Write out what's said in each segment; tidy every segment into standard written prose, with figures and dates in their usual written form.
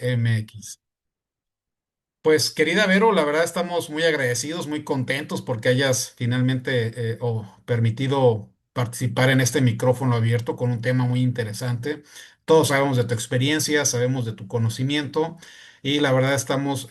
MX. Pues querida Vero, la verdad estamos muy agradecidos, muy contentos porque hayas finalmente permitido participar en este micrófono abierto con un tema muy interesante. Todos sabemos de tu experiencia, sabemos de tu conocimiento y la verdad estamos,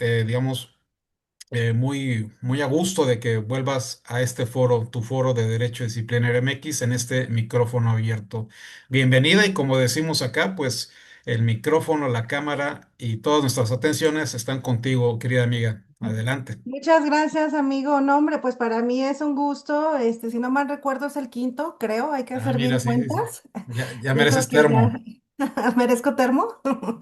muy a gusto de que vuelvas a este foro, tu foro de Derecho Disciplinario MX, en este micrófono abierto. Bienvenida y como decimos acá, pues el micrófono, la cámara y todas nuestras atenciones están contigo, querida amiga. Adelante. Muchas gracias, amigo. No, hombre, pues para mí es un gusto. Si no mal recuerdo, es el quinto, creo. Hay que Ah, hacer bien mira, sí, sí, sí. cuentas. Ya Yo creo mereces que ya termo. merezco termo. Ujú.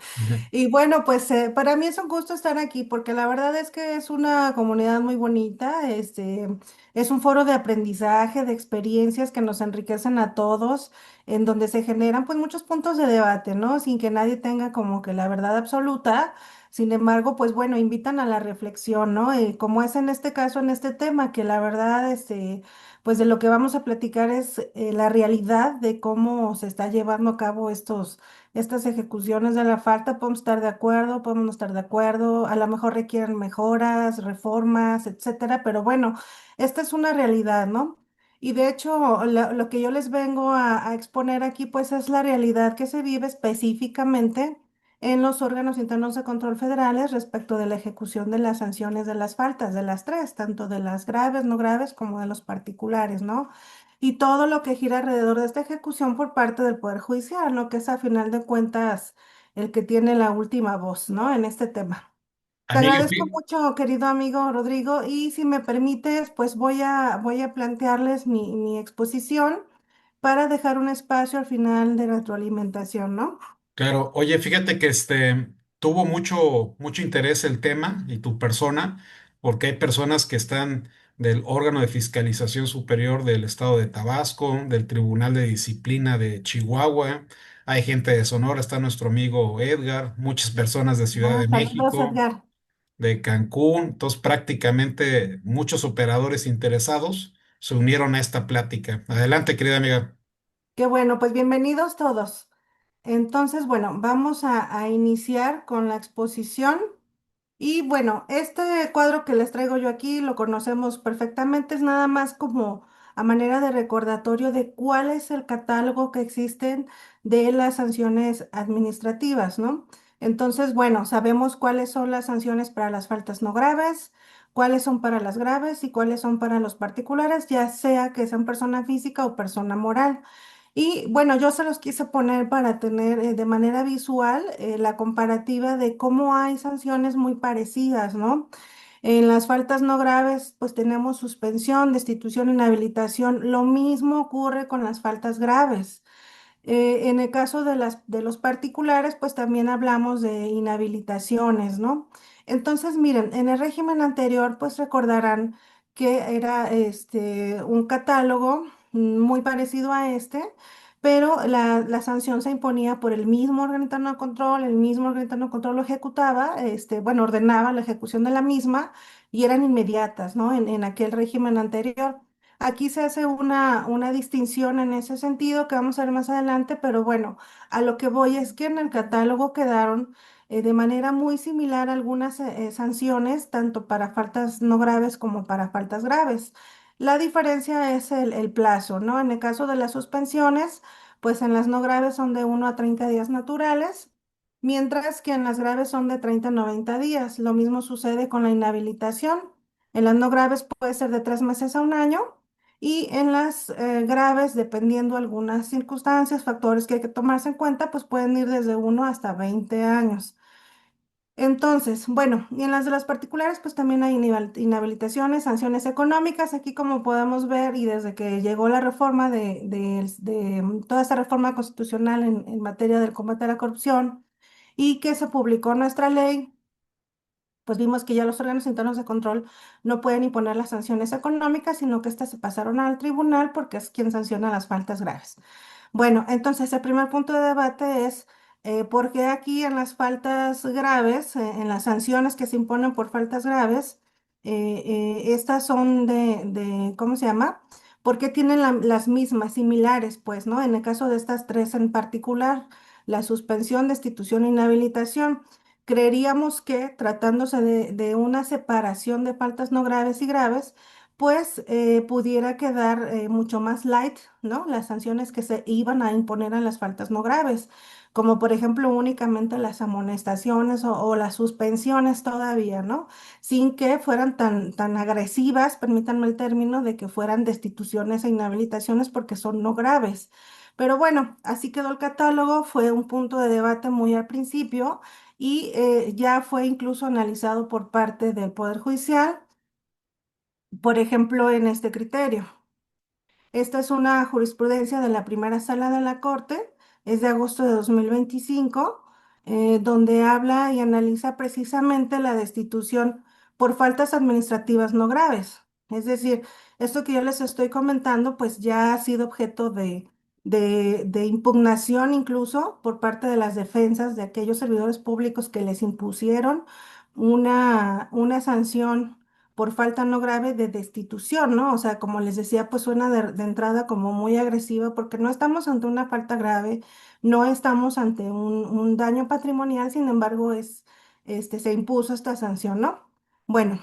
Y bueno, pues para mí es un gusto estar aquí porque la verdad es que es una comunidad muy bonita. Es un foro de aprendizaje, de experiencias que nos enriquecen a todos, en donde se generan pues muchos puntos de debate, ¿no? Sin que nadie tenga como que la verdad absoluta. Sin embargo, pues bueno, invitan a la reflexión, ¿no? Como es en este caso, en este tema, que la verdad, pues de lo que vamos a platicar es la realidad de cómo se está llevando a cabo estas ejecuciones de la falta. Podemos estar de acuerdo, podemos no estar de acuerdo, a lo mejor requieren mejoras, reformas, etcétera, pero bueno, esta es una realidad, ¿no? Y de hecho, lo que yo les vengo a exponer aquí, pues es la realidad que se vive específicamente en los órganos internos de control federales respecto de la ejecución de las sanciones de las faltas, de las tres, tanto de las graves, no graves, como de los particulares, ¿no? Y todo lo que gira alrededor de esta ejecución por parte del Poder Judicial, ¿no? Que es a final de cuentas el que tiene la última voz, ¿no? En este tema. Te Amiga, agradezco mucho, querido amigo Rodrigo, y si me permites, pues voy a plantearles mi exposición para dejar un espacio al final de retroalimentación, ¿no? claro, oye, fíjate que tuvo mucho interés el tema y tu persona, porque hay personas que están del órgano de fiscalización superior del estado de Tabasco, del Tribunal de Disciplina de Chihuahua, hay gente de Sonora, está nuestro amigo Edgar, muchas personas de Ciudad Ah, de saludos, México, Edgar. de Cancún, entonces prácticamente muchos operadores interesados se unieron a esta plática. Adelante, querida amiga. Qué bueno, pues bienvenidos todos. Entonces, bueno, vamos a iniciar con la exposición. Y bueno, este cuadro que les traigo yo aquí lo conocemos perfectamente, es nada más como a manera de recordatorio de cuál es el catálogo que existen de las sanciones administrativas, ¿no? Entonces, bueno, sabemos cuáles son las sanciones para las faltas no graves, cuáles son para las graves y cuáles son para los particulares, ya sea que sean persona física o persona moral. Y bueno, yo se los quise poner para tener de manera visual la comparativa de cómo hay sanciones muy parecidas, ¿no? En las faltas no graves, pues tenemos suspensión, destitución, inhabilitación. Lo mismo ocurre con las faltas graves. En el caso de los particulares, pues también hablamos de inhabilitaciones, ¿no? Entonces, miren, en el régimen anterior, pues recordarán que era un catálogo muy parecido a este, pero la sanción se imponía por el mismo órgano interno de control, el mismo órgano interno de control lo ejecutaba, bueno, ordenaba la ejecución de la misma y eran inmediatas, ¿no? En aquel régimen anterior. Aquí se hace una distinción en ese sentido que vamos a ver más adelante, pero bueno, a lo que voy es que en el catálogo quedaron de manera muy similar algunas sanciones, tanto para faltas no graves como para faltas graves. La diferencia es el plazo, ¿no? En el caso de las suspensiones, pues en las no graves son de 1 a 30 días naturales, mientras que en las graves son de 30 a 90 días. Lo mismo sucede con la inhabilitación. En las no graves puede ser de 3 meses a un año y en las graves, dependiendo algunas circunstancias, factores que hay que tomarse en cuenta, pues pueden ir desde 1 hasta 20 años. Entonces, bueno, y en las de las particulares, pues también hay inhabilitaciones, sanciones económicas. Aquí, como podemos ver, y desde que llegó la reforma toda esta reforma constitucional en materia del combate a la corrupción y que se publicó nuestra ley, pues vimos que ya los órganos internos de control no pueden imponer las sanciones económicas, sino que estas se pasaron al tribunal porque es quien sanciona las faltas graves. Bueno, entonces el primer punto de debate es por qué aquí en las faltas graves, en las sanciones que se imponen por faltas graves, estas son ¿cómo se llama? ¿Por qué tienen las mismas, similares, pues, ¿no? En el caso de estas tres en particular, la suspensión, destitución e inhabilitación. creeríamos que tratándose de una separación de faltas no graves y graves, pues pudiera quedar mucho más light, ¿no? Las sanciones que se iban a imponer a las faltas no graves, como por ejemplo únicamente las amonestaciones o las suspensiones todavía, ¿no? Sin que fueran tan agresivas, permítanme el término, de que fueran destituciones e inhabilitaciones porque son no graves. Pero bueno, así quedó el catálogo, fue un punto de debate muy al principio y ya fue incluso analizado por parte del Poder Judicial, por ejemplo, en este criterio. Esta es una jurisprudencia de la primera sala de la Corte, es de agosto de 2025, donde habla y analiza precisamente la destitución por faltas administrativas no graves. Es decir, esto que yo les estoy comentando, pues ya ha sido objeto de impugnación incluso por parte de las defensas de aquellos servidores públicos que les impusieron una sanción por falta no grave de destitución, ¿no? O sea, como les decía, pues suena de entrada como muy agresiva porque no estamos ante una falta grave, no estamos ante un daño patrimonial, sin embargo, se impuso esta sanción, ¿no? Bueno,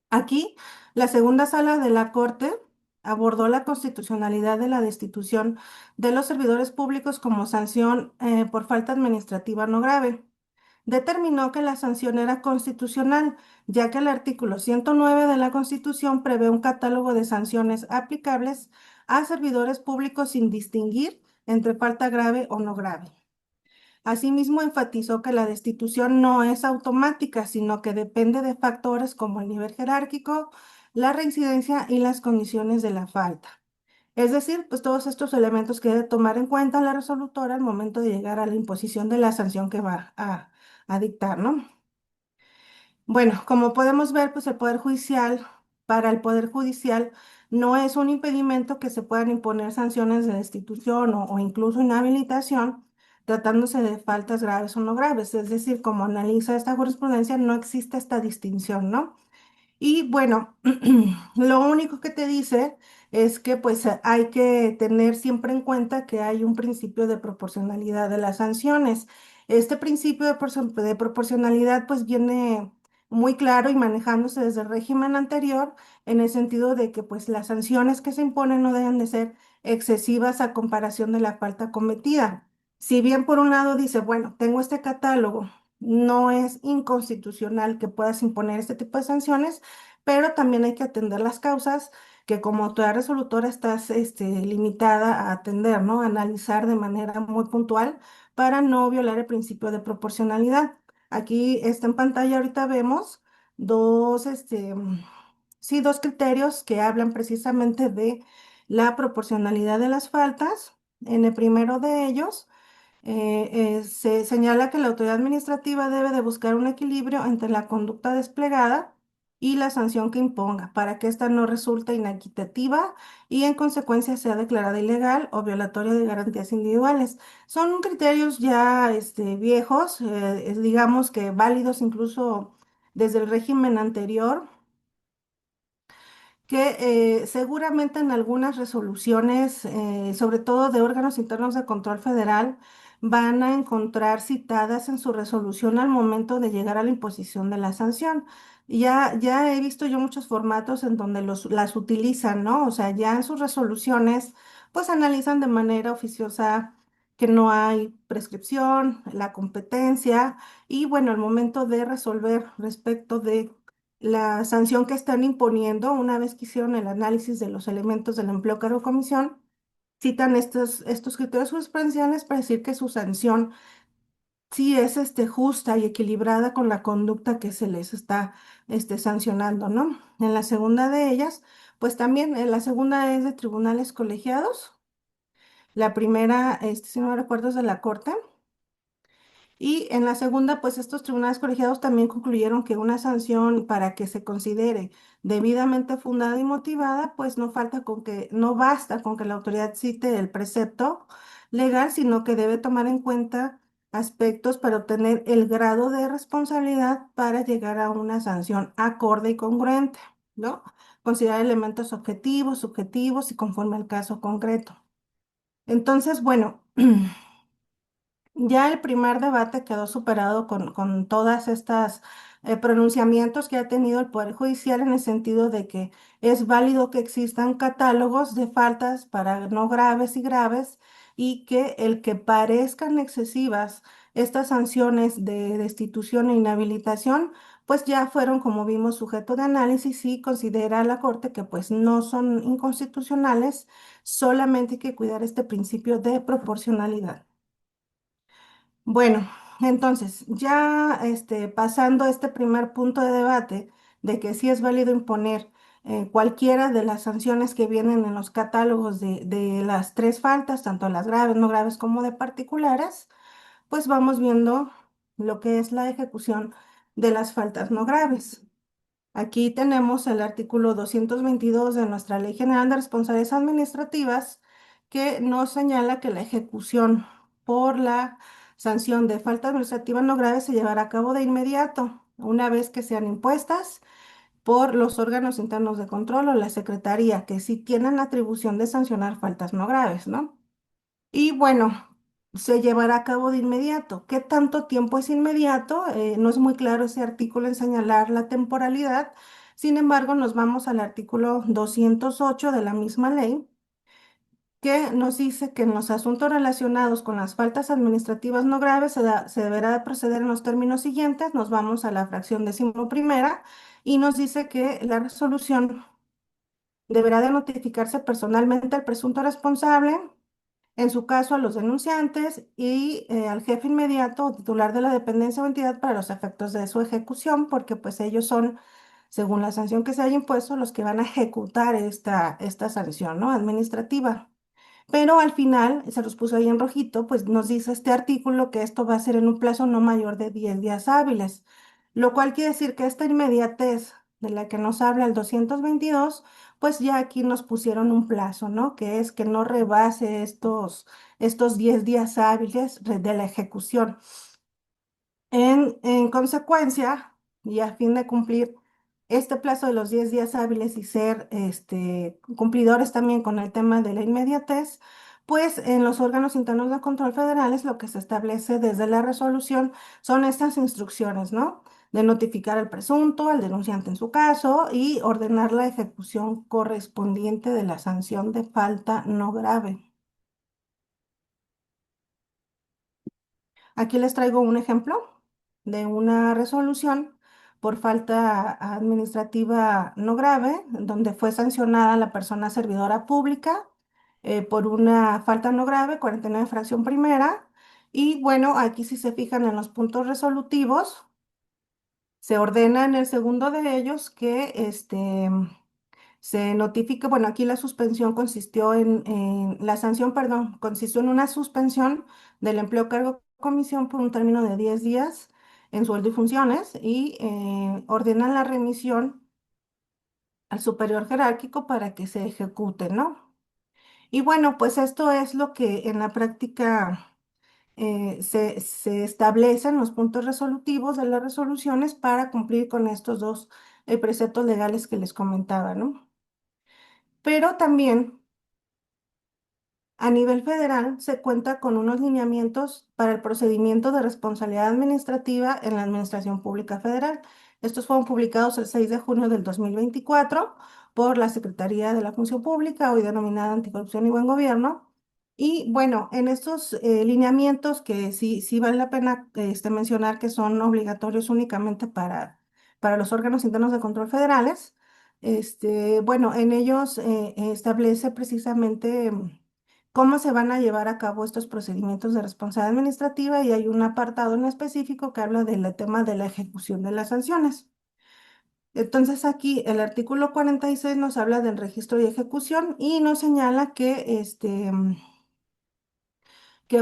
aquí la segunda sala de la Corte abordó la constitucionalidad de la destitución de los servidores públicos como sanción por falta administrativa no grave. Determinó que la sanción era constitucional, ya que el artículo 109 de la Constitución prevé un catálogo de sanciones aplicables a servidores públicos sin distinguir entre falta grave o no grave. Asimismo, enfatizó que la destitución no es automática, sino que depende de factores como el nivel jerárquico, la reincidencia y las condiciones de la falta. Es decir, pues todos estos elementos que debe tomar en cuenta la resolutora al momento de llegar a la imposición de la sanción que va a dictar, ¿no? Bueno, como podemos ver, pues el Poder Judicial, para el Poder Judicial, no es un impedimento que se puedan imponer sanciones de destitución o incluso inhabilitación, tratándose de faltas graves o no graves. Es decir, como analiza esta jurisprudencia, no existe esta distinción, ¿no? Y bueno, lo único que te dice es que pues hay que tener siempre en cuenta que hay un principio de proporcionalidad de las sanciones. Este principio de proporcionalidad pues viene muy claro y manejándose desde el régimen anterior en el sentido de que pues las sanciones que se imponen no deben de ser excesivas a comparación de la falta cometida. Si bien por un lado dice, bueno, tengo este catálogo, no es inconstitucional que puedas imponer este tipo de sanciones, pero también hay que atender las causas que como autoridad resolutora estás limitada a atender, ¿no? A analizar de manera muy puntual para no violar el principio de proporcionalidad. Aquí está en pantalla, ahorita vemos dos, sí, dos criterios que hablan precisamente de la proporcionalidad de las faltas. En el primero de ellos, se señala que la autoridad administrativa debe de buscar un equilibrio entre la conducta desplegada y la sanción que imponga, para que ésta no resulte inequitativa y en consecuencia sea declarada ilegal o violatoria de garantías individuales. Son criterios ya viejos, digamos que válidos incluso desde el régimen anterior que seguramente en algunas resoluciones, sobre todo de órganos internos de control federal, van a encontrar citadas en su resolución al momento de llegar a la imposición de la sanción. Ya he visto yo muchos formatos en donde las utilizan, ¿no? O sea, ya en sus resoluciones, pues analizan de manera oficiosa que no hay prescripción, la competencia y bueno, el momento de resolver respecto de la sanción que están imponiendo, una vez que hicieron el análisis de los elementos del empleo cargo comisión, citan estos criterios jurisprudenciales para decir que su sanción sí es justa y equilibrada con la conducta que se les está sancionando, ¿no? En la segunda de ellas, pues también, la segunda es de tribunales colegiados, la primera, si no recuerdo, es de la Corte. Y en la segunda, pues estos tribunales colegiados también concluyeron que una sanción para que se considere debidamente fundada y motivada, pues no basta con que la autoridad cite el precepto legal, sino que debe tomar en cuenta aspectos para obtener el grado de responsabilidad para llegar a una sanción acorde y congruente, ¿no? Considerar elementos objetivos, subjetivos y conforme al caso concreto. Entonces, bueno. Ya el primer debate quedó superado con todas estas pronunciamientos que ha tenido el Poder Judicial en el sentido de que es válido que existan catálogos de faltas para no graves y graves y que el que parezcan excesivas estas sanciones de destitución e inhabilitación, pues ya fueron, como vimos, sujeto de análisis y considera la Corte que pues no son inconstitucionales, solamente hay que cuidar este principio de proporcionalidad. Bueno, entonces, ya pasando este primer punto de debate de que sí es válido imponer cualquiera de las sanciones que vienen en los catálogos de las tres faltas, tanto las graves, no graves como de particulares, pues vamos viendo lo que es la ejecución de las faltas no graves. Aquí tenemos el artículo 222 de nuestra Ley General de Responsabilidades Administrativas que nos señala que la ejecución por la sanción de falta administrativa no grave se llevará a cabo de inmediato, una vez que sean impuestas por los órganos internos de control o la Secretaría, que sí tienen la atribución de sancionar faltas no graves, ¿no? Y bueno, se llevará a cabo de inmediato. ¿Qué tanto tiempo es inmediato? No es muy claro ese artículo en señalar la temporalidad. Sin embargo, nos vamos al artículo 208 de la misma ley, que nos dice que en los asuntos relacionados con las faltas administrativas no graves se deberá de proceder en los términos siguientes. Nos vamos a la fracción decimoprimera y nos dice que la resolución deberá de notificarse personalmente al presunto responsable, en su caso a los denunciantes y al jefe inmediato o titular de la dependencia o entidad para los efectos de su ejecución, porque pues ellos son, según la sanción que se haya impuesto, los que van a ejecutar esta sanción, ¿no? Administrativa. Pero al final, se los puso ahí en rojito, pues nos dice este artículo que esto va a ser en un plazo no mayor de 10 días hábiles, lo cual quiere decir que esta inmediatez de la que nos habla el 222, pues ya aquí nos pusieron un plazo, ¿no? Que es que no rebase estos 10 días hábiles de la ejecución. En consecuencia, y a fin de cumplir este plazo de los 10 días hábiles y ser cumplidores también con el tema de la inmediatez, pues en los órganos internos de control federales lo que se establece desde la resolución son estas instrucciones, ¿no? De notificar al presunto, al denunciante en su caso, y ordenar la ejecución correspondiente de la sanción de falta no grave. Aquí les traigo un ejemplo de una resolución por falta administrativa no grave, donde fue sancionada la persona servidora pública por una falta no grave, 49 fracción primera. Y bueno, aquí si se fijan en los puntos resolutivos, se ordena en el segundo de ellos que se notifica, bueno, aquí la suspensión consistió la sanción, perdón, consistió en una suspensión del empleo, cargo, comisión por un término de 10 días en sueldo y funciones y ordenan la remisión al superior jerárquico para que se ejecute, ¿no? Y bueno, pues esto es lo que en la práctica se establecen los puntos resolutivos de las resoluciones para cumplir con estos dos preceptos legales que les comentaba, ¿no? Pero también a nivel federal, se cuenta con unos lineamientos para el procedimiento de responsabilidad administrativa en la Administración Pública Federal. Estos fueron publicados el 6 de junio del 2024 por la Secretaría de la Función Pública, hoy denominada Anticorrupción y Buen Gobierno. Y bueno, en estos lineamientos que sí vale la pena mencionar que son obligatorios únicamente para los órganos internos de control federales, bueno, en ellos establece precisamente cómo se van a llevar a cabo estos procedimientos de responsabilidad administrativa y hay un apartado en específico que habla del tema de la ejecución de las sanciones. Entonces aquí el artículo 46 nos habla del registro y ejecución y nos señala que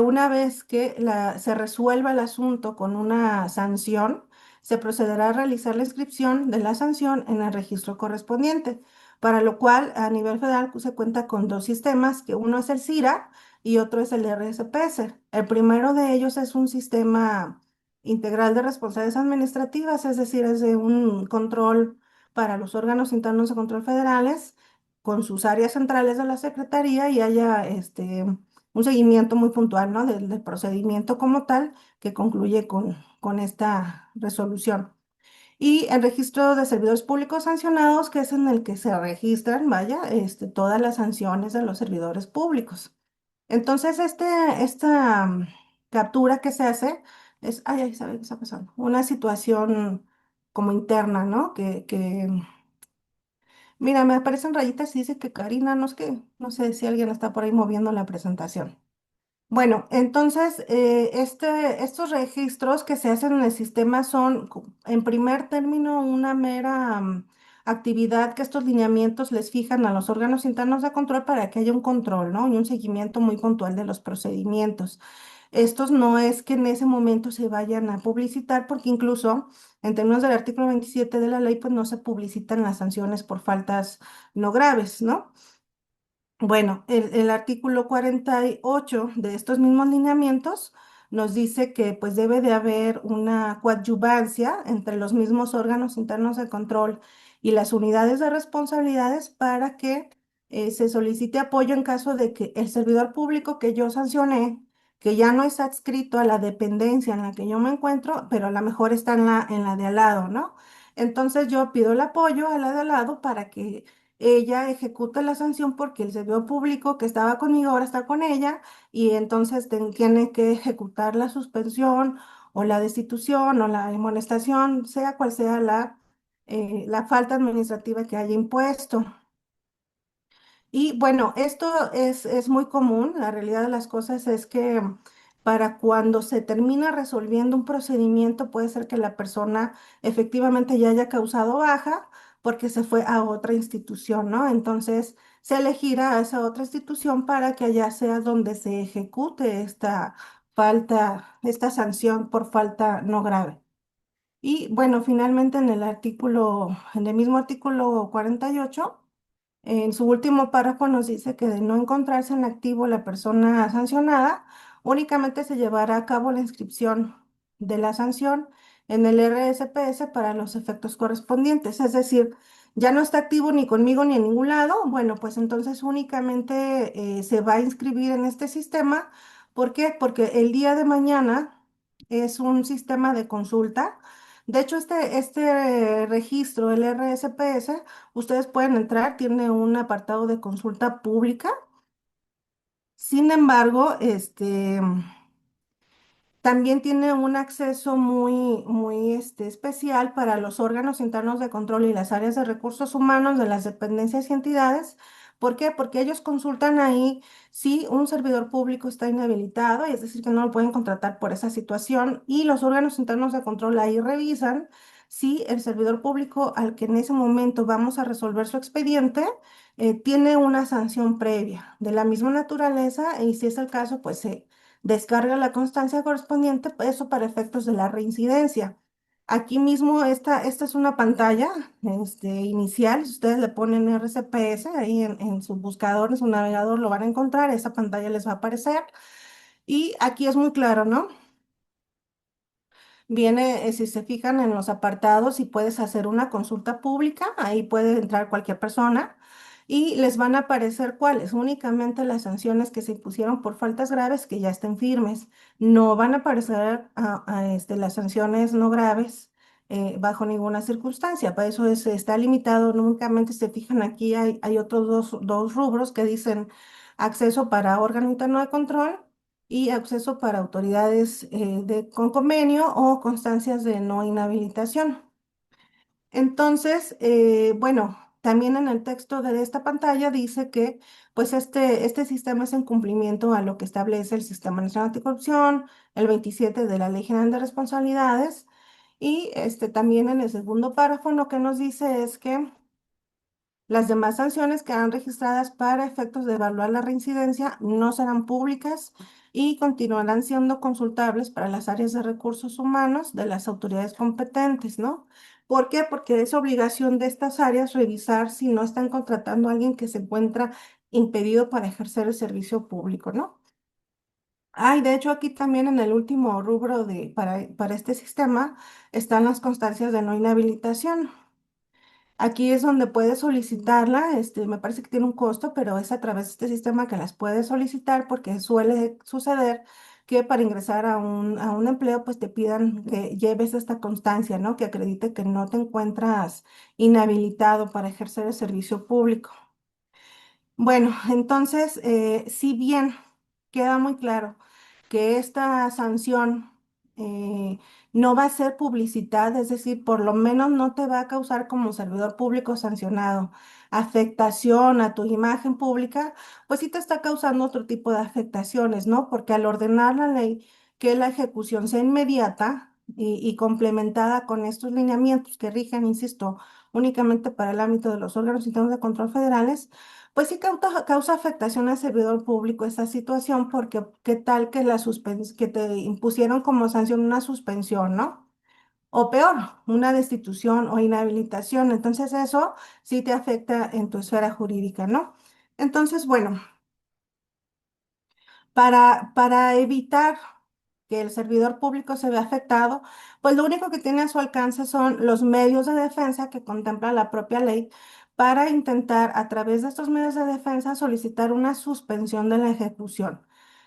una vez que se resuelva el asunto con una sanción, se procederá a realizar la inscripción de la sanción en el registro correspondiente, para lo cual a nivel federal se cuenta con dos sistemas, que uno es el CIRA y otro es el RSPS. El primero de ellos es un sistema integral de responsabilidades administrativas, es decir, es de un control para los órganos internos de control federales con sus áreas centrales de la Secretaría y haya un seguimiento muy puntual, ¿no? Del procedimiento como tal que concluye con esta resolución. Y el registro de servidores públicos sancionados, que es en el que se registran, vaya, todas las sanciones de los servidores públicos. Entonces, esta captura que se hace es, ay, ¿sabe qué está pasando? Una situación como interna, ¿no? Mira, me aparecen rayitas y dice que Karina, no es que, no sé si alguien está por ahí moviendo la presentación. Bueno, entonces, estos registros que se hacen en el sistema son, en primer término, una mera actividad que estos lineamientos les fijan a los órganos internos de control para que haya un control, ¿no? Y un seguimiento muy puntual de los procedimientos. Estos no es que en ese momento se vayan a publicitar, porque incluso en términos del artículo 27 de la ley, pues no se publicitan las sanciones por faltas no graves, ¿no? Bueno, el artículo 48 de estos mismos lineamientos nos dice que pues debe de haber una coadyuvancia entre los mismos órganos internos de control y las unidades de responsabilidades para que se solicite apoyo en caso de que el servidor público que yo sancioné, que ya no está adscrito a la dependencia en la que yo me encuentro, pero a lo mejor está en la de al lado, ¿no? Entonces yo pido el apoyo a la de al lado para que ella ejecuta la sanción porque el servidor público que estaba conmigo ahora está con ella y entonces tiene que ejecutar la suspensión o la destitución o la amonestación, sea cual sea la falta administrativa que haya impuesto. Y bueno, esto es muy común. La realidad de las cosas es que para cuando se termina resolviendo un procedimiento, puede ser que la persona efectivamente ya haya causado baja porque se fue a otra institución, ¿no? Entonces se elegirá a esa otra institución para que allá sea donde se ejecute esta falta, esta sanción por falta no grave. Y bueno, finalmente en el mismo artículo 48. En su último párrafo nos dice que de no encontrarse en activo la persona sancionada, únicamente se llevará a cabo la inscripción de la sanción en el RSPS para los efectos correspondientes. Es decir, ya no está activo ni conmigo ni en ningún lado. Bueno, pues entonces únicamente se va a inscribir en este sistema. ¿Por qué? Porque el día de mañana es un sistema de consulta. De hecho, este registro, el RSPS, ustedes pueden entrar, tiene un apartado de consulta pública. Sin embargo, también tiene un acceso muy especial para los órganos internos de control y las áreas de recursos humanos de las dependencias y entidades. ¿Por qué? Porque ellos consultan ahí si un servidor público está inhabilitado, es decir, que no lo pueden contratar por esa situación, y los órganos internos de control ahí revisan si el servidor público al que en ese momento vamos a resolver su expediente tiene una sanción previa de la misma naturaleza, y si es el caso, pues se descarga la constancia correspondiente, pues, eso para efectos de la reincidencia. Aquí mismo, esta es una pantalla inicial. Si ustedes le ponen RCPS ahí en su buscador, en su navegador, lo van a encontrar. Esa pantalla les va a aparecer. Y aquí es muy claro, ¿no? Viene, si se fijan en los apartados y puedes hacer una consulta pública, ahí puede entrar cualquier persona y les van a aparecer cuáles, únicamente las sanciones que se impusieron por faltas graves que ya estén firmes. No van a aparecer las sanciones no graves bajo ninguna circunstancia. Para eso está limitado, no únicamente se fijan aquí, hay otros dos rubros que dicen acceso para órgano interno de control y acceso para autoridades con convenio o constancias de no inhabilitación. Entonces, bueno, también en el texto de esta pantalla dice que pues este sistema es en cumplimiento a lo que establece el Sistema Nacional Anticorrupción, el 27 de la Ley General de Responsabilidades, y también en el segundo párrafo lo que nos dice es que las demás sanciones quedan registradas para efectos de evaluar la reincidencia, no serán públicas y continuarán siendo consultables para las áreas de recursos humanos de las autoridades competentes, ¿no? ¿Por qué? Porque es obligación de estas áreas revisar si no están contratando a alguien que se encuentra impedido para ejercer el servicio público, ¿no? Ay, de hecho, aquí también en el último rubro para este sistema están las constancias de no inhabilitación. Aquí es donde puedes solicitarla, me parece que tiene un costo, pero es a través de este sistema que las puedes solicitar porque suele suceder que para ingresar a un empleo pues te pidan que lleves esta constancia, ¿no? Que acredite que no te encuentras inhabilitado para ejercer el servicio público. Bueno, entonces, si bien queda muy claro que esta sanción no va a ser publicidad, es decir, por lo menos no te va a causar como servidor público sancionado afectación a tu imagen pública, pues sí te está causando otro tipo de afectaciones, ¿no? Porque al ordenar la ley que la ejecución sea inmediata y complementada con estos lineamientos que rigen, insisto, únicamente para el ámbito de los órganos internos de control federales, pues sí causa afectación al servidor público esa situación, porque qué tal que que te impusieron como sanción una suspensión, ¿no? O peor, una destitución o inhabilitación. Entonces eso sí te afecta en tu esfera jurídica, ¿no? Entonces, bueno. Para evitar que el servidor público se vea afectado, pues lo único que tiene a su alcance son los medios de defensa que contempla la propia ley para intentar a través de estos medios de defensa solicitar una suspensión de la ejecución.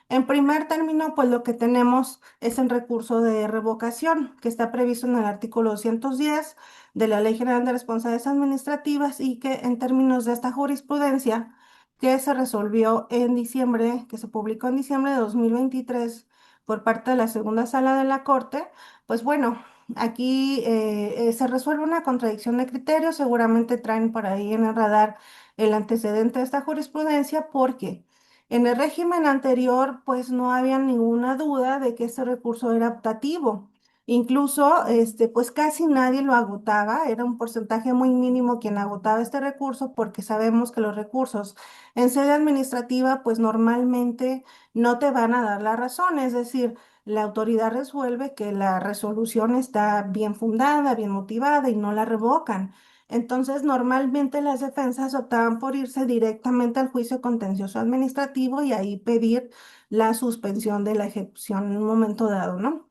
En primer término, pues lo que tenemos es el recurso de revocación que está previsto en el artículo 210 de la Ley General de Responsabilidades Administrativas y que en términos de esta jurisprudencia, que se resolvió en diciembre, que se publicó en diciembre de 2023 por parte de la segunda sala de la Corte, pues bueno, aquí se resuelve una contradicción de criterios, seguramente traen por ahí en el radar el antecedente de esta jurisprudencia, porque en el régimen anterior, pues no había ninguna duda de que este recurso era optativo. Incluso, pues casi nadie lo agotaba, era un porcentaje muy mínimo quien agotaba este recurso porque sabemos que los recursos en sede administrativa, pues normalmente no te van a dar la razón, es decir, la autoridad resuelve que la resolución está bien fundada, bien motivada y no la revocan. Entonces, normalmente las defensas optaban por irse directamente al juicio contencioso administrativo y ahí pedir la suspensión de la ejecución en un momento dado, ¿no?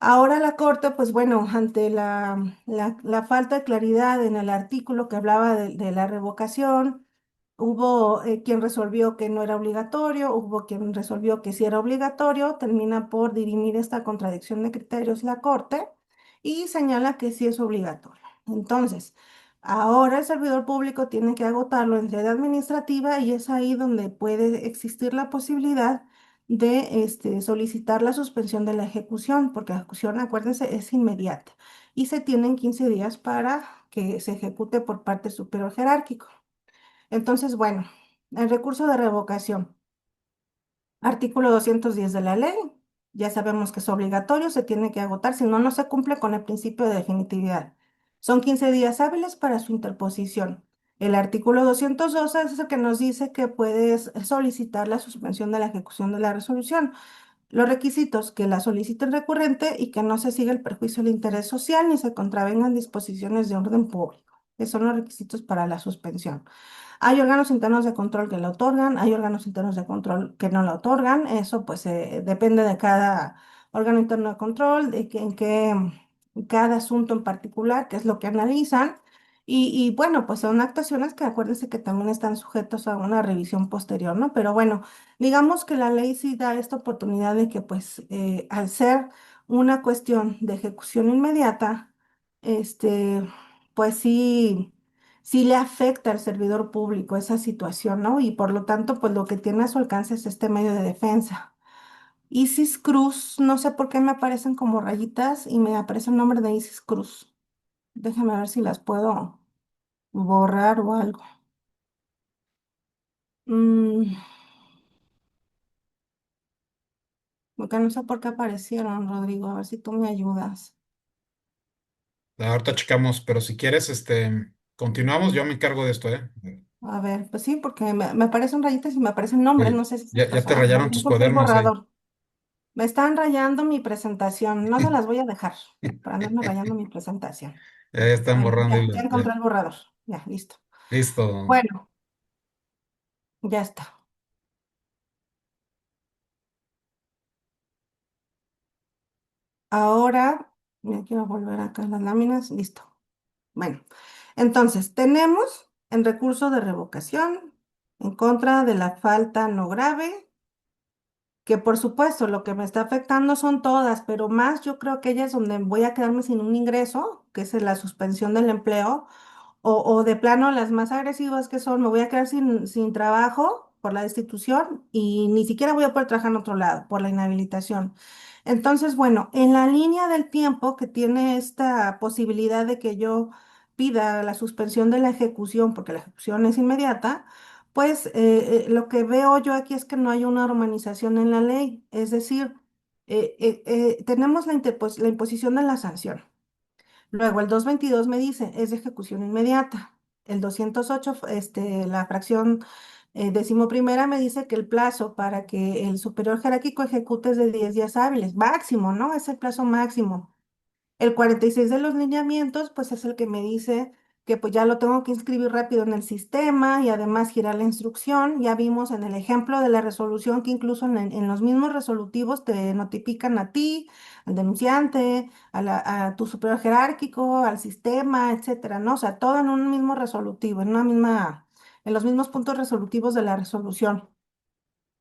Ahora la Corte, pues bueno, ante la falta de claridad en el artículo que hablaba de la revocación, hubo quien resolvió que no era obligatorio, hubo quien resolvió que sí era obligatorio, termina por dirimir esta contradicción de criterios la Corte y señala que sí es obligatorio. Entonces, ahora el servidor público tiene que agotarlo en sede administrativa y es ahí donde puede existir la posibilidad de solicitar la suspensión de la ejecución, porque la ejecución, acuérdense, es inmediata y se tienen 15 días para que se ejecute por parte superior jerárquico. Entonces, bueno, el recurso de revocación, artículo 210 de la ley, ya sabemos que es obligatorio, se tiene que agotar, si no, no se cumple con el principio de definitividad. Son 15 días hábiles para su interposición. El artículo 212 es el que nos dice que puedes solicitar la suspensión de la ejecución de la resolución. Los requisitos, que la soliciten recurrente y que no se siga el perjuicio del interés social ni se contravengan disposiciones de orden público. Esos son los requisitos para la suspensión. Hay órganos internos de control que la otorgan, hay órganos internos de control que no la otorgan. Eso pues depende de cada órgano interno de control, en qué cada asunto en particular, qué es lo que analizan. Y bueno, pues son actuaciones que acuérdense que también están sujetos a una revisión posterior, ¿no? Pero bueno, digamos que la ley sí da esta oportunidad de que pues al ser una cuestión de ejecución inmediata, este, pues sí le afecta al servidor público esa situación, ¿no? Y por lo tanto, pues lo que tiene a su alcance es este medio de defensa. Isis Cruz, no sé por qué me aparecen como rayitas y me aparece el nombre de Isis Cruz. Déjame ver si las puedo borrar o algo. Mm, porque no sé por qué aparecieron, Rodrigo, a ver si tú me ayudas. Ahorita checamos, pero si quieres, continuamos, yo me encargo de esto, ¿eh? A ver, pues sí, porque me aparecen rayitas y me aparecen nombres, Oye, no sé si es ya te casual. Ya rayaron tus encontré el cuadernos ahí. borrador. Me están rayando mi presentación, no se las voy a dejar para andarme rayando mi presentación. Ya están Bueno, borrando ya hilos, ya. encontré el borrador. Ya, listo. Listo. Bueno, ya está. Ahora, me quiero volver acá a las láminas. Listo. Bueno. Entonces, tenemos el recurso de revocación en contra de la falta no grave, que por supuesto lo que me está afectando son todas, pero más yo creo que ella es donde voy a quedarme sin un ingreso, que es la suspensión del empleo, o de plano las más agresivas que son, me voy a quedar sin trabajo por la destitución y ni siquiera voy a poder trabajar en otro lado por la inhabilitación. Entonces, bueno, en la línea del tiempo que tiene esta posibilidad de que yo pida la suspensión de la ejecución, porque la ejecución es inmediata, pues lo que veo yo aquí es que no hay una armonización en la ley, es decir, tenemos la imposición de la sanción. Luego, el 222 me dice, es de ejecución inmediata. El 208 la fracción decimoprimera me dice que el plazo para que el superior jerárquico ejecute es de 10 días hábiles, máximo, ¿no? Es el plazo máximo. El 46 de los lineamientos, pues es el que me dice que pues ya lo tengo que inscribir rápido en el sistema y además girar la instrucción. Ya vimos en el ejemplo de la resolución que incluso en los mismos resolutivos te notifican a ti, al denunciante, a tu superior jerárquico, al sistema, etcétera, ¿no? O sea, todo en un mismo resolutivo, en los mismos puntos resolutivos de la resolución.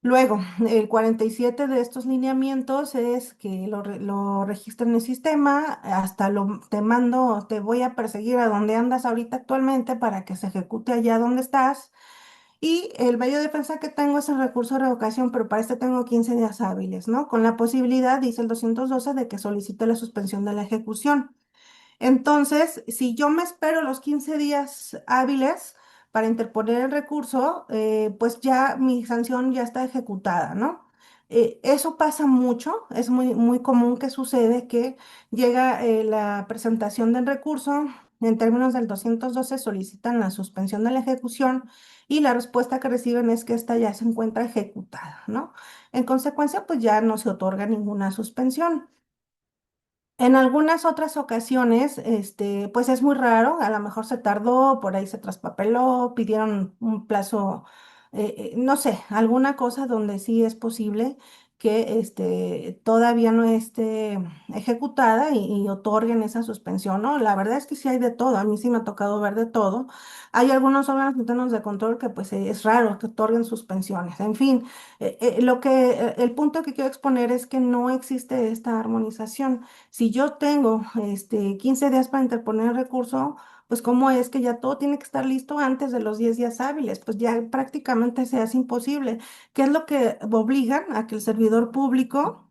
Luego, el 47 de estos lineamientos es que lo registra en el sistema, hasta te mando, te voy a perseguir a donde andas ahorita actualmente para que se ejecute allá donde estás. Y el medio de defensa que tengo es el recurso de revocación, pero para este tengo 15 días hábiles, ¿no? Con la posibilidad, dice el 212, de que solicite la suspensión de la ejecución. Entonces, si yo me espero los 15 días hábiles para interponer el recurso, pues ya mi sanción ya está ejecutada, ¿no? Eso pasa mucho, es muy común que sucede que llega la presentación del recurso, en términos del 212 solicitan la suspensión de la ejecución y la respuesta que reciben es que esta ya se encuentra ejecutada, ¿no? En consecuencia, pues ya no se otorga ninguna suspensión. En algunas otras ocasiones, pues es muy raro, a lo mejor se tardó, por ahí se traspapeló, pidieron un plazo, no sé, alguna cosa donde sí es posible que todavía no esté ejecutada y otorguen esa suspensión, ¿no? La verdad es que sí hay de todo, a mí sí me ha tocado ver de todo. Hay algunos órganos internos de control que pues es raro que otorguen suspensiones. En fin, el punto que quiero exponer es que no existe esta armonización. Si yo tengo 15 días para interponer el recurso, pues cómo es que ya todo tiene que estar listo antes de los 10 días hábiles, pues ya prácticamente se hace imposible. ¿Qué es lo que obligan a que el servidor público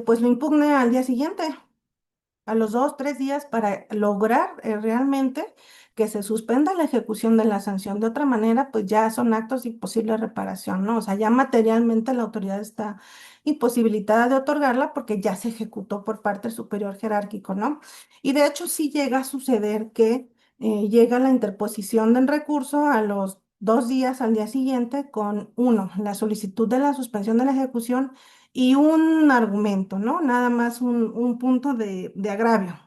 pues lo impugne al día siguiente? A los 2, 3 días para lograr realmente que se suspenda la ejecución de la sanción. De otra manera, pues ya son actos de imposible reparación, ¿no? O sea, ya materialmente la autoridad está imposibilitada de otorgarla porque ya se ejecutó por parte del superior jerárquico, ¿no? Y de hecho sí llega a suceder que llega la interposición del recurso a los 2 días al día siguiente con uno, la solicitud de la suspensión de la ejecución y un argumento, ¿no? Nada más un punto de agravio,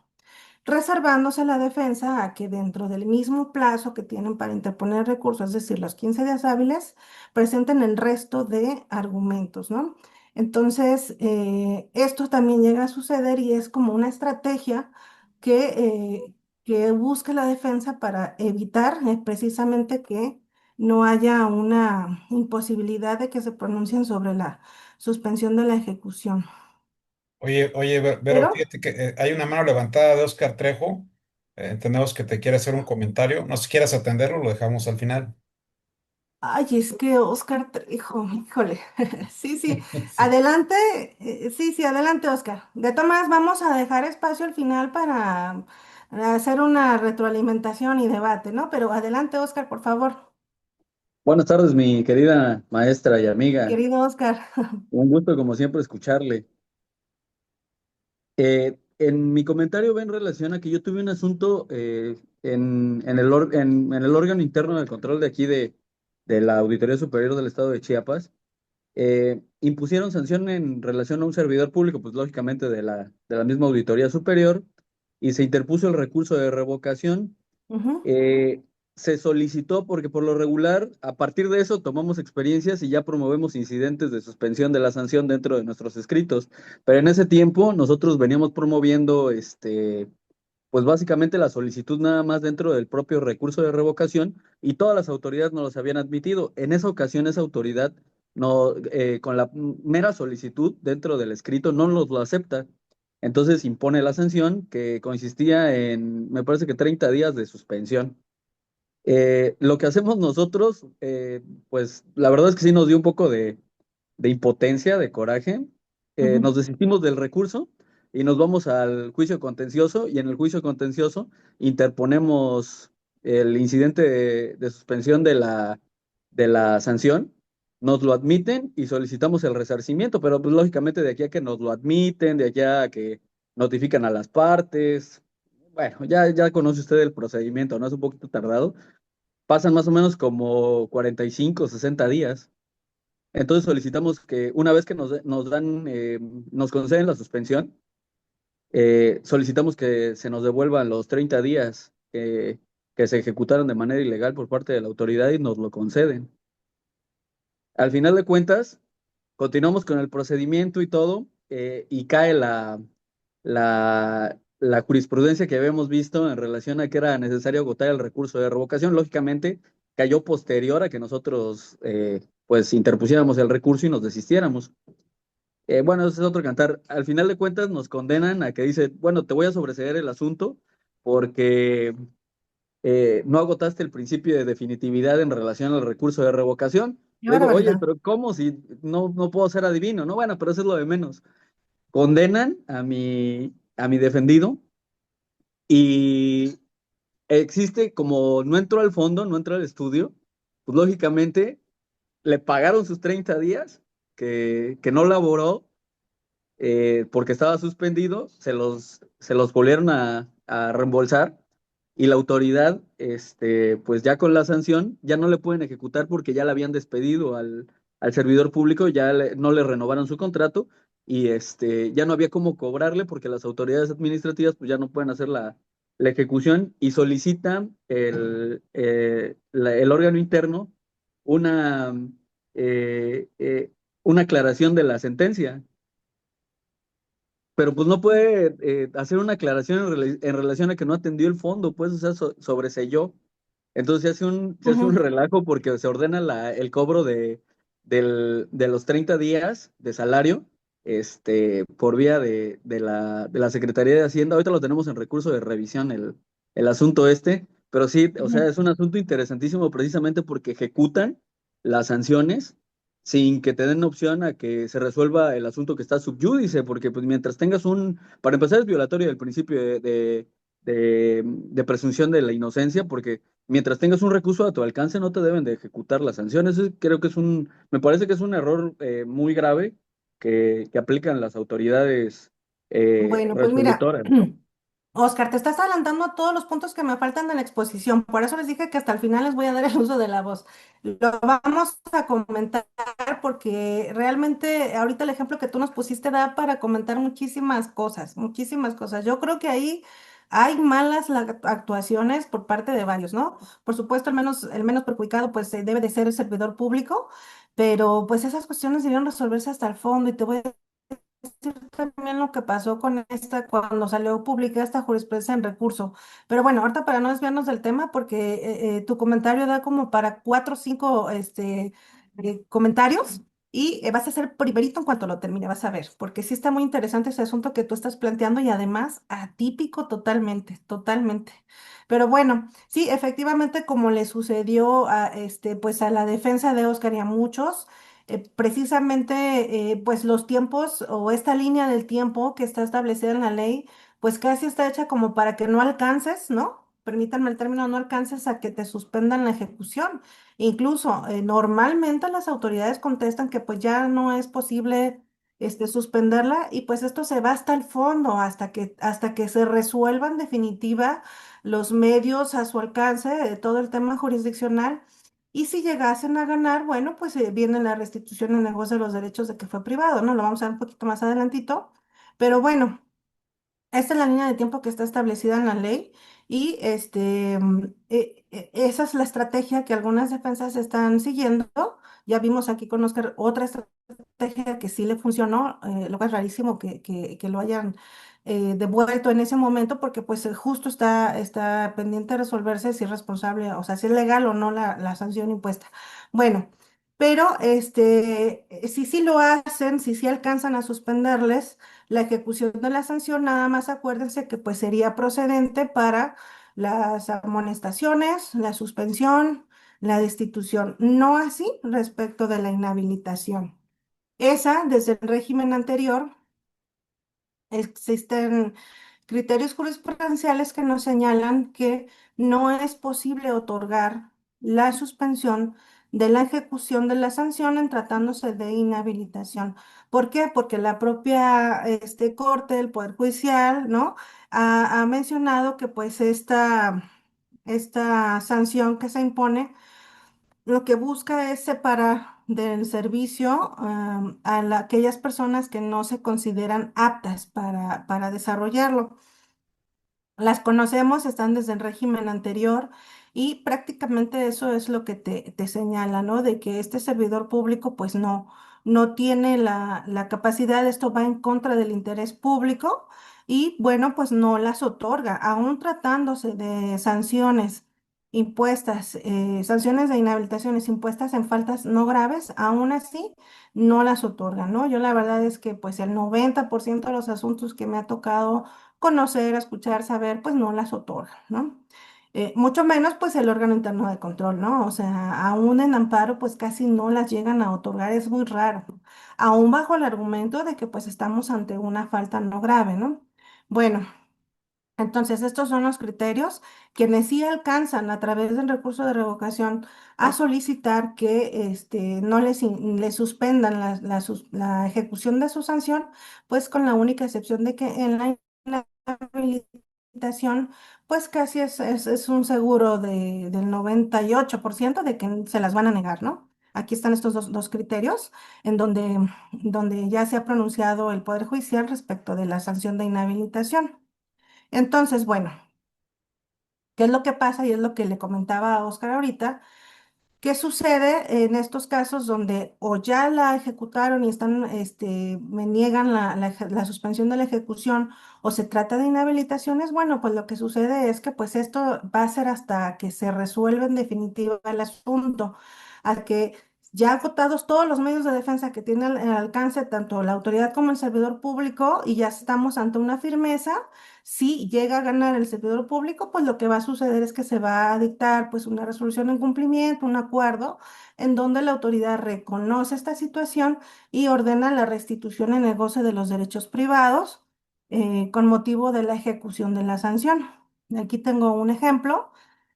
reservándose la defensa a que dentro del mismo plazo que tienen para interponer recursos, es decir, los 15 días hábiles, presenten el resto de argumentos, ¿no? Entonces, esto también llega a suceder y es como una estrategia que, que busca la defensa para evitar precisamente que no haya una imposibilidad de que se pronuncien sobre la suspensión de la ejecución. Oye, Vero, Pero, fíjate que hay una mano levantada de Oscar Trejo. Entendemos que te quiere hacer un comentario. No sé si quieras atenderlo, lo dejamos al final. ay, es que Oscar Trejo, híjole. Sí, sí, Sí. adelante, sí, sí, adelante, Oscar. De todas maneras, vamos a dejar espacio al final para hacer una retroalimentación y debate, ¿no? Pero adelante, Oscar, por favor, Buenas tardes, mi querida maestra y amiga. querido Oscar. Un gusto, como siempre, escucharle. En mi comentario va en relación a que yo tuve un asunto en el órgano interno del control de aquí de la Auditoría Superior del Estado de Chiapas. Impusieron sanción en relación a un servidor público, pues lógicamente de la misma Auditoría Superior, y se interpuso el recurso de revocación. Ujú. Eh, Se solicitó porque por lo regular, a partir de eso tomamos experiencias y ya promovemos incidentes de suspensión de la sanción dentro de nuestros escritos. Pero en ese tiempo nosotros veníamos promoviendo pues básicamente la solicitud nada más dentro del propio recurso de revocación y todas las autoridades no los habían admitido. En esa ocasión esa autoridad no, con la mera solicitud dentro del escrito no los lo acepta. Entonces impone la sanción que consistía en, me parece que 30 días de suspensión. Lo que hacemos nosotros, pues la verdad es que sí nos dio un poco de impotencia, de coraje. Ujú. Nos desistimos del recurso y nos vamos al juicio contencioso y en el juicio contencioso interponemos el incidente de suspensión de la sanción, nos lo admiten y solicitamos el resarcimiento, pero pues lógicamente de aquí a que nos lo admiten, de aquí a que notifican a las partes, bueno, ya conoce usted el procedimiento, ¿no? Es un poquito tardado. Pasan más o menos como 45 60 días. Entonces solicitamos que una vez que nos dan, nos conceden la suspensión, solicitamos que se nos devuelvan los 30 días que se ejecutaron de manera ilegal por parte de la autoridad y nos lo conceden. Al final de cuentas, continuamos con el procedimiento y todo, y cae la jurisprudencia que habíamos visto en relación a que era necesario agotar el recurso de revocación. Lógicamente, cayó posterior a que nosotros pues interpusiéramos el recurso y nos desistiéramos. Bueno, ese es otro cantar. Al final de cuentas nos condenan a que dice, bueno, te voy a sobreseer el asunto porque no agotaste el principio de definitividad en relación al recurso de revocación. Qué Le digo, oye, barbaridad. pero ¿cómo si no puedo ser adivino? No, bueno, pero eso es lo de menos. Condenan a mi defendido y existe como no entró al fondo, no entró al estudio, pues lógicamente le pagaron sus 30 días que no laboró porque estaba suspendido, se los volvieron a reembolsar y la autoridad, pues ya con la sanción, ya no le pueden ejecutar porque ya le habían despedido al servidor público, no le renovaron su contrato y ya no había cómo cobrarle porque las autoridades administrativas pues ya no pueden hacer la ejecución y solicitan el órgano interno una, una aclaración de la sentencia, pero pues no puede hacer una aclaración en relación a que no atendió el fondo, pues, o sea, sobreseyó. Entonces se hace un Ujú. relajo porque se ordena el cobro de los 30 días de salario, por vía de la Secretaría de Hacienda. Ahorita lo tenemos en recurso de revisión el asunto pero sí, o sea, Ujú. es un asunto interesantísimo precisamente porque ejecutan las sanciones sin que te den opción a que se resuelva el asunto que está subyúdice, porque pues mientras tengas para empezar es violatorio del principio de presunción de la inocencia, porque mientras tengas un recurso a tu alcance no te deben de ejecutar las sanciones. Creo que me parece que es un error muy grave que aplican las autoridades Bueno, pues mira, resolutoras. Oscar, te estás adelantando a todos los puntos que me faltan en la exposición. Por eso les dije que hasta el final les voy a dar el uso de la voz. Lo vamos a comentar porque realmente ahorita el ejemplo que tú nos pusiste da para comentar muchísimas cosas, muchísimas cosas. Yo creo que ahí hay malas actuaciones por parte de varios, ¿no? Por supuesto, el menos perjudicado pues debe de ser el servidor público, pero pues esas cuestiones debieron resolverse hasta el fondo y te voy a decir también lo que pasó con esta cuando salió publicada esta jurisprudencia en recurso. Pero bueno, ahorita para no desviarnos del tema, porque tu comentario da como para cuatro o cinco comentarios y vas a ser primerito en cuanto lo termine, vas a ver, porque sí está muy interesante ese asunto que tú estás planteando y además atípico totalmente, totalmente. Pero bueno, sí, efectivamente, como le sucedió a pues a la defensa de Oscar y a muchos precisamente pues los tiempos o esta línea del tiempo que está establecida en la ley, pues casi está hecha como para que no alcances, ¿no? Permítanme el término, no alcances a que te suspendan la ejecución. Incluso normalmente las autoridades contestan que pues ya no es posible suspenderla y pues esto se va hasta el fondo, hasta que se resuelva en definitiva los medios a su alcance de todo el tema jurisdiccional. Y si llegasen a ganar, bueno, pues viene la restitución en el goce de los derechos de que fue privado, ¿no? Lo vamos a ver un poquito más adelantito. Pero bueno, esta es la línea de tiempo que está establecida en la ley y esa es la estrategia que algunas defensas están siguiendo. Ya vimos aquí con Oscar otra estrategia que sí le funcionó, lo cual es rarísimo que lo hayan devuelto en ese momento porque pues justo está pendiente de resolverse si es responsable, o sea, si es legal o no la sanción impuesta. Bueno, pero si sí lo hacen, si sí alcanzan a suspenderles la ejecución de la sanción, nada más acuérdense que pues sería procedente para las amonestaciones, la suspensión, la destitución, no así respecto de la inhabilitación. Esa, desde el régimen anterior, existen criterios jurisprudenciales que nos señalan que no es posible otorgar la suspensión de la ejecución de la sanción en tratándose de inhabilitación. ¿Por qué? Porque la propia Corte del Poder Judicial, ¿no? Ha mencionado que pues esta sanción que se impone lo que busca es separar del servicio aquellas personas que no se consideran aptas para desarrollarlo. Las conocemos, están desde el régimen anterior y prácticamente eso es lo que te señala, ¿no? De que este servidor público pues no tiene la capacidad, esto va en contra del interés público y bueno, pues no las otorga, aún tratándose de sanciones impuestas, sanciones de inhabilitaciones impuestas en faltas no graves, aún así no las otorga, ¿no? Yo la verdad es que pues el 90% de los asuntos que me ha tocado conocer, escuchar, saber, pues no las otorga, ¿no? Mucho menos pues el órgano interno de control, ¿no? O sea, aún en amparo pues casi no las llegan a otorgar, es muy raro, aún bajo el argumento de que pues estamos ante una falta no grave, ¿no? Bueno, entonces estos son los criterios quienes sí alcanzan a través del recurso de revocación a solicitar que no les suspendan la ejecución de su sanción, pues con la única excepción de que en la habilitación, pues casi es un seguro del 98% de que se las van a negar, ¿no? Aquí están estos dos criterios en donde ya se ha pronunciado el Poder Judicial respecto de la sanción de inhabilitación. Entonces, bueno, ¿qué es lo que pasa? Y es lo que le comentaba a Oscar ahorita. ¿Qué sucede en estos casos donde o ya la ejecutaron y me niegan la suspensión de la ejecución o se trata de inhabilitaciones? Bueno, pues lo que sucede es que pues esto va a ser hasta que se resuelva en definitiva el asunto, a que ya agotados todos los medios de defensa que tiene al alcance tanto la autoridad como el servidor público y ya estamos ante una firmeza. Si llega a ganar el servidor público, pues lo que va a suceder es que se va a dictar pues una resolución en cumplimiento, un acuerdo en donde la autoridad reconoce esta situación y ordena la restitución en el goce de los derechos privados con motivo de la ejecución de la sanción. Aquí tengo un ejemplo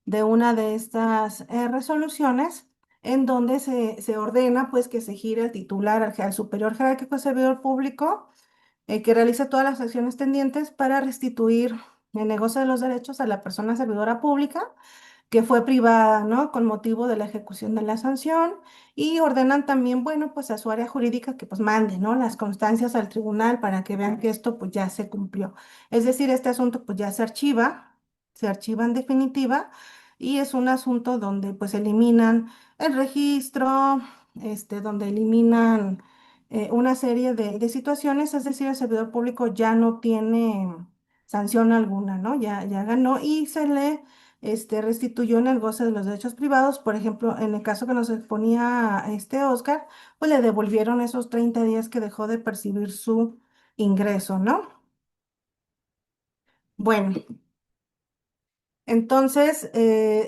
de una de estas resoluciones en donde se ordena pues que se gire el titular al superior jerárquico del servidor público que realice todas las acciones tendientes para restituir el negocio de los derechos a la persona servidora pública que fue privada, ¿no? Con motivo de la ejecución de la sanción y ordenan también, bueno, pues a su área jurídica que pues mande, ¿no? Las constancias al tribunal para que vean que esto pues ya se cumplió. Es decir, este asunto pues ya se archiva en definitiva y es un asunto donde pues eliminan el registro, donde eliminan una serie de situaciones, es decir, el servidor público ya no tiene sanción alguna, ¿no? Ya ganó y se le restituyó en el goce de los derechos privados. Por ejemplo, en el caso que nos exponía Oscar, pues le devolvieron esos 30 días que dejó de percibir su ingreso, ¿no? Bueno, entonces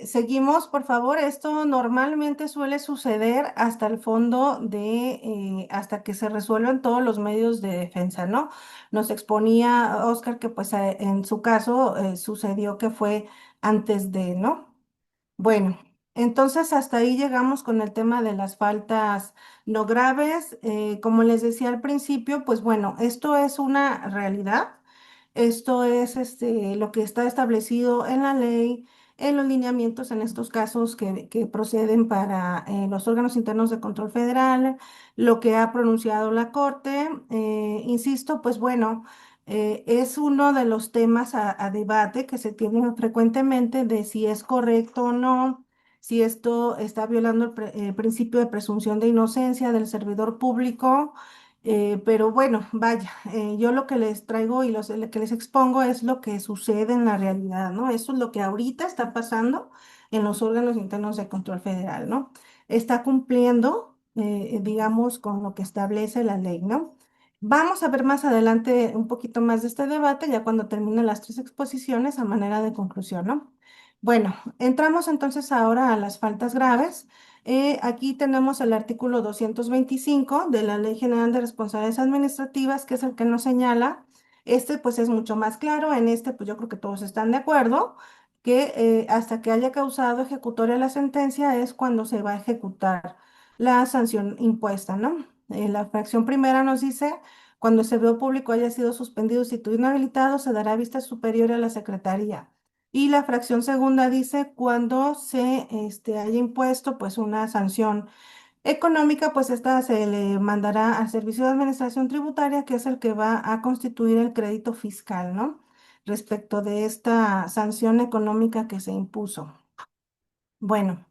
seguimos, por favor. Esto normalmente suele suceder hasta el fondo hasta que se resuelven todos los medios de defensa, ¿no? Nos exponía Oscar que pues en su caso sucedió que fue antes de, ¿no? Bueno, entonces hasta ahí llegamos con el tema de las faltas no graves. Como les decía al principio, pues bueno, esto es una realidad. Esto es lo que está establecido en la ley, en los lineamientos en estos casos que proceden para los órganos internos de control federal, lo que ha pronunciado la Corte. Insisto, pues bueno, es uno de los temas a debate que se tienen frecuentemente de si es correcto o no, si esto está violando el principio de presunción de inocencia del servidor público. Pero bueno, vaya, yo lo que les traigo y lo que les expongo es lo que sucede en la realidad, ¿no? Eso es lo que ahorita está pasando en los órganos internos de control federal, ¿no? Está cumpliendo, digamos, con lo que establece la ley, ¿no? Vamos a ver más adelante un poquito más de este debate, ya cuando terminen las tres exposiciones, a manera de conclusión, ¿no? Bueno, entramos entonces ahora a las faltas graves. Aquí tenemos el artículo 225 de la Ley General de Responsabilidades Administrativas, que es el que nos señala. Este pues es mucho más claro. En este pues yo creo que todos están de acuerdo que hasta que haya causado ejecutoria la sentencia es cuando se va a ejecutar la sanción impuesta, ¿no? La fracción primera nos dice, cuando el servidor público haya sido suspendido, sustituido, inhabilitado, se dará vista superior a la Secretaría. Y la fracción segunda dice cuando se haya impuesto pues una sanción económica, pues esta se le mandará al Servicio de Administración Tributaria, que es el que va a constituir el crédito fiscal, ¿no? Respecto de esta sanción económica que se impuso. Bueno.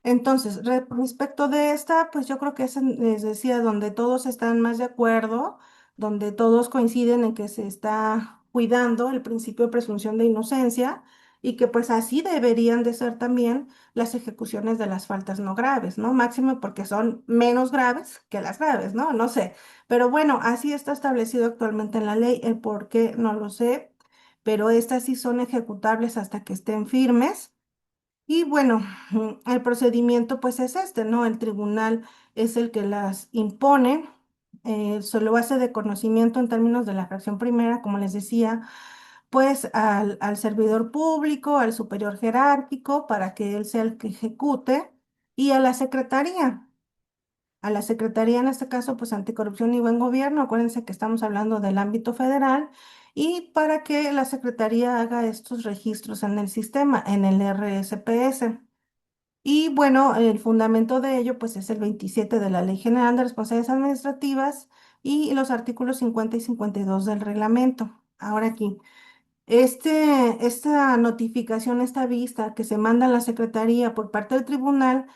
Entonces, respecto de esta, pues yo creo que es, les decía, donde todos están más de acuerdo, donde todos coinciden en que se está cuidando el principio de presunción de inocencia y que pues así deberían de ser también las ejecuciones de las faltas no graves, ¿no? Máximo porque son menos graves que las graves, ¿no? No sé. Pero bueno, así está establecido actualmente en la ley, el por qué no lo sé, pero estas sí son ejecutables hasta que estén firmes. Y bueno, el procedimiento pues es este, ¿no? El tribunal es el que las impone, se lo hace de conocimiento en términos de la fracción primera, como les decía, pues al servidor público, al superior jerárquico, para que él sea el que ejecute, y a la secretaría. A la Secretaría, en este caso, pues Anticorrupción y Buen Gobierno, acuérdense que estamos hablando del ámbito federal, y para que la Secretaría haga estos registros en el sistema, en el RSPS. Y bueno, el fundamento de ello pues es el 27 de la Ley General de Responsabilidades Administrativas y los artículos 50 y 52 del reglamento. Ahora aquí, esta notificación, esta vista que se manda a la Secretaría por parte del tribunal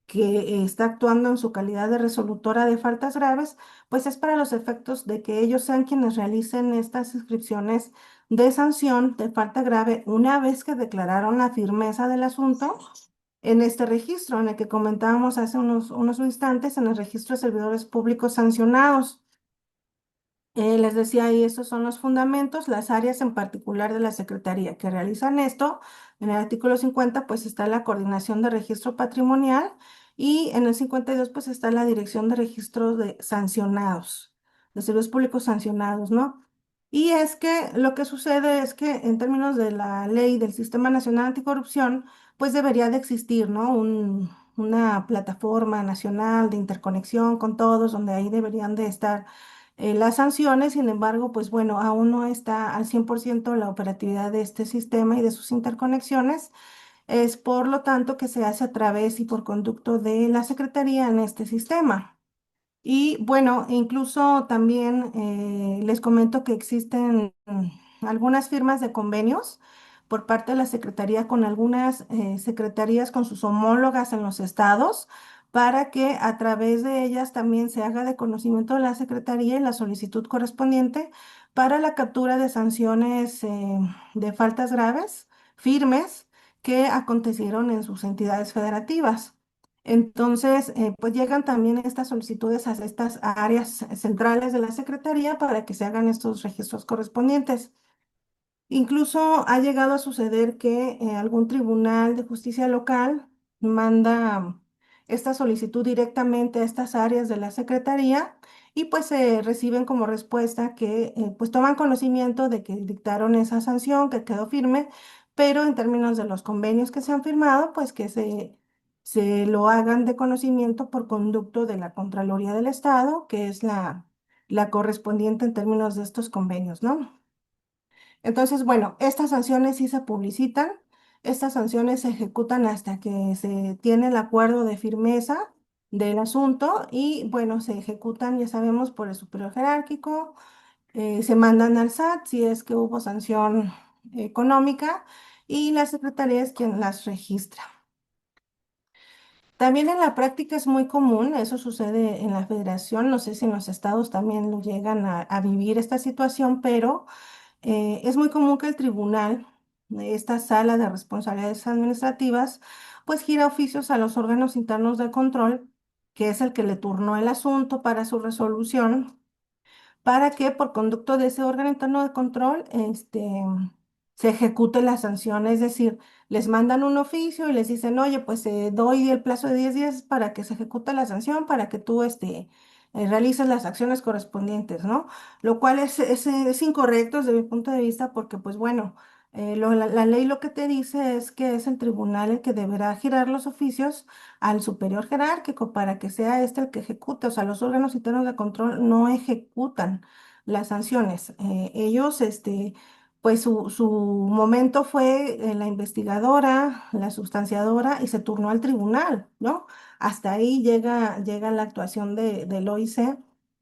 que está actuando en su calidad de resolutora de faltas graves, pues es para los efectos de que ellos sean quienes realicen estas inscripciones de sanción de falta grave una vez que declararon la firmeza del asunto en este registro, en el que comentábamos hace unos instantes, en el registro de servidores públicos sancionados. Les decía ahí, esos son los fundamentos, las áreas en particular de la Secretaría que realizan esto. En el artículo 50, pues está la coordinación de registro patrimonial y en el 52, pues está la dirección de registro de sancionados, de servicios públicos sancionados, ¿no? Y es que lo que sucede es que en términos de la ley del Sistema Nacional Anticorrupción, pues debería de existir, ¿no? Una plataforma nacional de interconexión con todos, donde ahí deberían de estar las sanciones. Sin embargo, pues bueno, aún no está al 100% la operatividad de este sistema y de sus interconexiones. Es por lo tanto que se hace a través y por conducto de la Secretaría en este sistema. Y bueno, incluso también les comento que existen algunas firmas de convenios por parte de la Secretaría con algunas secretarías con sus homólogas en los estados para que a través de ellas también se haga de conocimiento de la Secretaría y la solicitud correspondiente para la captura de sanciones de faltas graves, firmes, que acontecieron en sus entidades federativas. Entonces, pues llegan también estas solicitudes a estas áreas centrales de la Secretaría para que se hagan estos registros correspondientes. Incluso ha llegado a suceder que algún tribunal de justicia local manda esta solicitud directamente a estas áreas de la Secretaría y pues se reciben como respuesta que pues toman conocimiento de que dictaron esa sanción, que quedó firme, pero en términos de los convenios que se han firmado, pues que se lo hagan de conocimiento por conducto de la Contraloría del Estado, que es la correspondiente en términos de estos convenios, ¿no? Entonces, bueno, estas sanciones sí se publicitan, estas sanciones se ejecutan hasta que se tiene el acuerdo de firmeza del asunto y, bueno, se ejecutan, ya sabemos, por el superior jerárquico, se mandan al SAT si es que hubo sanción económica y la Secretaría es quien las registra. También en la práctica es muy común, eso sucede en la federación, no sé si en los estados también lo llegan a vivir esta situación, pero es muy común que el tribunal, esta sala de responsabilidades administrativas, pues gira oficios a los órganos internos de control, que es el que le turnó el asunto para su resolución, para que por conducto de ese órgano interno de control, se ejecute la sanción. Es decir, les mandan un oficio y les dicen, oye, pues doy el plazo de 10 días para que se ejecute la sanción, para que tú realices las acciones correspondientes, ¿no? Lo cual es incorrecto desde mi punto de vista porque, pues bueno, la ley lo que te dice es que es el tribunal el que deberá girar los oficios al superior jerárquico para que sea este el que ejecute. O sea, los órganos internos de control no ejecutan las sanciones. Ellos, pues su momento fue la investigadora, la sustanciadora y se turnó al tribunal, ¿no? Hasta ahí llega la actuación del OIC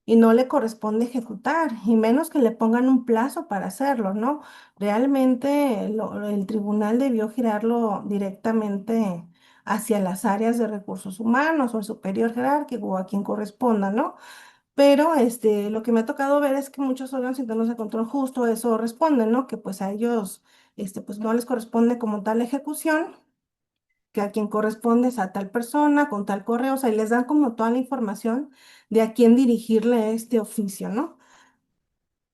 y no le corresponde ejecutar, y menos que le pongan un plazo para hacerlo, ¿no? Realmente el tribunal debió girarlo directamente hacia las áreas de recursos humanos o el superior jerárquico o a quien corresponda, ¿no? Pero lo que me ha tocado ver es que muchos órganos internos de control justo eso responden, ¿no? Que pues a ellos pues no les corresponde como tal ejecución, que a quien corresponde es a tal persona, con tal correo, o sea, y les dan como toda la información de a quién dirigirle este oficio, ¿no?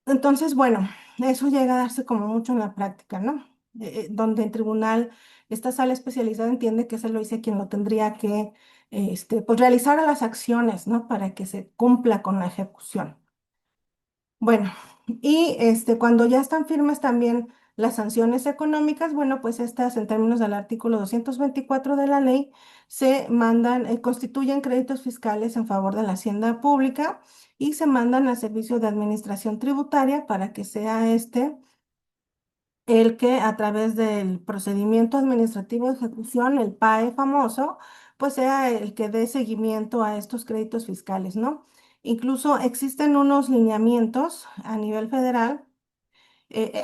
Entonces, bueno, eso llega a darse como mucho en la práctica, ¿no? Donde el tribunal, esta sala especializada entiende que se lo dice quien lo tendría que, pues realizar las acciones, ¿no? Para que se cumpla con la ejecución. Bueno, y cuando ya están firmes también las sanciones económicas, bueno, pues estas en términos del artículo 224 de la ley se mandan, constituyen créditos fiscales en favor de la hacienda pública y se mandan al Servicio de Administración Tributaria para que sea el que a través del procedimiento administrativo de ejecución, el PAE famoso, pues sea el que dé seguimiento a estos créditos fiscales, ¿no? Incluso existen unos lineamientos a nivel federal.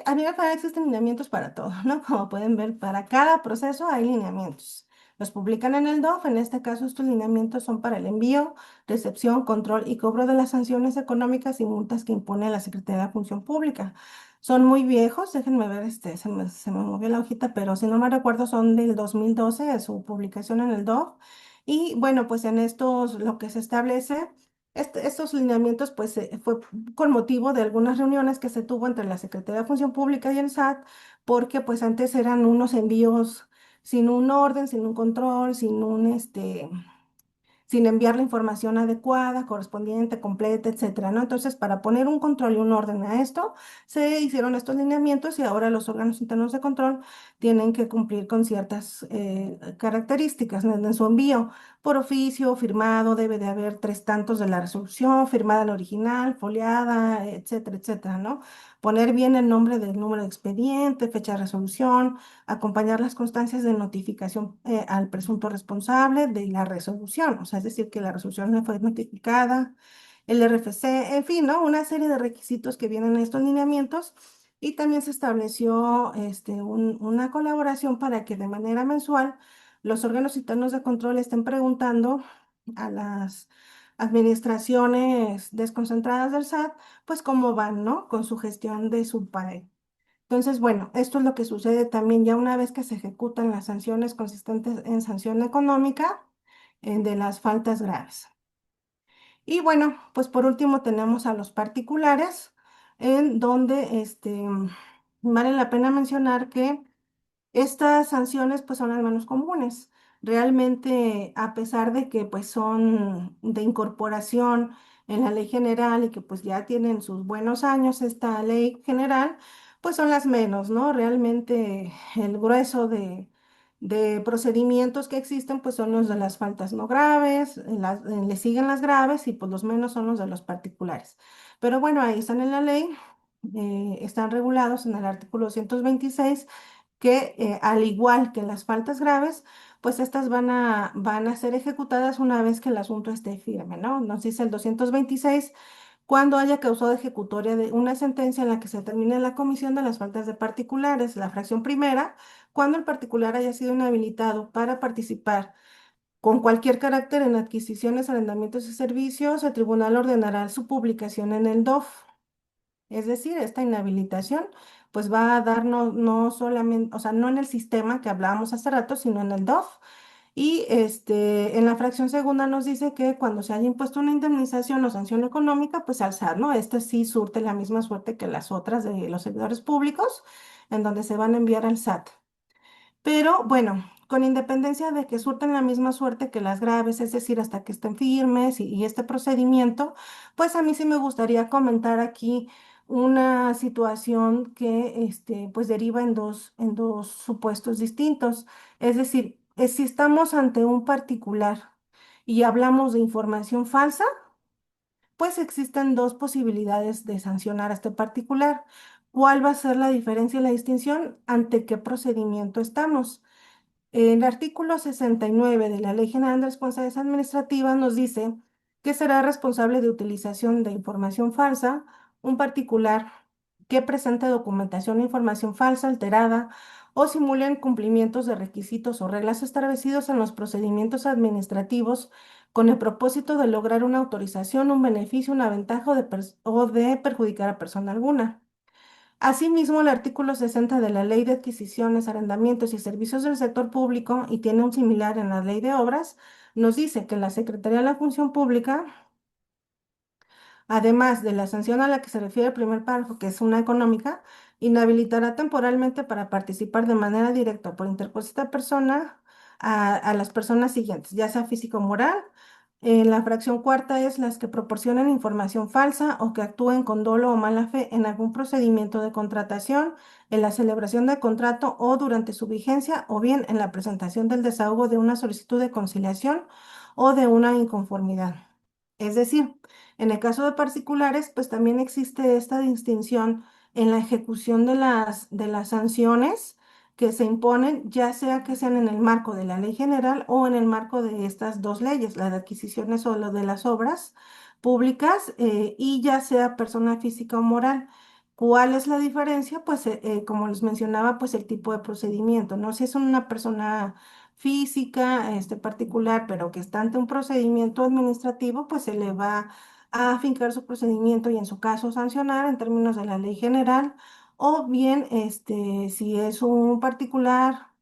A nivel federal existen lineamientos para todo, ¿no? Como pueden ver, para cada proceso hay lineamientos. Los publican en el DOF. En este caso, estos lineamientos son para el envío, recepción, control y cobro de las sanciones económicas y multas que impone la Secretaría de Función Pública. Son muy viejos, déjenme ver, se me movió la hojita, pero si no me recuerdo, son del 2012 de su publicación en el DOF. Y bueno, pues en estos lo que se establece, estos lineamientos, pues fue con motivo de algunas reuniones que se tuvo entre la Secretaría de Función Pública y el SAT, porque pues antes eran unos envíos sin un orden, sin un control, sin enviar la información adecuada, correspondiente, completa, etcétera, ¿no? Entonces, para poner un control y un orden a esto, se hicieron estos lineamientos y ahora los órganos internos de control tienen que cumplir con ciertas características, ¿no? En su envío por oficio, firmado, debe de haber tres tantos de la resolución, firmada en original, foliada, etcétera, etcétera, ¿no? Poner bien el nombre del número de expediente, fecha de resolución, acompañar las constancias de notificación al presunto responsable de la resolución, o sea, es decir, que la resolución no fue notificada, el RFC, en fin, ¿no? Una serie de requisitos que vienen en estos lineamientos y también se estableció una colaboración para que de manera mensual los órganos internos de control estén preguntando a las administraciones desconcentradas del SAT, pues cómo van, ¿no? Con su gestión de su PAE. Entonces, bueno, esto es lo que sucede también ya una vez que se ejecutan las sanciones consistentes en sanción económica de las faltas graves. Y bueno, pues por último tenemos a los particulares, en donde vale la pena mencionar que estas sanciones pues son las menos comunes. Realmente, a pesar de que pues son de incorporación en la ley general y que pues ya tienen sus buenos años esta ley general, pues son las menos, ¿no? Realmente el grueso de procedimientos que existen pues son los de las faltas no graves, le siguen las graves y pues los menos son los de los particulares. Pero bueno, ahí están en la ley, están regulados en el artículo 226 que al igual que las faltas graves, pues estas van a ser ejecutadas una vez que el asunto esté firme, ¿no? Nos dice el 226, cuando haya causado ejecutoria de una sentencia en la que se determine la comisión de las faltas de particulares, la fracción primera, cuando el particular haya sido inhabilitado para participar Con cualquier carácter en adquisiciones, arrendamientos y servicios, el tribunal ordenará su publicación en el DOF. Es decir, esta inhabilitación pues va a darnos no solamente, o sea, no en el sistema que hablábamos hace rato, sino en el DOF. Y en la fracción segunda nos dice que cuando se haya impuesto una indemnización o sanción económica, pues al SAT, ¿no? Este sí surte la misma suerte que las otras de los servidores públicos, en donde se van a enviar al SAT. Pero bueno, con independencia de que surten la misma suerte que las graves, es decir, hasta que estén firmes y este procedimiento, pues a mí sí me gustaría comentar aquí una situación que pues deriva en dos supuestos distintos. Es decir, si estamos ante un particular y hablamos de información falsa, pues existen dos posibilidades de sancionar a este particular. ¿Cuál va a ser la diferencia y la distinción? ¿Ante qué procedimiento estamos? El artículo 69 de la Ley General de Responsabilidades Administrativas nos dice que será responsable de utilización de información falsa un particular que presente documentación o información falsa, alterada o simule incumplimientos de requisitos o reglas establecidos en los procedimientos administrativos con el propósito de lograr una autorización, un beneficio, una ventaja o de perjudicar a persona alguna. Asimismo, el artículo 60 de la Ley de Adquisiciones, Arrendamientos y Servicios del Sector Público, y tiene un similar en la Ley de Obras, nos dice que la Secretaría de la Función Pública, además de la sanción a la que se refiere el primer párrafo, que es una económica, inhabilitará temporalmente para participar de manera directa por interposición persona a las personas siguientes, ya sea físico o moral. La fracción cuarta es las que proporcionen información falsa o que actúen con dolo o mala fe en algún procedimiento de contratación, en la celebración del contrato o durante su vigencia, o bien en la presentación del desahogo de una solicitud de conciliación o de una inconformidad. Es decir, en el caso de particulares, pues también existe esta distinción en la ejecución de las sanciones que se imponen, ya sea que sean en el marco de la ley general o en el marco de estas dos leyes, la de adquisiciones o lo de las obras públicas, y ya sea persona física o moral. ¿Cuál es la diferencia? Pues como les mencionaba, pues el tipo de procedimiento, ¿no? Si es una persona física, particular, pero que está ante un procedimiento administrativo, pues se le va a afincar su procedimiento y en su caso sancionar en términos de la ley general, o bien si es un particular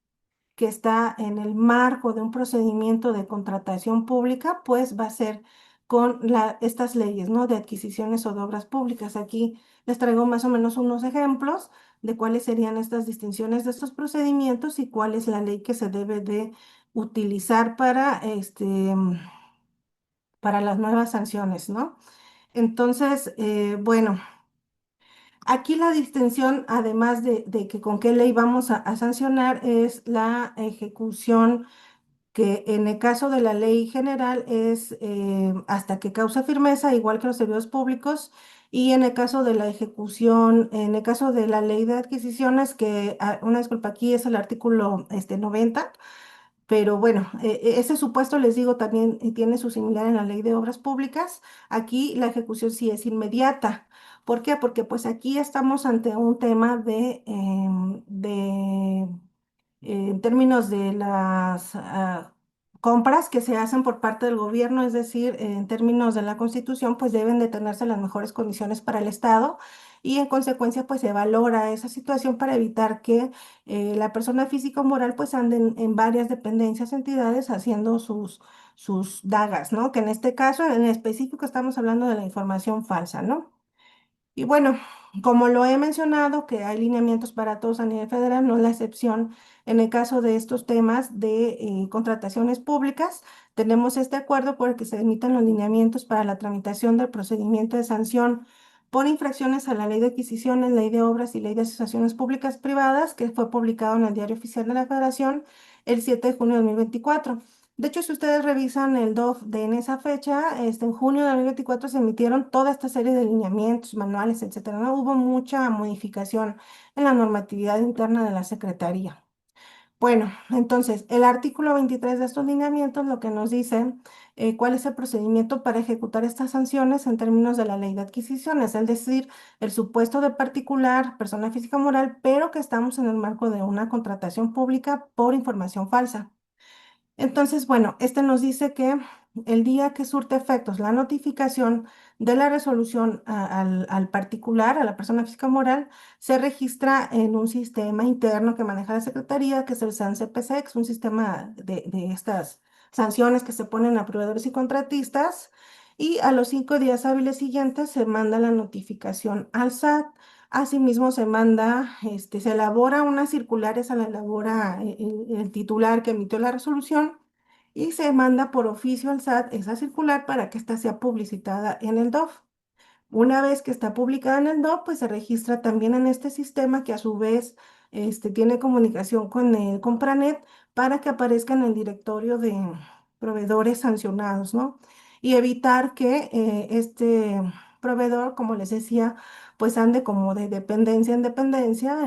que está en el marco de un procedimiento de contratación pública, pues va a ser con estas leyes, ¿no? De adquisiciones o de obras públicas. Aquí les traigo más o menos unos ejemplos de cuáles serían estas distinciones de estos procedimientos y cuál es la ley que se debe de utilizar para las nuevas sanciones, ¿no? Entonces, bueno, aquí la distinción, además de que con qué ley vamos a sancionar, es la ejecución, que en el caso de la ley general es hasta que cause firmeza, igual que los servidores públicos, y en el caso de la ejecución, en el caso de la ley de adquisiciones, que, una disculpa, aquí es el artículo 90. Pero bueno, ese supuesto, les digo, también tiene su similar en la ley de obras públicas. Aquí la ejecución sí es inmediata. ¿Por qué? Porque pues aquí estamos ante un tema en términos de las compras que se hacen por parte del gobierno, es decir, en términos de la Constitución, pues deben de tenerse las mejores condiciones para el Estado, y en consecuencia pues se valora esa situación para evitar que la persona física o moral pues ande en varias dependencias, entidades haciendo sus dagas, ¿no? Que en este caso en específico estamos hablando de la información falsa, ¿no? Y bueno, como lo he mencionado, que hay lineamientos para todos a nivel federal, no es la excepción en el caso de estos temas de contrataciones públicas. Tenemos este acuerdo por el que se emiten los lineamientos para la tramitación del procedimiento de sanción por infracciones a la Ley de Adquisiciones, Ley de Obras y Ley de Asociaciones Públicas Privadas, que fue publicado en el Diario Oficial de la Federación el 7 de junio de 2024. De hecho, si ustedes revisan el DOF de en esa fecha, en junio de 2024 se emitieron toda esta serie de lineamientos, manuales, etcétera, ¿no? Hubo mucha modificación en la normatividad interna de la Secretaría. Bueno, entonces, el artículo 23 de estos lineamientos lo que nos dice cuál es el procedimiento para ejecutar estas sanciones en términos de la ley de adquisiciones, es decir, el supuesto de particular, persona física o moral, pero que estamos en el marco de una contratación pública por información falsa. Entonces, bueno, este nos dice que el día que surte efectos la notificación de la resolución al particular, a la persona física o moral, se registra en un sistema interno que maneja la Secretaría, que es el SAN-CPC, un sistema de estas sanciones que se ponen a proveedores y contratistas, y a los 5 días hábiles siguientes se manda la notificación al SAT. Asimismo, se manda, se elabora una circular, esa la elabora el titular que emitió la resolución y se manda por oficio al SAT esa circular para que ésta sea publicitada en el DOF. Una vez que está publicada en el DOF, pues se registra también en este sistema que a su vez tiene comunicación con el Compranet para que aparezca en el directorio de proveedores sancionados, ¿no? Y evitar que este proveedor, como les decía, pues ande como de dependencia en dependencia,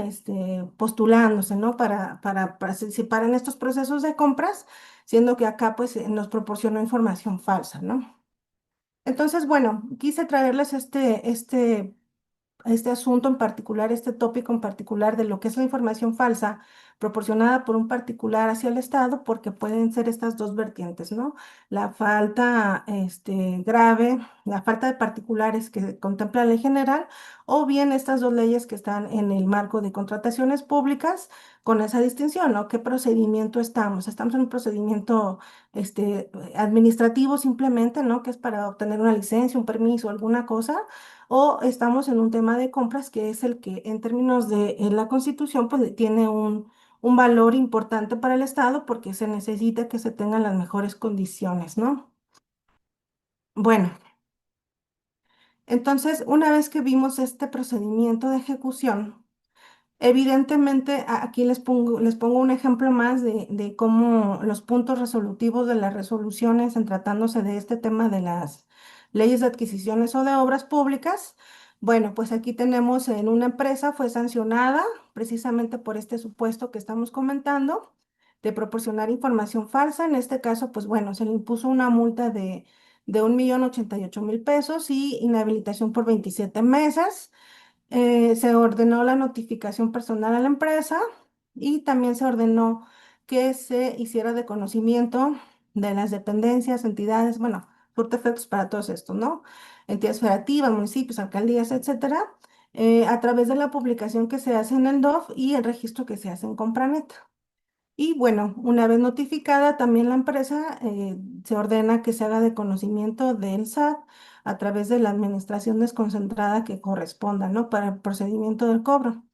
postulándose, ¿no? Para participar en estos procesos de compras, siendo que acá pues nos proporcionó información falsa, ¿no? Entonces, bueno, quise traerles este asunto en particular, este tópico en particular de lo que es la información falsa proporcionada por un particular hacia el Estado, porque pueden ser estas dos vertientes, ¿no? La falta, grave, la falta de particulares que contempla la ley general, o bien estas dos leyes que están en el marco de contrataciones públicas, con esa distinción, ¿no? ¿Qué procedimiento estamos? Estamos en un procedimiento, administrativo simplemente, ¿no? Que es para obtener una licencia, un permiso, alguna cosa, o estamos en un tema de compras que es el que en términos de la Constitución pues tiene un valor importante para el Estado porque se necesita que se tengan las mejores condiciones, ¿no? Bueno, entonces una vez que vimos este procedimiento de ejecución, evidentemente, aquí les pongo un ejemplo más de cómo los puntos resolutivos de las resoluciones en tratándose de este tema de las leyes de adquisiciones o de obras públicas. Bueno, pues aquí tenemos en una empresa fue sancionada precisamente por este supuesto que estamos comentando de proporcionar información falsa. En este caso, pues bueno, se le impuso una multa de 1.088.000 pesos y inhabilitación por 27 meses. Se ordenó la notificación personal a la empresa y también se ordenó que se hiciera de conocimiento de las dependencias, entidades, bueno, surte efectos para todos estos, ¿no? Entidades federativas, municipios, alcaldías, etcétera, a través de la publicación que se hace en el DOF y el registro que se hace en Compranet. Y bueno, una vez notificada también la empresa, se ordena que se haga de conocimiento del SAT a través de la administración desconcentrada que corresponda, ¿no? Para el procedimiento del cobro.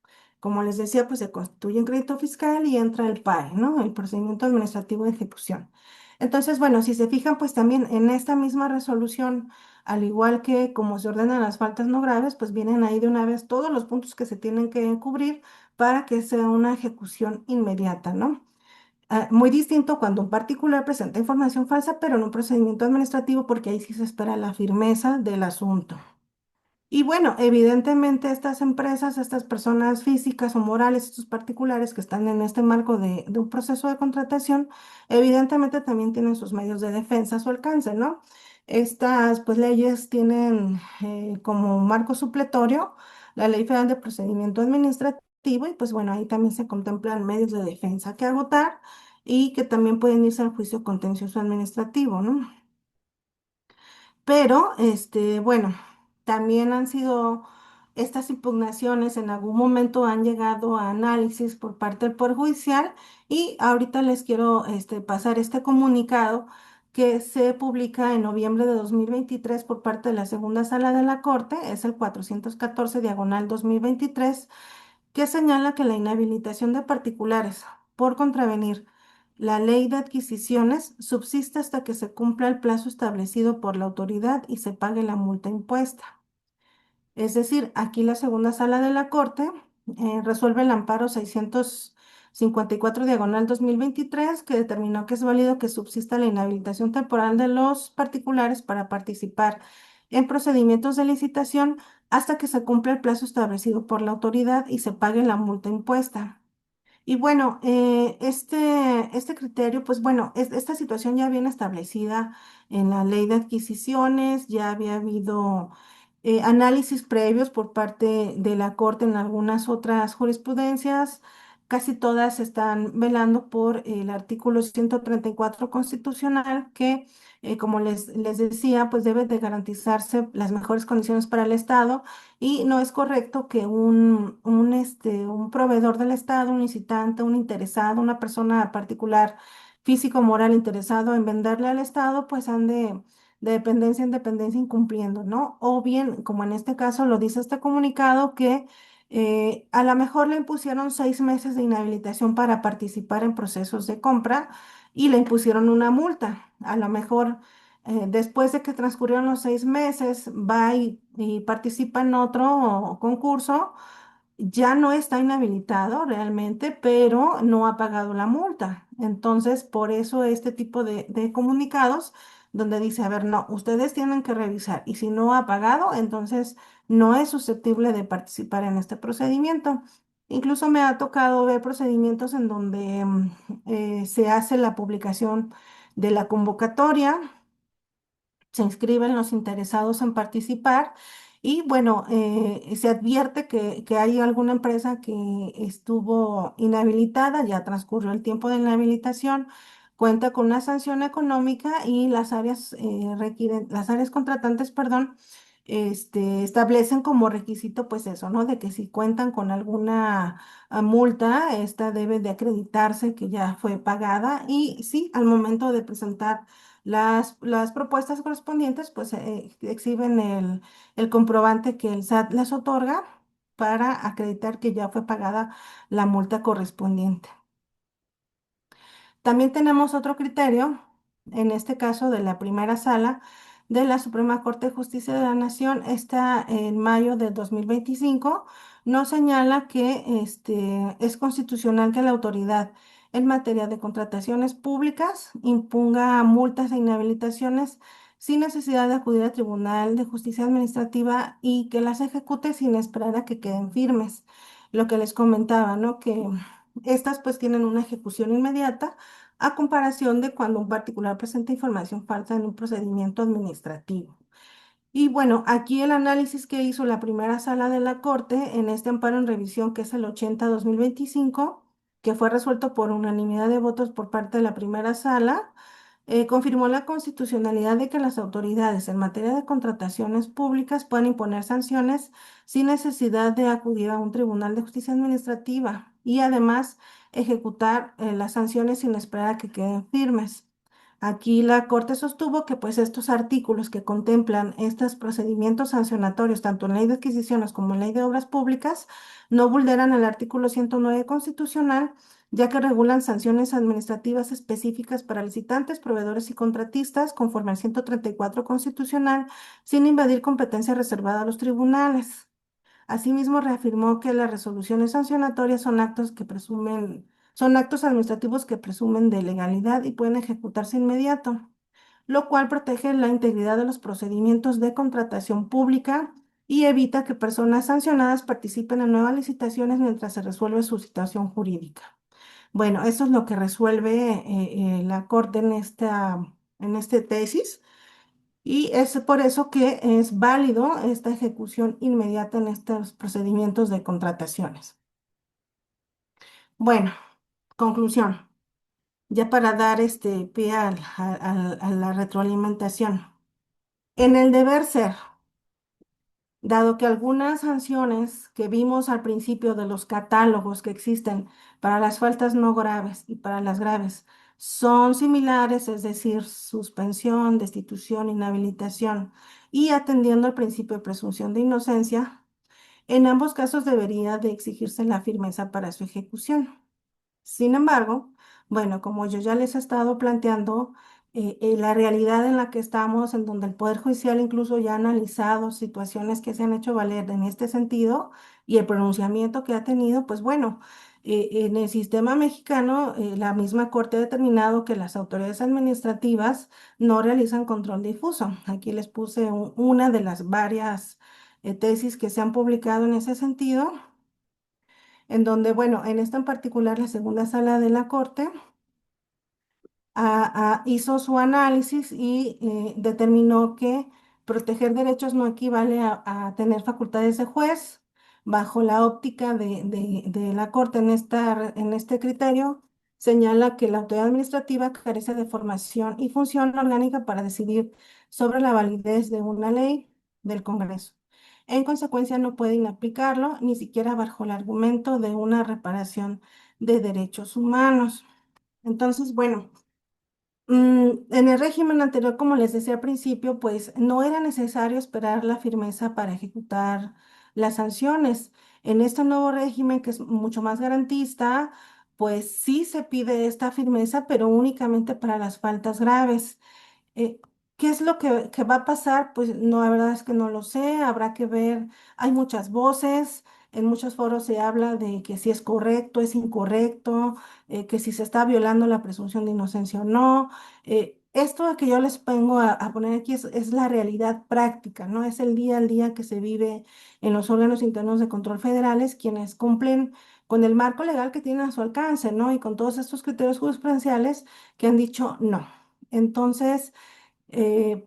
Como les decía, pues se constituye un crédito fiscal y entra el PAE, ¿no? El procedimiento administrativo de ejecución. Entonces, bueno, si se fijan, pues también en esta misma resolución, al igual que como se ordenan las faltas no graves, pues vienen ahí de una vez todos los puntos que se tienen que cubrir para que sea una ejecución inmediata, ¿no? Muy distinto cuando un particular presenta información falsa, pero en un procedimiento administrativo, porque ahí sí se espera la firmeza del asunto. Y bueno, evidentemente estas empresas, estas personas físicas o morales, estos particulares que están en este marco de un proceso de contratación, evidentemente también tienen sus medios de defensa a su alcance, ¿no? Estas pues leyes tienen como marco supletorio la Ley Federal de Procedimiento Administrativo y pues bueno, ahí también se contemplan medios de defensa que agotar y que también pueden irse al juicio contencioso administrativo, ¿no? Pero, bueno, también han sido estas impugnaciones en algún momento han llegado a análisis por parte del Poder Judicial y ahorita les quiero pasar este comunicado que se publica en noviembre de 2023 por parte de la segunda sala de la Corte, es el 414 diagonal 2023 que señala que la inhabilitación de particulares por contravenir la ley de adquisiciones subsiste hasta que se cumpla el plazo establecido por la autoridad y se pague la multa impuesta. Es decir, aquí la segunda sala de la Corte resuelve el amparo 654 diagonal 2023 que determinó que es válido que subsista la inhabilitación temporal de los particulares para participar en procedimientos de licitación hasta que se cumpla el plazo establecido por la autoridad y se pague la multa impuesta. Y bueno, este criterio, pues bueno, esta situación ya viene establecida en la ley de adquisiciones, ya había habido análisis previos por parte de la Corte en algunas otras jurisprudencias. casi todas están velando por el artículo 134 constitucional que, como les decía, pues debe de garantizarse las mejores condiciones para el Estado y no es correcto que un proveedor del Estado, un licitante, un interesado, una persona particular, físico, moral, interesado en venderle al Estado, pues ande de dependencia en dependencia incumpliendo, ¿no? O bien, como en este caso lo dice este comunicado, que a lo mejor le impusieron 6 meses de inhabilitación para participar en procesos de compra y le impusieron una multa. A lo mejor después de que transcurrieron los 6 meses va y participa en otro concurso, ya no está inhabilitado realmente, pero no ha pagado la multa. Entonces, por eso este tipo de comunicados donde dice, a ver, no, ustedes tienen que revisar y si no ha pagado, entonces no es susceptible de participar en este procedimiento. Incluso me ha tocado ver procedimientos en donde se hace la publicación de la convocatoria, se inscriben los interesados en participar y bueno, se advierte que hay alguna empresa que estuvo inhabilitada, ya transcurrió el tiempo de inhabilitación, cuenta con una sanción económica y las áreas contratantes, perdón, establecen como requisito pues eso, ¿no? De que si cuentan con alguna multa, esta debe de acreditarse que ya fue pagada y sí, al momento de presentar las propuestas correspondientes pues exhiben el comprobante que el SAT les otorga para acreditar que ya fue pagada la multa correspondiente. También tenemos otro criterio, en este caso de la primera sala de la Suprema Corte de Justicia de la Nación, está en mayo de 2025, nos señala que es constitucional que la autoridad en materia de contrataciones públicas imponga multas e inhabilitaciones sin necesidad de acudir al Tribunal de Justicia Administrativa y que las ejecute sin esperar a que queden firmes. Lo que les comentaba, ¿no? Que estas pues tienen una ejecución inmediata a comparación de cuando un particular presenta información falsa en un procedimiento administrativo. Y bueno, aquí el análisis que hizo la primera sala de la Corte en este amparo en revisión, que es el 80-2025, que fue resuelto por unanimidad de votos por parte de la primera sala, confirmó la constitucionalidad de que las autoridades en materia de contrataciones públicas puedan imponer sanciones sin necesidad de acudir a un tribunal de justicia administrativa y además ejecutar las sanciones sin esperar a que queden firmes. Aquí la Corte sostuvo que pues estos artículos que contemplan estos procedimientos sancionatorios, tanto en ley de adquisiciones como en ley de obras públicas, no vulneran el artículo 109 constitucional, ya que regulan sanciones administrativas específicas para licitantes, proveedores y contratistas, conforme al 134 constitucional, sin invadir competencia reservada a los tribunales. Asimismo, reafirmó que las resoluciones sancionatorias son actos administrativos que presumen de legalidad y pueden ejecutarse inmediato, lo cual protege la integridad de los procedimientos de contratación pública y evita que personas sancionadas participen en nuevas licitaciones mientras se resuelve su situación jurídica. Bueno, eso es lo que resuelve la Corte en este tesis. Y es por eso que es válido esta ejecución inmediata en estos procedimientos de contrataciones. Bueno, conclusión, ya para dar pie a la retroalimentación. En el deber ser, dado que algunas sanciones que vimos al principio de los catálogos que existen para las faltas no graves y para las graves son similares, es decir, suspensión, destitución, inhabilitación, y atendiendo al principio de presunción de inocencia, en ambos casos debería de exigirse la firmeza para su ejecución. Sin embargo, bueno, como yo ya les he estado planteando, la realidad en la que estamos, en donde el Poder Judicial incluso ya ha analizado situaciones que se han hecho valer en este sentido y el pronunciamiento que ha tenido, pues bueno, en el sistema mexicano, la misma Corte ha determinado que las autoridades administrativas no realizan control difuso. Aquí les puse una de las varias tesis que se han publicado en ese sentido en donde, bueno, en esta en particular, la segunda sala de la Corte hizo su análisis y determinó que proteger derechos no equivale a tener facultades de juez, bajo la óptica de la Corte en este criterio, señala que la autoridad administrativa carece de formación y función orgánica para decidir sobre la validez de una ley del Congreso. En consecuencia, no pueden aplicarlo ni siquiera bajo el argumento de una reparación de derechos humanos. Entonces, bueno. En el régimen anterior, como les decía al principio, pues no era necesario esperar la firmeza para ejecutar las sanciones. En este nuevo régimen, que es mucho más garantista, pues sí se pide esta firmeza, pero únicamente para las faltas graves. Eh, ¿Qué es lo que va a pasar? Pues no, la verdad es que no lo sé, habrá que ver, hay muchas voces, en muchos foros se habla de que si es correcto, es incorrecto, que si se está violando la presunción de inocencia o no. Esto que yo les pongo a poner aquí es la realidad práctica, ¿no? Es el día al día que se vive en los órganos internos de control federales, quienes cumplen con el marco legal que tienen a su alcance, ¿no? Y con todos estos criterios jurisprudenciales que han dicho no. Entonces,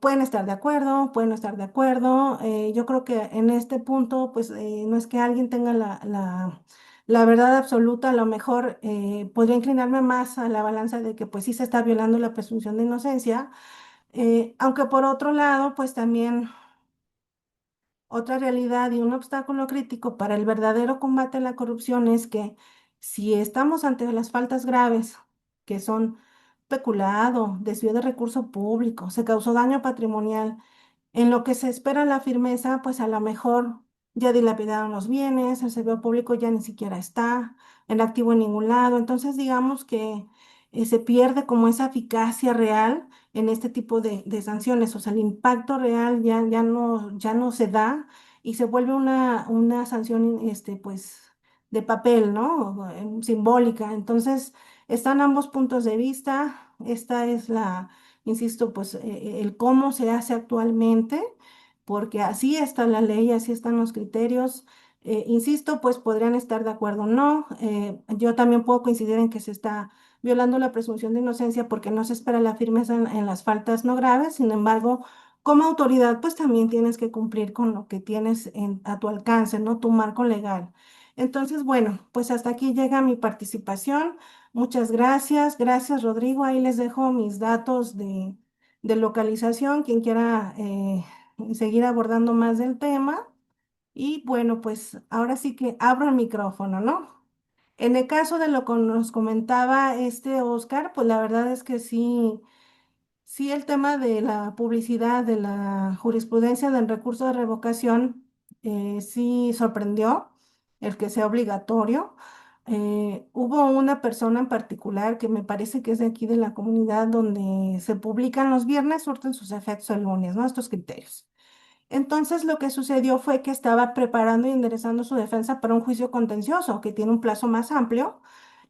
pueden estar de acuerdo, pueden no estar de acuerdo. Yo creo que en este punto, pues no es que alguien tenga la verdad absoluta, a lo mejor podría inclinarme más a la balanza de que pues sí se está violando la presunción de inocencia, aunque por otro lado, pues también otra realidad y un obstáculo crítico para el verdadero combate a la corrupción es que si estamos ante las faltas graves, que son peculado, desvío de recurso público, se causó daño patrimonial, en lo que se espera la firmeza, pues a lo mejor ya dilapidaron los bienes, el servidor público ya ni siquiera está en activo en ningún lado. Entonces, digamos que se pierde como esa eficacia real en este tipo de sanciones. O sea, el impacto real ya no se da y se vuelve una sanción, pues, de papel, ¿no? Simbólica. Entonces, están ambos puntos de vista. Esta es insisto, pues el cómo se hace actualmente, porque así está la ley, así están los criterios. Insisto, pues podrían estar de acuerdo o no. Yo también puedo coincidir en que se está violando la presunción de inocencia porque no se espera la firmeza en las faltas no graves. Sin embargo, como autoridad, pues también tienes que cumplir con lo que tienes a tu alcance, ¿no? Tu marco legal. Entonces, bueno, pues hasta aquí llega mi participación. Muchas gracias. Gracias, Rodrigo. Ahí les dejo mis datos de localización, quien quiera seguir abordando más del tema. Y bueno, pues ahora sí que abro el micrófono, ¿no? En el caso de lo que nos comentaba este Oscar, pues la verdad es que sí. Sí, el tema de la publicidad, de la jurisprudencia del recurso de revocación, sí sorprendió el que sea obligatorio. Hubo una persona en particular que me parece que es de aquí de la comunidad donde se publican los viernes, surten sus efectos el lunes, ¿no? Estos criterios. Entonces lo que sucedió fue que estaba preparando y enderezando su defensa para un juicio contencioso que tiene un plazo más amplio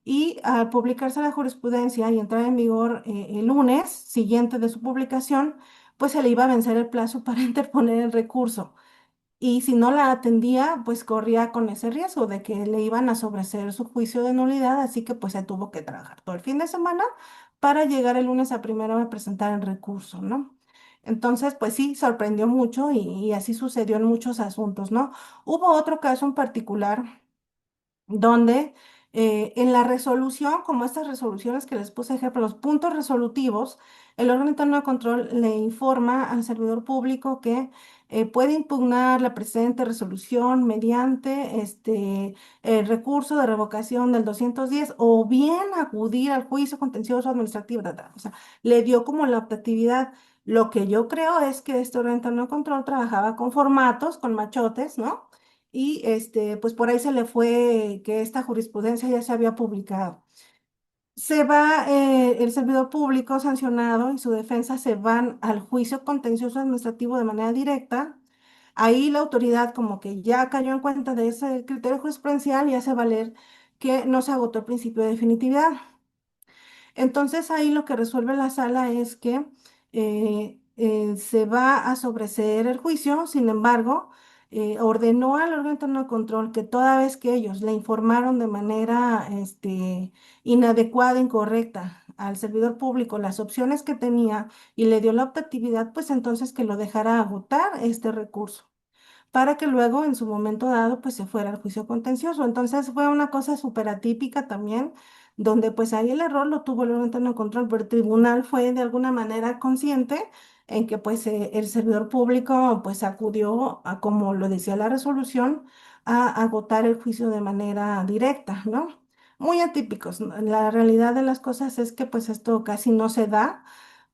y al publicarse la jurisprudencia y entrar en vigor el lunes siguiente de su publicación, pues se le iba a vencer el plazo para interponer el recurso. Y si no la atendía, pues corría con ese riesgo de que le iban a sobreseer su juicio de nulidad, así que pues se tuvo que trabajar todo el fin de semana para llegar el lunes a primero a presentar el recurso, ¿no? Entonces, pues sí, sorprendió mucho y así sucedió en muchos asuntos, ¿no? Hubo otro caso en particular donde en la resolución, como estas resoluciones que les puse ejemplo, los puntos resolutivos, el órgano interno de control le informa al servidor público que puede impugnar la presente resolución mediante el recurso de revocación del 210 o bien acudir al juicio contencioso administrativo. O sea, le dio como la optatividad. Lo que yo creo es que este órgano interno de control trabajaba con formatos, con machotes, ¿no? Y pues por ahí se le fue que esta jurisprudencia ya se había publicado. Se va el servidor público sancionado y su defensa se van al juicio contencioso administrativo de manera directa. Ahí la autoridad como que ya cayó en cuenta de ese criterio jurisprudencial y hace valer que no se agotó el principio de definitividad. Entonces ahí lo que resuelve la sala es que se va a sobreseer el juicio, sin embargo, ordenó al órgano interno de control que toda vez que ellos le informaron de manera inadecuada, incorrecta al servidor público las opciones que tenía y le dio la optatividad, pues entonces que lo dejara agotar este recurso. para que luego en su momento dado pues se fuera al juicio contencioso. Entonces fue una cosa súper atípica también, donde pues ahí el error lo tuvo el órgano interno de control, pero el tribunal fue de alguna manera consciente en que pues el servidor público pues acudió a, como lo decía la resolución, a agotar el juicio de manera directa, ¿no? Muy atípicos. ¿No? La realidad de las cosas es que pues esto casi no se da,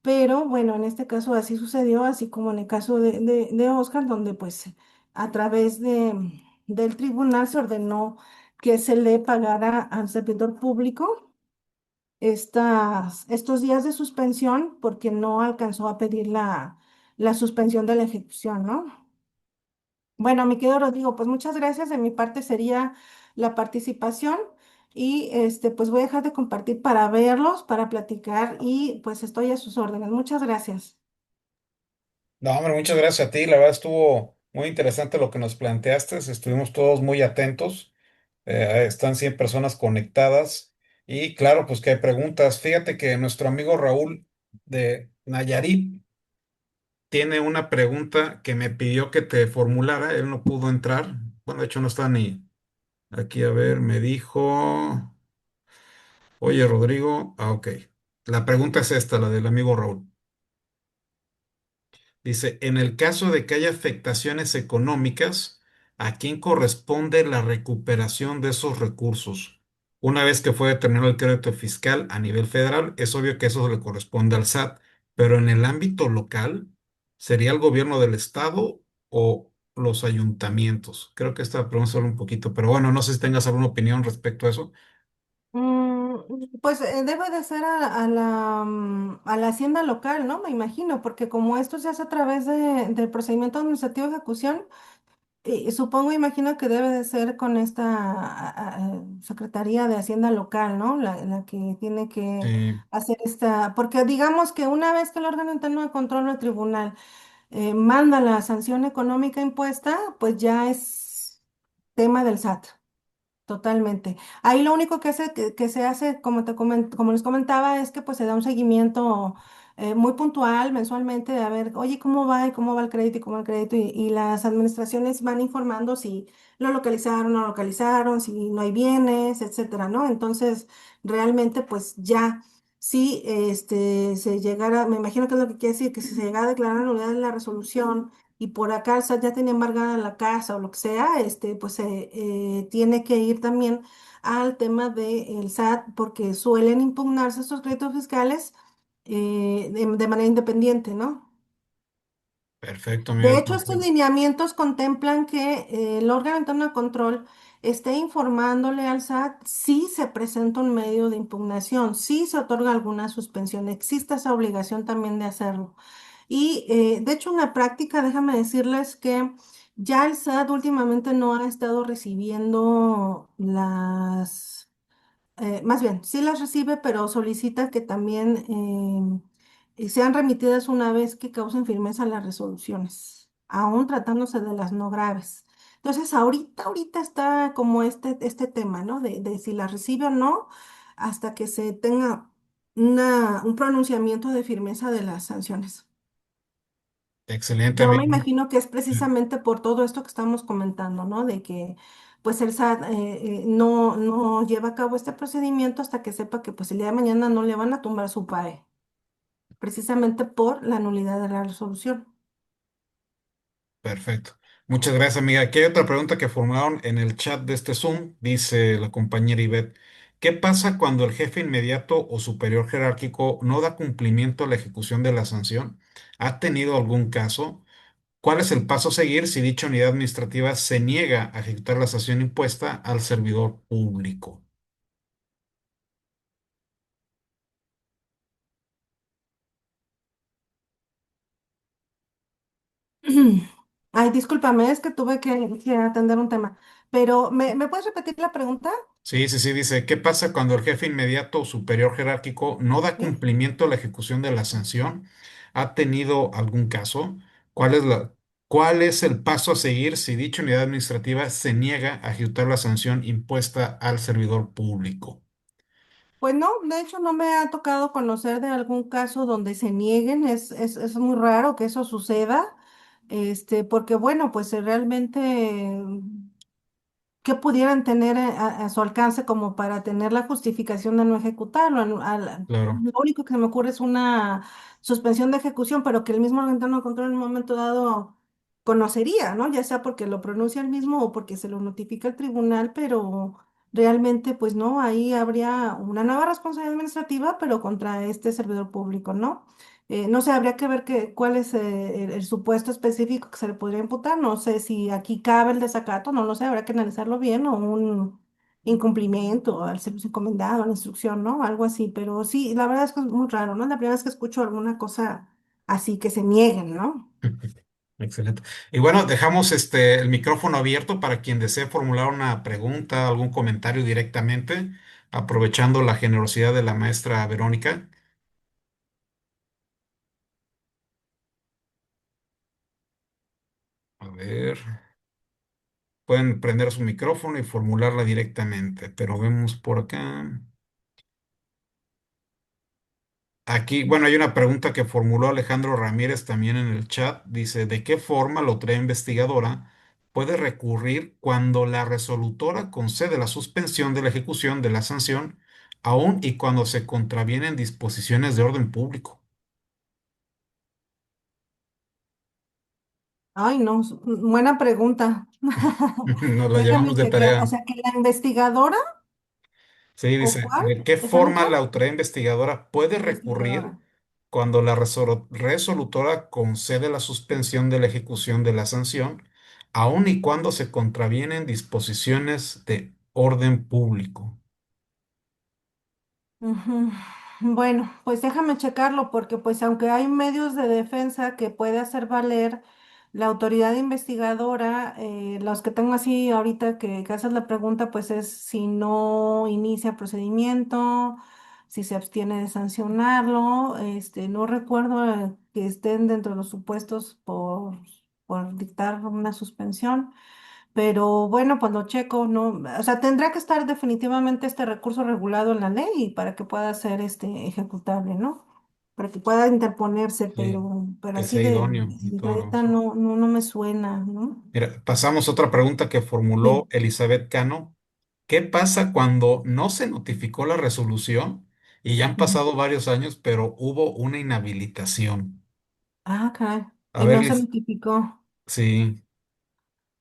pero bueno, en este caso así sucedió, así como en el caso de Oscar, donde pues a través del tribunal se ordenó que se le pagara al servidor público estos días de suspensión porque no alcanzó a pedir la suspensión de la ejecución, ¿no? Bueno, mi querido Rodrigo, pues muchas gracias. De mi parte sería la participación y pues voy a dejar de compartir para verlos, para platicar y pues estoy a sus órdenes. Muchas gracias. No, hombre, muchas gracias a ti. La verdad estuvo muy interesante lo que nos planteaste. Estuvimos todos muy atentos. Están 100 personas conectadas. Y claro, pues que hay preguntas. Fíjate que nuestro amigo Raúl de Nayarit tiene una pregunta que me pidió que te formulara. Él no pudo entrar. Bueno, de hecho no está ni aquí. A ver, me dijo, oye, Rodrigo. Ah, ok. La pregunta es esta, la del amigo Raúl. Dice, en el caso de que haya afectaciones económicas, ¿a quién corresponde la recuperación de esos recursos? Una vez que fue determinado el crédito fiscal a nivel federal, es obvio que eso le corresponde al SAT, pero en el ámbito local, ¿sería el gobierno del estado o los ayuntamientos? Creo que esta pregunta solo un poquito, pero bueno, no sé si tengas alguna opinión respecto a eso. Mm, pues debe de ser a la hacienda local, ¿no? Me imagino, porque como esto se hace a través del procedimiento administrativo de ejecución, supongo, imagino que debe de ser con esta Secretaría de Hacienda local, ¿no? La que tiene que Sí, hacer esta, porque digamos que una vez que el órgano interno de control o el tribunal manda la sanción económica impuesta, pues ya es tema del SAT. Totalmente. Ahí lo único que que se hace, como les comentaba, es que pues se da un seguimiento muy puntual mensualmente de a ver, oye, ¿cómo va? ¿Y cómo va el crédito? ¿Y cómo va el crédito? Y las administraciones van informando si lo localizaron, no lo localizaron, si no hay bienes, etcétera, ¿no? Entonces, realmente, pues ya, si se llegara, me imagino que es lo que quiere decir, que si se llegara a declarar nulidad de la resolución y por acá el SAT ya tenía embargada la casa o lo que sea, pues tiene que ir también al tema del SAT porque suelen impugnarse estos créditos fiscales de manera independiente, ¿no? perfecto, De amiga. hecho, estos lineamientos contemplan que el órgano interno de control esté informándole al SAT si se presenta un medio de impugnación, si se otorga alguna suspensión. Existe esa obligación también de hacerlo. Y de hecho, en la práctica, déjame decirles que ya el SAT últimamente no ha estado recibiendo más bien, sí las recibe, pero solicita que también sean remitidas una vez que causen firmeza las resoluciones, aún tratándose de las no graves. Entonces, ahorita está como este tema, ¿no? De si las recibe o no, hasta que se tenga un pronunciamiento de firmeza de las sanciones. Excelente, Yo me amigo. imagino que es precisamente por todo esto que estamos comentando, ¿no? De que pues el SAT no lleva a cabo este procedimiento hasta que sepa que pues el día de mañana no le van a tumbar su PAE, precisamente por la nulidad de la resolución. Perfecto. Muchas gracias, amiga. Aquí hay otra pregunta que formularon en el chat de este Zoom. Dice la compañera Ivette, ¿qué pasa cuando el jefe inmediato o superior jerárquico no da cumplimiento a la ejecución de la sanción? ¿Ha tenido algún caso? ¿Cuál es el paso a seguir si dicha unidad administrativa se niega a ejecutar la sanción impuesta al servidor público? Ay, discúlpame, es que tuve que atender un tema, pero ¿me puedes repetir la pregunta? Sí, sí, sí, dice, ¿qué pasa cuando el jefe inmediato o superior jerárquico no da ¿Sí? cumplimiento a la ejecución de la sanción? ¿Ha tenido algún caso? ¿Cuál es cuál es el paso a seguir si dicha unidad administrativa se niega a ejecutar la sanción impuesta al servidor público? Pues no, de hecho no me ha tocado conocer de algún caso donde se nieguen, es muy raro que eso suceda. porque bueno, pues realmente que pudieran tener a su alcance como para tener la justificación de no ejecutarlo. Claro. Lo único que se me ocurre es una suspensión de ejecución, pero que el mismo organismo de control en un momento dado conocería, ¿no? Ya sea porque lo pronuncia el mismo o porque se lo notifica el tribunal, pero realmente, pues no, ahí habría una nueva responsabilidad administrativa, pero contra este servidor público, ¿no? No sé, habría que ver cuál es el supuesto específico que se le podría imputar. No sé si aquí cabe el desacato, no lo sé, habrá que analizarlo bien o un incumplimiento al servicio encomendado, a la instrucción, ¿no? Algo así. Pero sí, la verdad es que es muy raro, ¿no? Es la primera vez que escucho alguna cosa así que se nieguen, ¿no? Excelente. Y bueno, dejamos el micrófono abierto para quien desee formular una pregunta, algún comentario directamente, aprovechando la generosidad de la maestra Verónica. A ver, pueden prender su micrófono y formularla directamente, pero vemos por acá. Aquí, bueno, hay una pregunta que formuló Alejandro Ramírez también en el chat. Dice, ¿de qué forma la autoridad investigadora puede recurrir cuando la resolutora concede la suspensión de la ejecución de la sanción, aun y cuando se contravienen disposiciones de orden público? Ay, no, buena pregunta. Nos la llevamos Déjame de chequear. O tarea. sea, que la investigadora Sí, o dice, cuál, ¿de qué déjame forma la cuál, autoridad investigadora puede recurrir investigadora. cuando la resolutora concede la suspensión de la ejecución de la sanción, aun y cuando se contravienen disposiciones de orden público? Ujú. Bueno, pues déjame checarlo porque pues aunque hay medios de defensa que puede hacer valer la autoridad investigadora, los que tengo así ahorita que haces la pregunta pues es si no inicia procedimiento, si se abstiene de sancionarlo, no recuerdo que estén dentro de los supuestos por dictar una suspensión. Pero bueno, pues lo checo, ¿no? O sea, tendrá que estar definitivamente este recurso regulado en la ley para que pueda ser ejecutable, ¿no? Para que pueda interponerse, Sí, pero que así sea idóneo y de todo entradita eso. no me suena, ¿no? Mira, pasamos a otra pregunta que formuló Sí. Elizabeth Cano. ¿Qué pasa cuando no se notificó la resolución y ya han Ujú. pasado varios años, pero hubo una inhabilitación? Ah, caray. A Y ver, no se Liz, notificó. sí.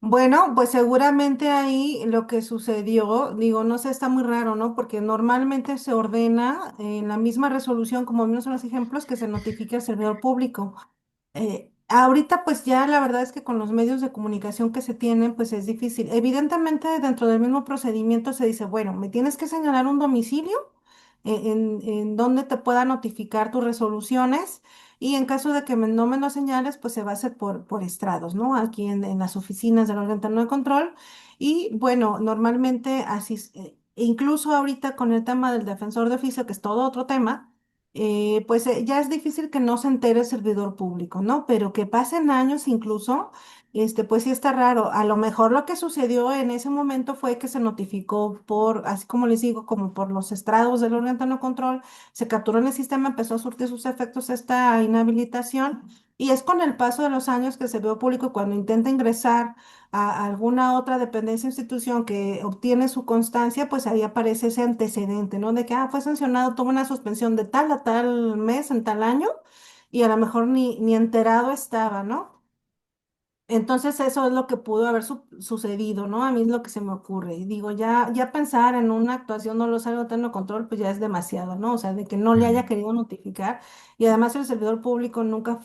Bueno, pues seguramente ahí lo que sucedió, digo, no sé, está muy raro, ¿no? Porque normalmente se ordena en la misma resolución, como vimos en los ejemplos, que se notifique al servidor público. Ahorita pues ya la verdad es que con los medios de comunicación que se tienen pues es difícil. Evidentemente dentro del mismo procedimiento se dice, bueno, me tienes que señalar un domicilio en donde te pueda notificar tus resoluciones y en caso de que no me lo señales pues se va a hacer por estrados, ¿no? Aquí en las oficinas del órgano interno de control y bueno, normalmente así, incluso ahorita con el tema del defensor de oficio, que es todo otro tema pues ya es difícil que no se entere el servidor público, ¿no? Pero que pasen años incluso, pues sí está raro. A lo mejor lo que sucedió en ese momento fue que se notificó así como les digo, como por los estrados del órgano de control, se capturó en el sistema, empezó a surtir sus efectos esta inhabilitación. Y es con el paso de los años que el servidor público, cuando intenta ingresar a alguna otra dependencia o institución que obtiene su constancia, pues ahí aparece ese antecedente, ¿no? De que, fue sancionado, tuvo una suspensión de tal a tal mes, en tal año, y a lo mejor ni enterado estaba, ¿no? Entonces eso es lo que pudo haber sucedido, ¿no? A mí es lo que se me ocurre. Y digo, ya pensar en una actuación no lo sabe tener control, pues ya es demasiado, ¿no? O sea, de que no le haya Mm. querido notificar. Y además el servidor público nunca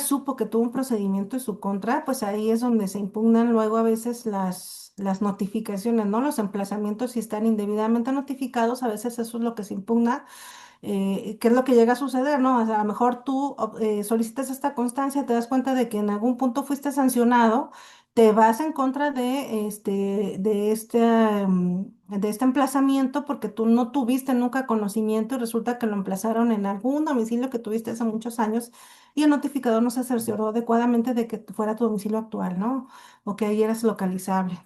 supo que tuvo un procedimiento en su contra, pues ahí es donde se impugnan luego a veces las notificaciones, ¿no? Los emplazamientos si están indebidamente notificados, a veces eso es lo que se impugna qué es lo que llega a suceder, ¿no? O sea, a lo mejor tú solicitas esta constancia, te das cuenta de que en algún punto fuiste sancionado, te vas en contra de este emplazamiento porque tú no tuviste nunca conocimiento y resulta que lo emplazaron en algún domicilio que tuviste hace muchos años y el notificador no se cercioró adecuadamente de que fuera tu domicilio actual, ¿no? O que ahí eras localizable.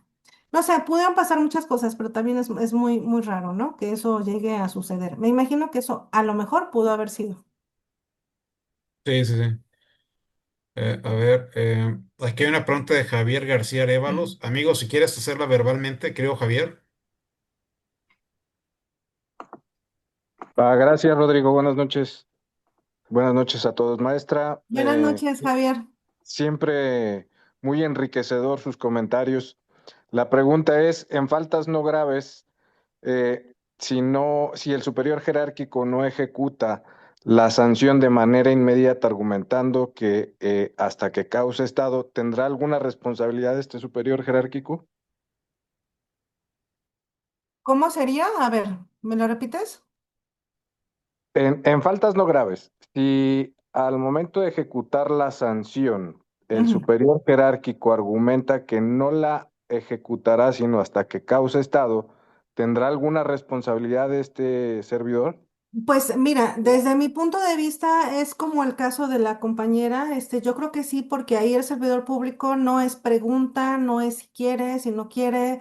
No sé, pudieron pasar muchas cosas, pero también es muy raro, ¿no? Que eso llegue a suceder. Me imagino que eso a lo mejor pudo haber sido. Sí, sí, sí. A ver, aquí hay una pregunta de Javier García Arévalos. Amigo, si quieres hacerla verbalmente, creo, Javier. Gracias, Rodrigo. Buenas noches. Buenas noches a todos. Maestra, Buenas noches, Javier. siempre muy enriquecedor sus comentarios. La pregunta es, en faltas no graves, si el superior jerárquico no ejecuta la sanción de manera inmediata, argumentando que hasta que cause estado, ¿tendrá alguna responsabilidad este superior jerárquico? ¿Cómo sería? A ver, ¿me lo repites? En faltas no graves, si al momento de ejecutar la sanción, el Ujú. superior jerárquico argumenta que no la ejecutará sino hasta que cause estado, ¿tendrá alguna responsabilidad de este servidor? Pues mira, desde mi punto de vista es como el caso de la compañera, yo creo que sí, porque ahí el servidor público no es pregunta, no es si quiere, si no quiere.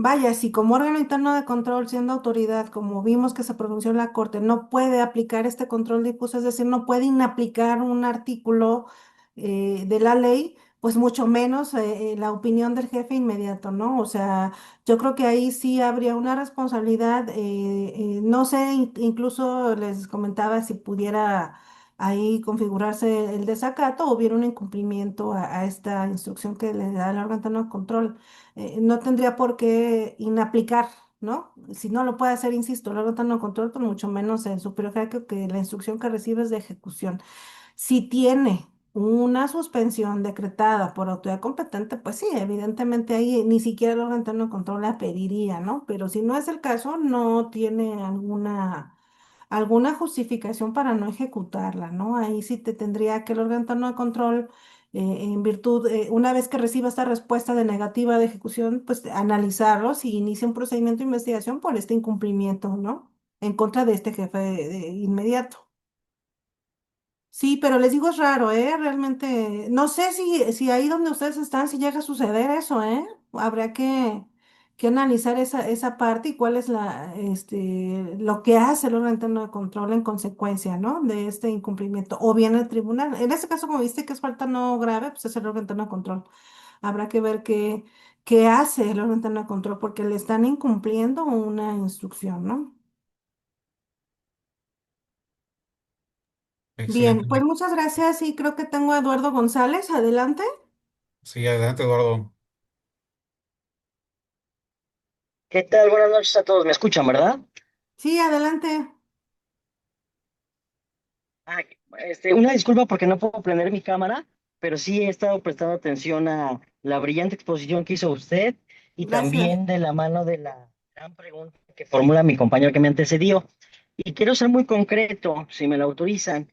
Vaya, si como órgano interno de control, siendo autoridad, como vimos que se pronunció en la Corte, no puede aplicar este control difuso, es decir, no puede inaplicar un artículo de la ley, pues mucho menos la opinión del jefe inmediato, ¿no? O sea... Yo creo que ahí sí habría una responsabilidad, no sé, incluso les comentaba si pudiera ahí configurarse el desacato o hubiera un incumplimiento a esta instrucción que le da el órgano interno de control. No tendría por qué inaplicar, ¿no? Si no lo puede hacer, insisto, el órgano interno de control, pues mucho menos el superior jerárquico que la instrucción que recibe es de ejecución. Si tiene una suspensión decretada por autoridad competente, pues sí, evidentemente ahí ni siquiera el órgano interno de control la pediría, ¿no? Pero si no es el caso, no tiene alguna justificación para no ejecutarla, ¿no? Ahí sí te tendría que el órgano interno de control, en virtud, una vez que reciba esta respuesta de negativa de ejecución, pues analizarlo si inicia un procedimiento de investigación por este incumplimiento, ¿no? En contra de este jefe inmediato. Sí, pero les digo es raro, ¿eh? Realmente, no sé si ahí donde ustedes están, si llega a suceder eso, ¿eh? Habría que analizar esa parte y cuál es lo que hace el órgano interno de control en consecuencia, ¿no? De este incumplimiento. O bien el tribunal. En este caso, como viste que es falta no grave, pues es el órgano interno de control. Habrá que ver qué hace el órgano interno de control porque le están incumpliendo una instrucción, ¿no? Bien, pues Excelente. muchas gracias y creo que tengo a Eduardo González. Adelante. Sí, adelante, Eduardo. ¿Qué tal? Buenas noches a todos. ¿Me escuchan, verdad? Sí, adelante. Ah, una disculpa porque no puedo prender mi cámara, pero sí he estado prestando atención a la brillante exposición que hizo usted y Gracias. también de la mano de la gran pregunta que formula mi compañero que me antecedió. Y quiero ser muy concreto, si me lo autorizan.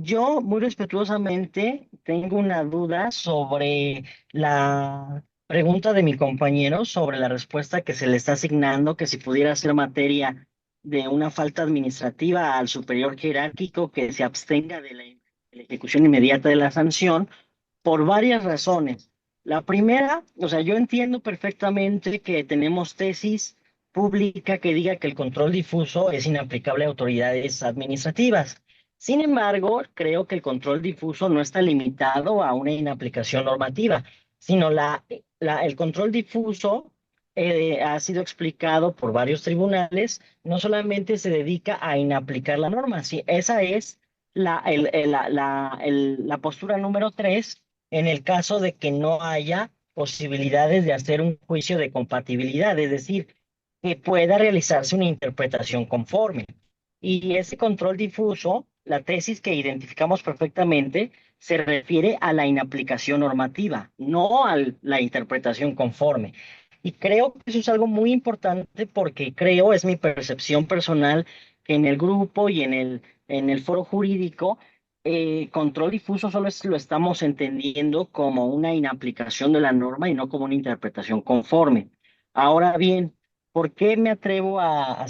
Yo, muy respetuosamente, tengo una duda sobre la pregunta de mi compañero, sobre la respuesta que se le está asignando, que si pudiera ser materia de una falta administrativa al superior jerárquico que se abstenga de la ejecución inmediata de la sanción por varias razones. La primera, o sea, yo entiendo perfectamente que tenemos tesis pública que diga que el control difuso es inaplicable a autoridades administrativas. Sin embargo, creo que el control difuso no está limitado a una inaplicación normativa, sino el control difuso ha sido explicado por varios tribunales, no solamente se dedica a inaplicar la norma, sí, esa es la postura número 3 en el caso de que no haya posibilidades de hacer un juicio de compatibilidad, es decir, que pueda realizarse una interpretación conforme. Y ese control difuso, la tesis que identificamos perfectamente, se refiere a la inaplicación normativa, no a la interpretación conforme. Y creo que eso es algo muy importante porque creo, es mi percepción personal, que en el grupo y en el foro jurídico, control difuso lo estamos entendiendo como una inaplicación de la norma y no como una interpretación conforme. Ahora bien, ¿por qué me atrevo a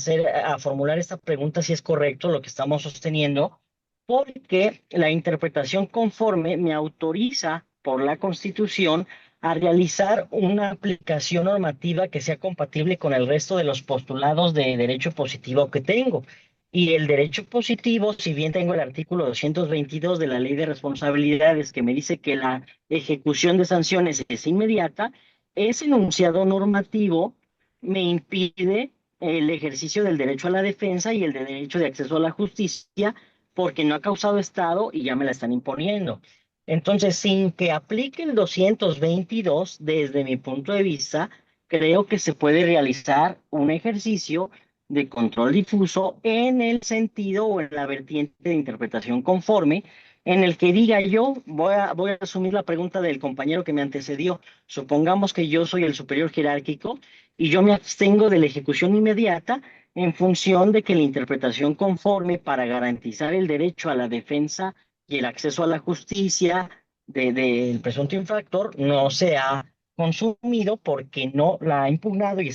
formular esta pregunta si es correcto lo que estamos sosteniendo? Porque la interpretación conforme me autoriza por la Constitución a realizar una aplicación normativa que sea compatible con el resto de los postulados de derecho positivo que tengo. Y el derecho positivo, si bien tengo el artículo 222 de la Ley de Responsabilidades que me dice que la ejecución de sanciones es inmediata, ese enunciado normativo me impide el ejercicio del derecho a la defensa y el de derecho de acceso a la justicia porque no ha causado estado y ya me la están imponiendo. Entonces, sin que aplique el 222, desde mi punto de vista, creo que se puede realizar un ejercicio de control difuso en el sentido o en la vertiente de interpretación conforme, en el que diga yo, voy a asumir la pregunta del compañero que me antecedió. Supongamos que yo soy el superior jerárquico y yo me abstengo de la ejecución inmediata en función de que la interpretación conforme para garantizar el derecho a la defensa y el acceso a la justicia del presunto infractor no se ha consumido porque no la ha impugnado y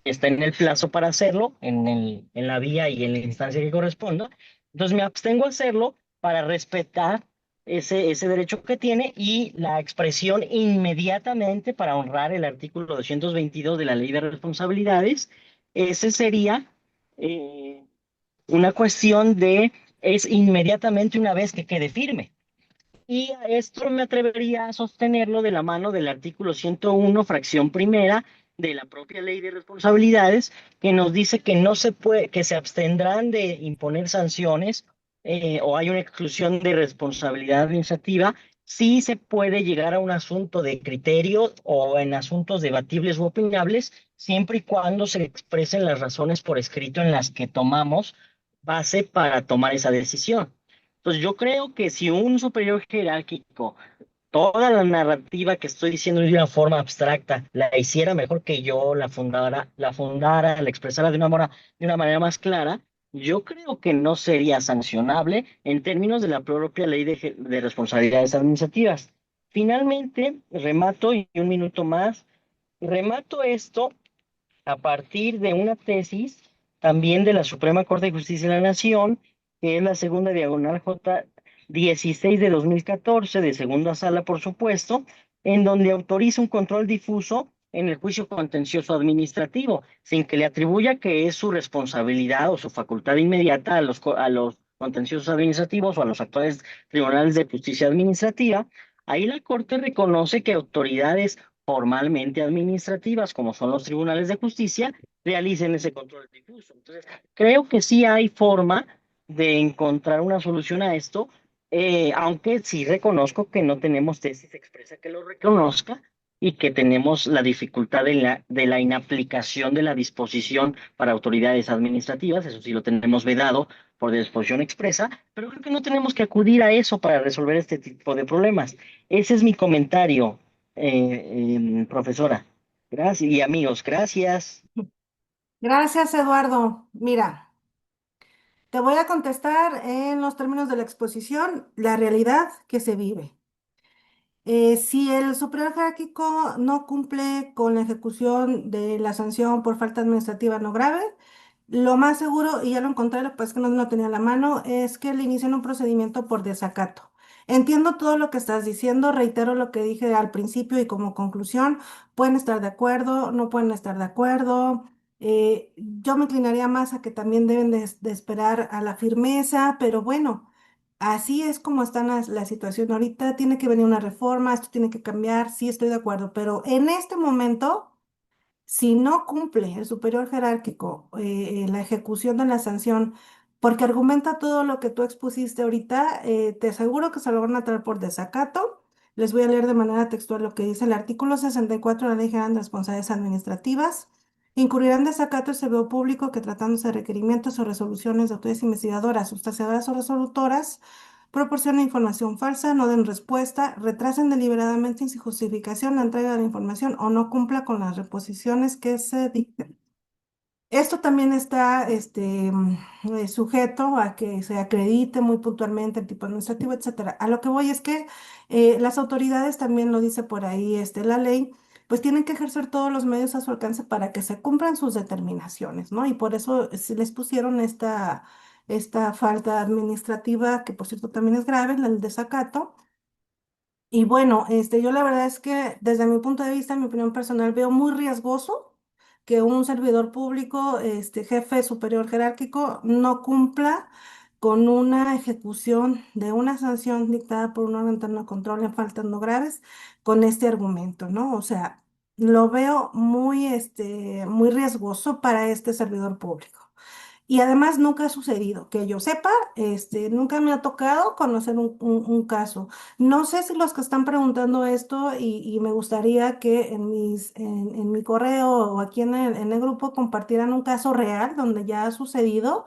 está en el plazo para hacerlo, en la vía y en la instancia que corresponda. Entonces me abstengo a hacerlo para respetar ese derecho que tiene y la expresión inmediatamente para honrar el artículo 222 de la Ley de Responsabilidades. Ese sería eh, una cuestión de, es inmediatamente una vez que quede firme. Y a esto me atrevería a sostenerlo de la mano del artículo 101, fracción primera de la propia ley de responsabilidades, que nos dice que no se puede, que se abstendrán de imponer sanciones o hay una exclusión de responsabilidad administrativa si se puede llegar a un asunto de criterio o en asuntos debatibles u opinables, siempre y cuando se expresen las razones por escrito en las que tomamos base para tomar esa decisión. Entonces yo creo que si un superior jerárquico, toda la narrativa que estoy diciendo de una forma abstracta, la hiciera mejor que yo, la expresara de una manera más clara, yo creo que no sería sancionable en términos de la propia ley de responsabilidades administrativas. Finalmente, remato y un minuto más, remato esto a partir de una tesis también de la Suprema Corte de Justicia de la Nación, que es la segunda diagonal J 16 de 2014, de segunda sala, por supuesto, en donde autoriza un control difuso en el juicio contencioso administrativo, sin que le atribuya que es su responsabilidad o su facultad inmediata a los contenciosos administrativos o a los actuales tribunales de justicia administrativa. Ahí la Corte reconoce que autoridades formalmente administrativas, como son los tribunales de justicia, realicen ese control difuso. Entonces, creo que sí hay forma de encontrar una solución a esto, aunque sí reconozco que no tenemos tesis expresa que lo reconozca y que tenemos la dificultad de la inaplicación de la disposición para autoridades administrativas, eso sí lo tenemos vedado por disposición expresa, pero creo que no tenemos que acudir a eso para resolver este tipo de problemas. Ese es mi comentario, profesora. Gracias y amigos, gracias. Gracias, Eduardo. Mira, te voy a contestar en los términos de la exposición, la realidad que se vive. Si el superior jerárquico no cumple con la ejecución de la sanción por falta administrativa no grave, lo más seguro, y ya lo encontré, lo que pasa es que no lo tenía a la mano, es que le inicien un procedimiento por desacato. Entiendo todo lo que estás diciendo, reitero lo que dije al principio y como conclusión, pueden estar de acuerdo, no pueden estar de acuerdo. Yo me inclinaría más a que también deben de esperar a la firmeza, pero bueno. Así es como está la situación ahorita. Tiene que venir una reforma, esto tiene que cambiar, sí estoy de acuerdo, pero en este momento, si no cumple el superior jerárquico la ejecución de la sanción, porque argumenta todo lo que tú expusiste ahorita, te aseguro que se lo van a traer por desacato. Les voy a leer de manera textual lo que dice el artículo 64 de la Ley General de Responsabilidades Administrativas. Incurrirán en desacato el servidor público que tratándose de requerimientos o resoluciones de autoridades investigadoras, sustanciadoras o resolutoras, proporcionen información falsa, no den respuesta, retrasen deliberadamente y sin justificación la entrega de la información o no cumpla con las reposiciones que se dicten. Esto también está sujeto a que se acredite muy puntualmente el tipo administrativo, etcétera. A lo que voy es que las autoridades, también lo dice por ahí la ley, pues tienen que ejercer todos los medios a su alcance para que se cumplan sus determinaciones, ¿no? Y por eso se les pusieron esta falta administrativa, que por cierto también es grave, el desacato. Y bueno, yo la verdad es que desde mi punto de vista, mi opinión personal, veo muy riesgoso que un servidor público, jefe superior jerárquico, no cumpla con una ejecución de una sanción dictada por un órgano interno de control en faltas no graves con este argumento, ¿no? O sea, lo veo muy, muy riesgoso para este servidor público. Y además nunca ha sucedido, que yo sepa, nunca me ha tocado conocer un caso. No sé si los que están preguntando esto y me gustaría que en mi correo o aquí en el grupo compartieran un caso real donde ya ha sucedido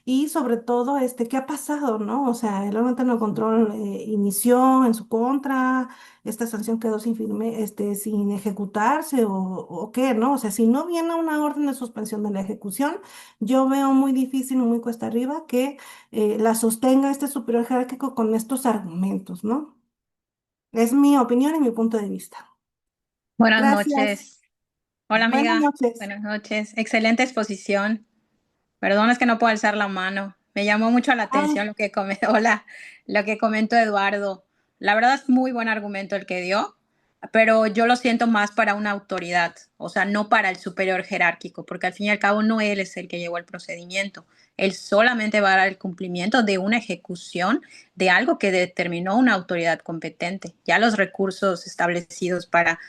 y sobre todo, ¿qué ha pasado, no? O sea, el órgano interno de control inició en su contra, esta sanción quedó sin ejecutarse o qué, ¿no? O sea, si no viene una orden de suspensión de la ejecución, yo veo muy difícil y muy cuesta arriba que la sostenga este superior jerárquico con estos argumentos, ¿no? Es mi opinión y mi punto de vista. Buenas Gracias. noches. Hola Buenas amiga, noches. buenas noches. Excelente exposición. Perdón, es que no puedo alzar la mano. Me llamó mucho la Ah, atención hola, lo que comentó Eduardo. La verdad es muy buen argumento el que dio, pero yo lo siento más para una autoridad, o sea, no para el superior jerárquico, porque al fin y al cabo no él es el que llevó el procedimiento. Él solamente va a dar el cumplimiento de una ejecución de algo que determinó una autoridad competente. Ya los recursos establecidos para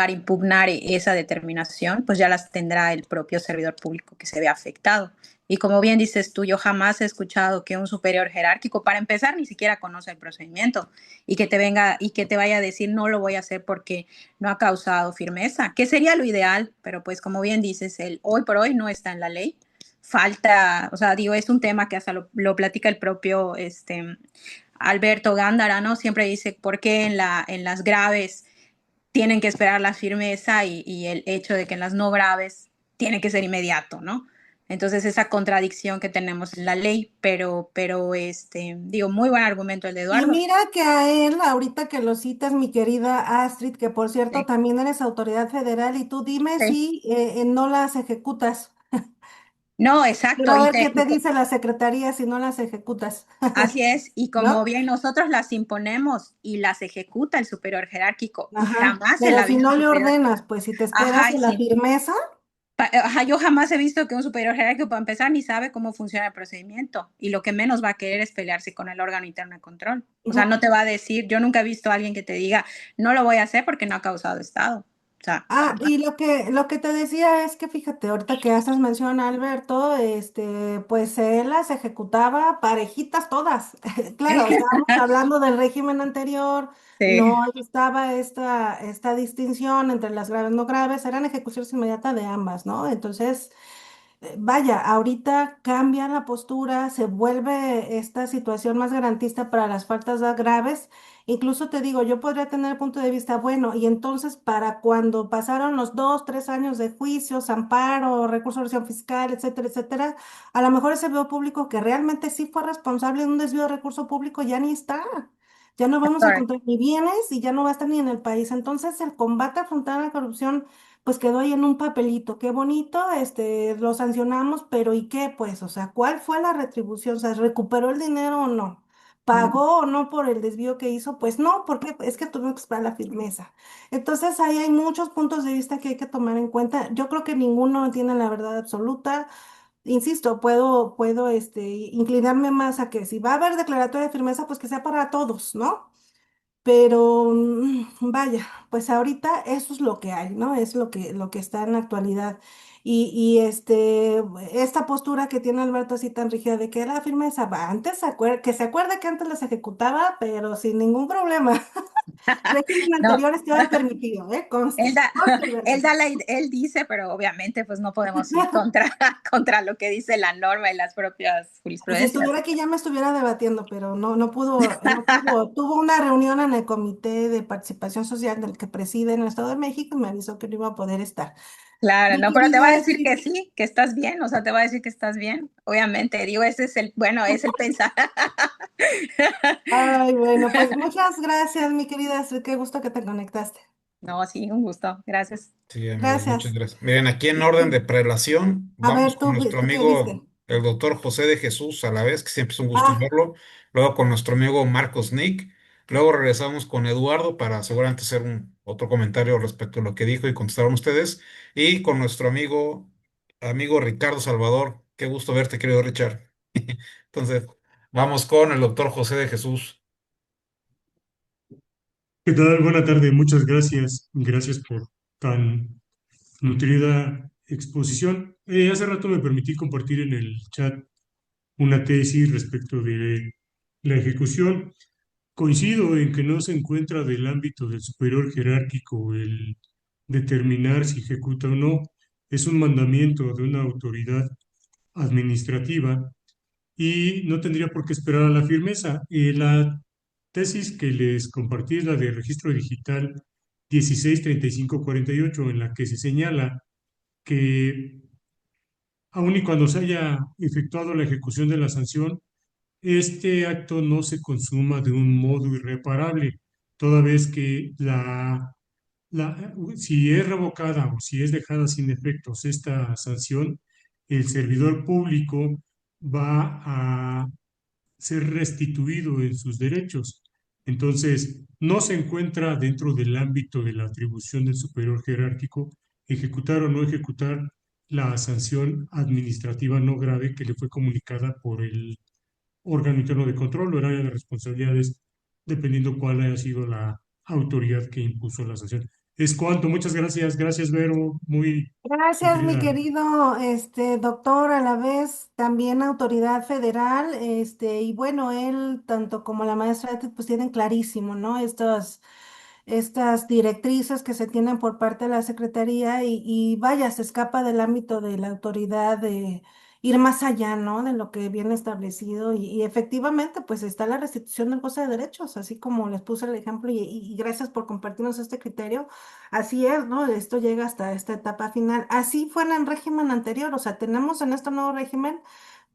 impugnar esa determinación, pues ya las tendrá el propio servidor público que se ve afectado. Y como bien dices tú, yo jamás he escuchado que un superior jerárquico, para empezar, ni siquiera conoce el procedimiento y que te venga y que te vaya a decir no lo voy a hacer porque no ha causado firmeza, que sería lo ideal, pero pues como bien dices, el hoy por hoy no está en la ley. Falta, o sea, digo, es un tema que hasta lo platica el propio Alberto Gándara, ¿no? Siempre dice por qué en las graves tienen que esperar la firmeza y el hecho de que en las no graves tiene que ser inmediato, ¿no? Entonces esa contradicción que tenemos en la ley, pero digo, muy buen argumento el de y Eduardo. mira que a él, ahorita que lo citas, mi querida Astrid, que por cierto Sí, también eres autoridad federal, y tú dime sí. si no las ejecutas. No, Quiero exacto, ver qué te dice la secretaría si no las ejecutas, así es, y como ¿no? bien nosotros las imponemos y las ejecuta el superior jerárquico y Ajá, jamás en pero la si vida un no le superior, ordenas, pues si te esperas ajá, a la sí. firmeza, Ajá, yo jamás he visto que un superior jerárquico, para empezar, ni sabe cómo funciona el procedimiento y lo que menos va a querer es pelearse con el órgano interno de control. O sea, ujú. no te va a decir, yo nunca he visto a alguien que te diga, no lo voy a hacer porque no ha causado estado. O sea, Ah, jamás. y lo que te decía es que fíjate, ahorita que haces mención a Alberto, pues él las ejecutaba parejitas todas. Claro, estábamos hablando del régimen anterior, Sí. no estaba esta distinción entre las graves y no graves, eran ejecuciones inmediatas de ambas, ¿no? Entonces, vaya, ahorita cambia la postura, se vuelve esta situación más garantista para las faltas graves. Incluso te digo, yo podría tener el punto de vista, bueno, y entonces para cuando pasaron los 2, 3 años de juicios, amparo, recurso de revisión fiscal, etcétera, etcétera, a lo mejor ese servidor público que realmente sí fue responsable de un desvío de recurso público ya ni está. Ya no vamos a Correcto. encontrar ni bienes y ya no va a estar ni en el país. Entonces, el combate a frontal a la corrupción pues quedó ahí en un papelito, qué bonito, lo sancionamos, pero ¿y qué? Pues, o sea, ¿cuál fue la retribución? O sea, ¿recuperó el dinero o no? ¿Pagó o no por el desvío que hizo? Pues no, porque es que tuvimos que esperar la firmeza. Entonces, ahí hay muchos puntos de vista que hay que tomar en cuenta. Yo creo que ninguno tiene la verdad absoluta. Insisto, puedo, inclinarme más a que si va a haber declaratoria de firmeza, pues que sea para todos, ¿no? Pero vaya, pues ahorita eso es lo que hay, ¿no? Es lo que está en la actualidad. Y esta postura que tiene Alberto así tan rígida de que la firmeza, antes que se acuerde que antes las ejecutaba, pero sin ningún problema. Régimen No, anterior estaba permitido, ¿eh? Conste, él da, conste, Alberto. él dice, pero obviamente pues no podemos ir contra, contra lo que dice la norma y las propias Si jurisprudencias. estuviera aquí ya me estuviera debatiendo, pero no pudo. Tuvo una reunión en el Comité de Participación Social del que preside en el Estado de México y me avisó que no iba a poder estar. Claro, Mi no, pero te va a querida decir Astrid. que sí, que estás bien, o sea, te va a decir que estás bien, obviamente, digo, ese es el, bueno, es el pensar. Ay, bueno, pues muchas gracias, mi querida Astrid. Qué gusto que te conectaste. No, sí, un gusto, gracias. Sí, amiga, muchas Gracias. gracias. Miren, aquí en orden de prelación, A vamos ver, con nuestro ¿tú qué viste? amigo, el doctor José de Jesús a la vez, que siempre es un gusto Ah, verlo. Luego con nuestro amigo Marcos Nick. Luego regresamos con Eduardo para seguramente hacer otro comentario respecto a lo que dijo y contestaron ustedes. Y con nuestro amigo Ricardo Salvador. Qué gusto verte, querido Richard. Entonces, vamos con el doctor José de Jesús. ¿Qué tal? Buena tarde, muchas gracias. Gracias por tan nutrida exposición. Hace rato me permití compartir en el chat una tesis respecto de la ejecución. Coincido en que no se encuentra del ámbito del superior jerárquico el determinar si ejecuta o no. Es un mandamiento de una autoridad administrativa y no tendría por qué esperar a la firmeza. La tesis que les compartí es la de registro digital 163548, en la que se señala que aun y cuando se haya efectuado la ejecución de la sanción, este acto no se consuma de un modo irreparable, toda vez que si es revocada o si es dejada sin efectos esta sanción, el servidor público va a ser restituido en sus derechos. Entonces, no se encuentra dentro del ámbito de la atribución del superior jerárquico ejecutar o no ejecutar la sanción administrativa no grave que le fue comunicada por el órgano interno de control o el área de responsabilidades, dependiendo cuál haya sido la autoridad que impuso la sanción. Es cuanto, muchas gracias, gracias Vero, muy Gracias, mi nutrida. querido doctor, a la vez también autoridad federal, y bueno, él, tanto como la maestra Ethel, pues tienen clarísimo, ¿no? Estas directrices que se tienen por parte de la Secretaría y vaya, se escapa del ámbito de la autoridad de ir más allá, ¿no? De lo que viene establecido y efectivamente, pues está la restitución del goce de derechos, así como les puse el ejemplo y gracias por compartirnos este criterio. Así es, ¿no? Esto llega hasta esta etapa final. Así fue en el régimen anterior, o sea, tenemos en este nuevo régimen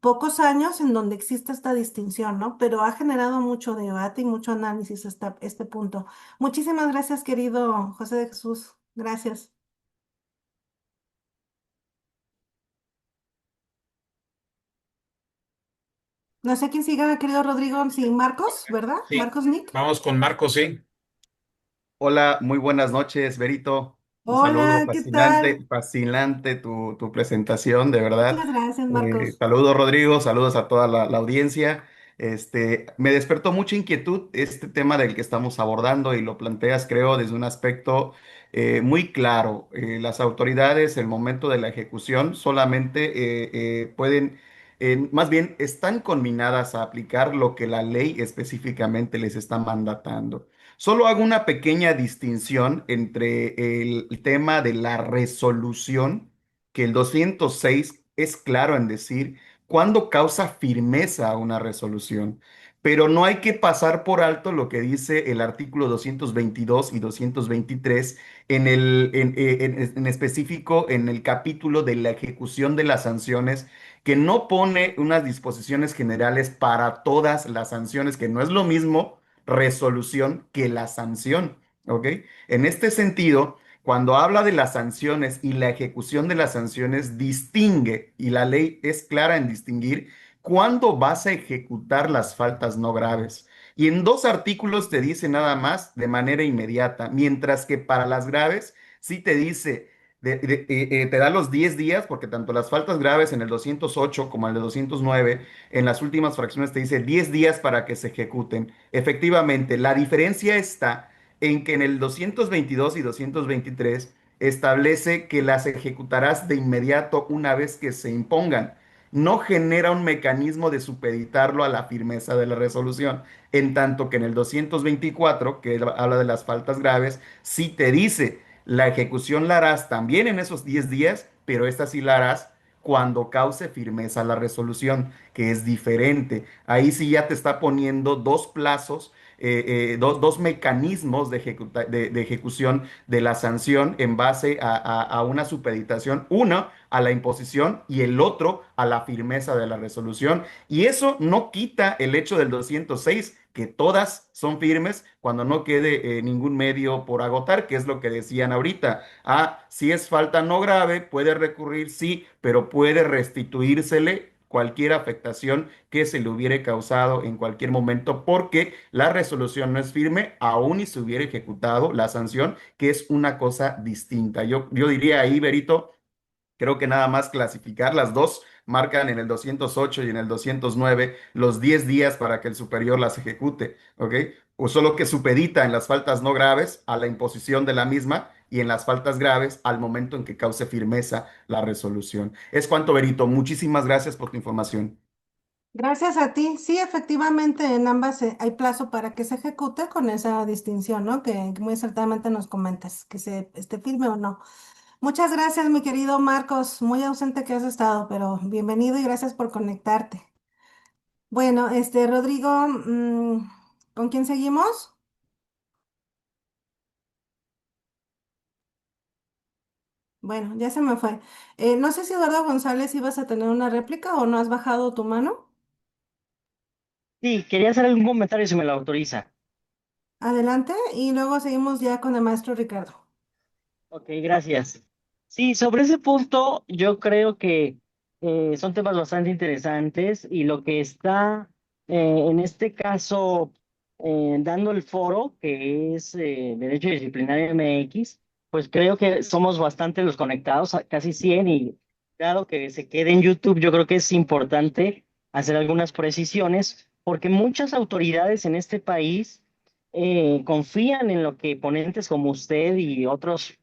pocos años en donde existe esta distinción, ¿no? Pero ha generado mucho debate y mucho análisis hasta este punto. Muchísimas gracias, querido José de Jesús. Gracias. No sé quién siga, querido Rodrigo, sí, Marcos, ¿verdad? Sí, Marcos Nick. vamos con Marcos, sí. Hola, muy buenas noches, Berito. Un saludo Hola, ¿qué tal? fascinante, fascinante tu presentación, de verdad. Muchas gracias, Marcos. Saludos, Rodrigo, saludos a toda la audiencia. Me despertó mucha inquietud este tema del que estamos abordando y lo planteas, creo, desde un aspecto muy claro. Las autoridades, en el momento de la ejecución, solamente pueden, más bien, están conminadas a aplicar lo que la ley específicamente les está mandatando. Solo hago una pequeña distinción entre el tema de la resolución, que el 206 es claro en decir cuándo causa firmeza una resolución, pero no hay que pasar por alto lo que dice el artículo 222 y 223 en específico en el capítulo de la ejecución de las sanciones, que no pone unas disposiciones generales para todas las sanciones, que no es lo mismo resolución que la sanción, ¿ok? En este sentido, cuando habla de las sanciones y la ejecución de las sanciones, distingue, y la ley es clara en distinguir, cuándo vas a ejecutar las faltas no graves. Y en dos artículos te dice nada más de manera inmediata, mientras que para las graves sí te dice, te da los 10 días, porque tanto las faltas graves en el 208 como el de 209 en las últimas fracciones te dice 10 días para que se ejecuten. Efectivamente, la diferencia está en que en el 222 y 223 establece que las ejecutarás de inmediato una vez que se impongan. No genera un mecanismo de supeditarlo a la firmeza de la resolución, en tanto que en el 224, que habla de las faltas graves, sí te dice, la ejecución la harás también en esos 10 días, pero esta sí la harás cuando cause firmeza la resolución, que es diferente. Ahí sí ya te está poniendo dos plazos, dos mecanismos de ejecución de la sanción en base a una supeditación, uno a la imposición y el otro a la firmeza de la resolución. Y eso no quita el hecho del 206, que todas son firmes cuando no quede ningún medio por agotar, que es lo que decían ahorita. Ah, si es falta no grave, puede recurrir, sí, pero puede restituírsele cualquier afectación que se le hubiera causado en cualquier momento, porque la resolución no es firme, aún y se hubiera ejecutado la sanción, que es una cosa distinta. Yo diría ahí, Berito, creo que nada más clasificar las dos marcan en el 208 y en el 209 los 10 días para que el superior las ejecute, ¿ok? O solo que supedita en las faltas no graves a la imposición de la misma y en las faltas graves al momento en que cause firmeza la resolución. Es cuanto, Berito. Muchísimas gracias por tu información. Gracias a ti. Sí, efectivamente, en ambas hay plazo para que se ejecute con esa distinción, ¿no? Que muy acertadamente nos comentas, que se esté firme o no. Muchas gracias, mi querido Marcos. Muy ausente que has estado, pero bienvenido y gracias por conectarte. Bueno, Rodrigo, ¿con quién seguimos? Bueno, ya se me fue. No sé si Eduardo González ibas a tener una réplica o no has bajado tu mano. Sí, quería hacer algún comentario si me lo autoriza. Adelante y luego seguimos ya con el maestro Ricardo. Ok, gracias. Sí, sobre ese punto yo creo que son temas bastante interesantes y lo que está en este caso dando el foro, que es Derecho Disciplinario MX, pues creo que somos bastante los conectados, casi 100 y claro que se quede en YouTube, yo creo que es importante hacer algunas precisiones porque muchas autoridades en este país confían en lo que ponentes como usted y otros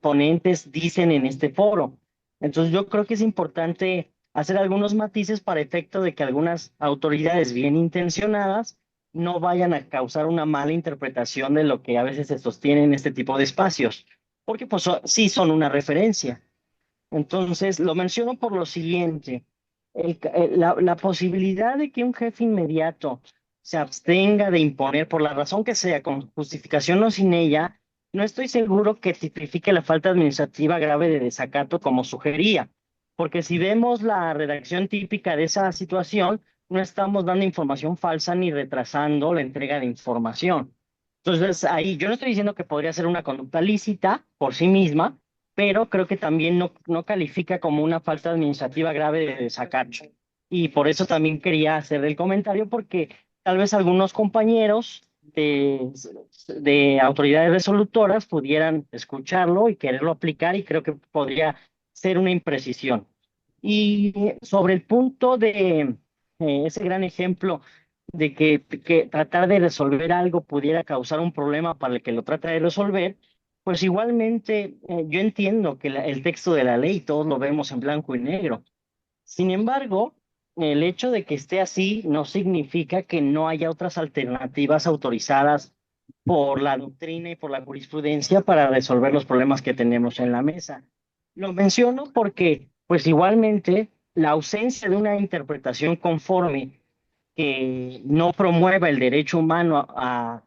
ponentes dicen en este foro. Entonces yo creo que es importante hacer algunos matices para efecto de que algunas autoridades bien intencionadas no vayan a causar una mala interpretación de lo que a veces se sostiene en este tipo de espacios, porque pues sí son una referencia. Entonces lo menciono por lo siguiente, la posibilidad de que un jefe inmediato se abstenga de imponer por la razón que sea, con justificación o sin ella, no estoy seguro que tipifique la falta administrativa grave de desacato como sugería, porque si vemos la redacción típica de esa situación, no estamos dando información falsa ni retrasando la entrega de información. Entonces, ahí yo no estoy diciendo que podría ser una conducta lícita por sí misma, pero creo que también no califica como una falta administrativa grave de desacato. Y por eso también quería hacer el comentario, porque tal vez algunos compañeros de autoridades resolutoras pudieran escucharlo y quererlo aplicar y creo que podría ser una imprecisión. Y sobre el punto de ese gran ejemplo de que tratar de resolver algo pudiera causar un problema para el que lo trata de resolver, pues igualmente yo entiendo que el texto de la ley todos lo vemos en blanco y negro. Sin embargo, el hecho de que esté así no significa que no haya otras alternativas autorizadas por la doctrina y por la jurisprudencia para resolver los problemas que tenemos en la mesa. Lo menciono porque, pues igualmente, la ausencia de una interpretación conforme que no promueva el derecho humano a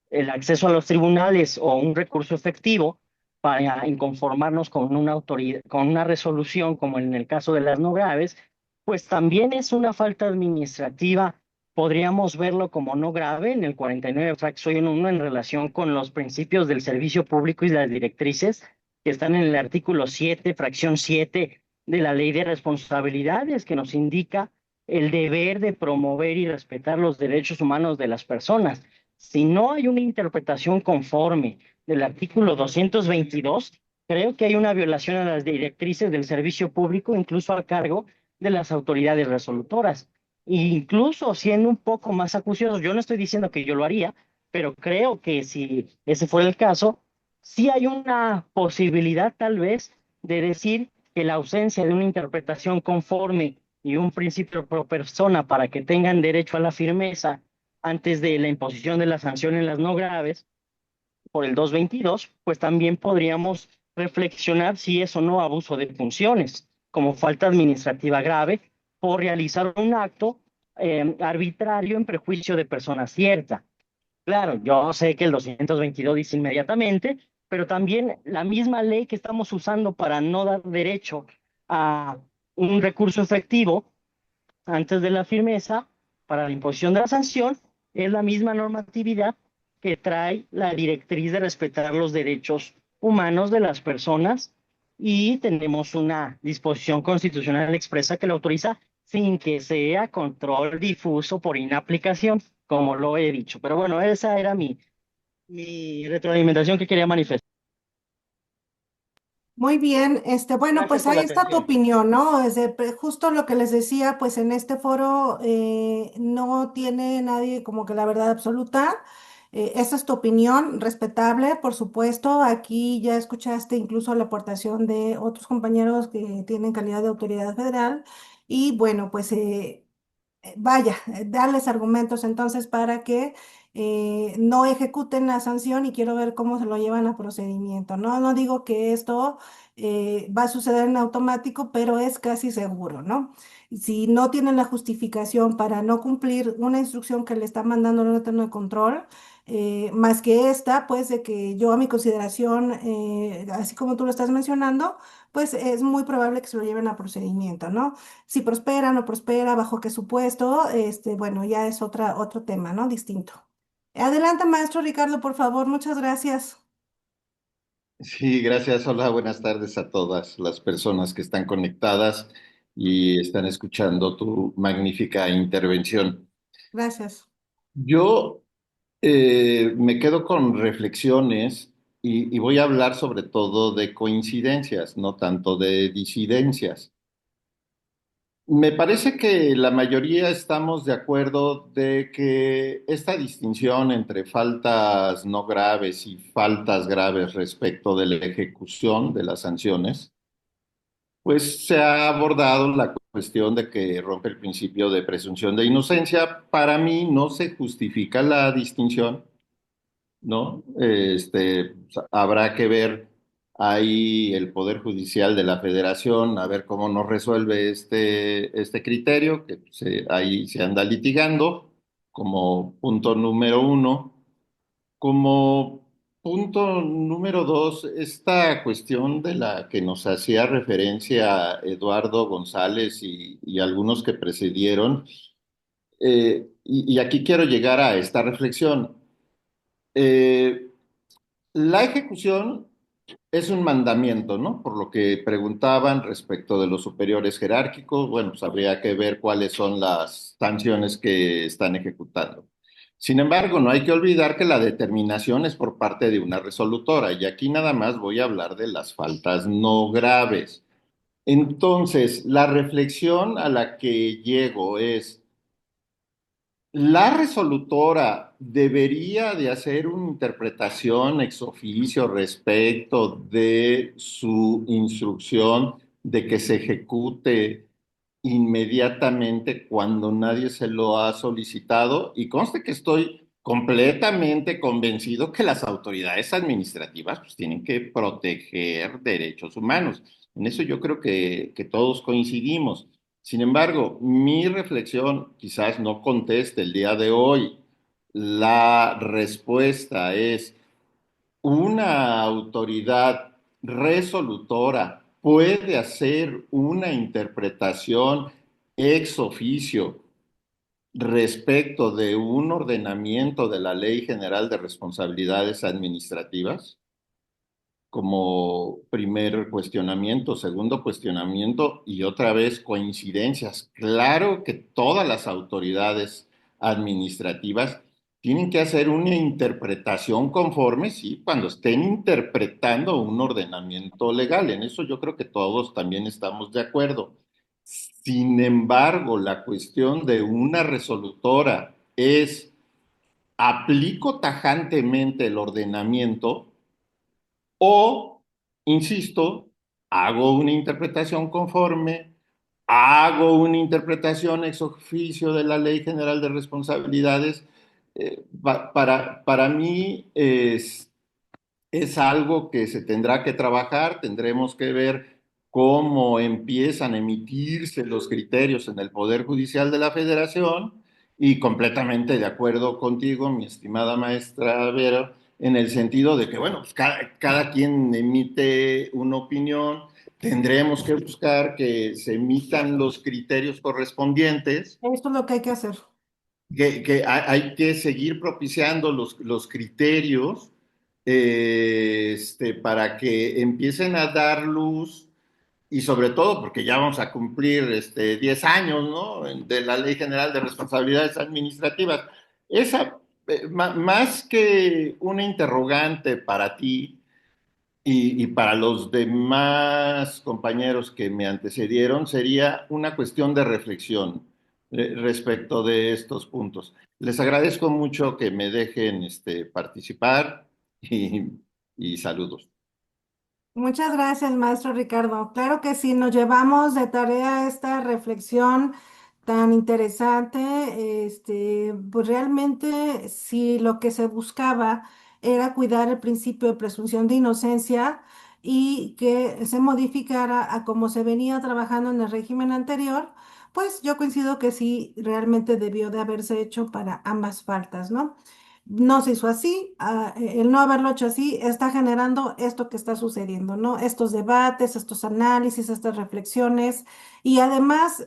el acceso a los tribunales o un recurso efectivo para inconformarnos con una autoridad, con una resolución como en el caso de las no graves, pues también es una falta administrativa. Podríamos verlo como no grave en el 49 fracción 1 en relación con los principios del servicio público y las directrices que están en el artículo 7, fracción 7 de la Ley de Responsabilidades, que nos indica el deber de promover y respetar los derechos humanos de las personas. Si no hay una interpretación conforme del artículo 222, creo que hay una violación a las directrices del servicio público, incluso a cargo de las autoridades resolutoras. E incluso siendo un poco más acuciosos, yo no estoy diciendo que yo lo haría, pero creo que si ese fuera el caso, sí hay una posibilidad tal vez de decir que la ausencia de una interpretación conforme y un principio pro persona para que tengan derecho a la firmeza antes de la imposición de la sanción en las no graves por el 222, pues también podríamos reflexionar si es o no abuso de funciones, como falta administrativa grave por realizar un acto arbitrario en perjuicio de persona cierta. Claro, yo sé que el 222 dice inmediatamente, pero también la misma ley que estamos usando para no dar derecho a un recurso efectivo antes de la firmeza para la imposición de la sanción es la misma normatividad que trae la directriz de respetar los derechos humanos de las personas y tenemos una disposición constitucional expresa que lo autoriza sin que sea control difuso por inaplicación, como lo he dicho. Pero bueno, esa era mi retroalimentación que quería manifestar. Muy bien, bueno, Gracias pues por ahí la está tu atención. opinión, ¿no? Justo lo que les decía, pues en este foro no tiene nadie como que la verdad absoluta. Esa es tu opinión, respetable, por supuesto. Aquí ya escuchaste incluso la aportación de otros compañeros que tienen calidad de autoridad federal. Y bueno, pues vaya, darles argumentos entonces para que no ejecuten la sanción y quiero ver cómo se lo llevan a procedimiento. No, no digo que esto va a suceder en automático, pero es casi seguro, ¿no? Si no tienen la justificación para no cumplir una instrucción que le está mandando el órgano de control, más que esta, pues de que yo a mi consideración, así como tú lo estás mencionando, pues es muy probable que se lo lleven a procedimiento, ¿no? Si prospera, no prospera, bajo qué supuesto, bueno, ya es otro tema, ¿no? Distinto. Adelante, maestro Ricardo, por favor, muchas gracias. Sí, gracias. Hola, buenas tardes a todas las personas que están conectadas y están escuchando tu magnífica intervención. Gracias. Yo me quedo con reflexiones y voy a hablar sobre todo de coincidencias, no tanto de disidencias. Me parece que la mayoría estamos de acuerdo de que esta distinción entre faltas no graves y faltas graves respecto de la ejecución de las sanciones, pues se ha abordado la cuestión de que rompe el principio de presunción de inocencia. Para mí no se justifica la distinción, ¿no? Habrá que ver ahí el Poder Judicial de la Federación, a ver cómo nos resuelve este criterio, que ahí se anda litigando como punto número uno. Como punto número dos, esta cuestión de la que nos hacía referencia Eduardo González y algunos que precedieron, y aquí quiero llegar a esta reflexión. Eh, la ejecución es un mandamiento, ¿no? Por lo que preguntaban respecto de los superiores jerárquicos, bueno, pues habría que ver cuáles son las sanciones que están ejecutando. Sin embargo, no hay que olvidar que la determinación es por parte de una resolutora y aquí nada más voy a hablar de las faltas no graves. Entonces, la reflexión a la que llego es, la resolutora debería de hacer una interpretación ex oficio respecto de su instrucción de que se ejecute inmediatamente cuando nadie se lo ha solicitado y conste que estoy completamente convencido que las autoridades administrativas pues, tienen que proteger derechos humanos. En eso yo creo que todos coincidimos. Sin embargo, mi reflexión quizás no conteste el día de hoy. La respuesta es una autoridad resolutora puede hacer una interpretación ex oficio respecto de un ordenamiento de la Ley General de Responsabilidades Administrativas como primer cuestionamiento, segundo cuestionamiento y otra vez coincidencias. Claro que todas las autoridades administrativas tienen que hacer una interpretación conforme, sí, cuando estén interpretando un ordenamiento legal. En eso yo creo que todos también estamos de acuerdo. Sin embargo, la cuestión de una resolutora es, ¿aplico tajantemente el ordenamiento? O, insisto, hago una interpretación conforme, hago una interpretación ex oficio de la Ley General de Responsabilidades. Para mí es algo que se tendrá que trabajar, tendremos que ver cómo empiezan a emitirse los criterios en el Poder Judicial de la Federación y completamente de acuerdo contigo, mi estimada maestra Vera, en el sentido de que, bueno, pues cada quien emite una opinión, tendremos que buscar que se emitan los criterios correspondientes, Esto es lo que hay que hacer. que hay que seguir propiciando los criterios para que empiecen a dar luz y sobre todo porque ya vamos a cumplir 10 años, ¿no? De la Ley General de Responsabilidades Administrativas. Esa, más que una interrogante para ti y para los demás compañeros que me antecedieron, sería una cuestión de reflexión respecto de estos puntos. Les agradezco mucho que me dejen participar y saludos. Muchas gracias, maestro Ricardo. Claro que sí, nos llevamos de tarea esta reflexión tan interesante. Pues realmente, si lo que se buscaba era cuidar el principio de presunción de inocencia y que se modificara a como se venía trabajando en el régimen anterior, pues yo coincido que sí, realmente debió de haberse hecho para ambas faltas, ¿no? No se hizo así, el no haberlo hecho así está generando esto que está sucediendo, ¿no? Estos debates, estos análisis, estas reflexiones y además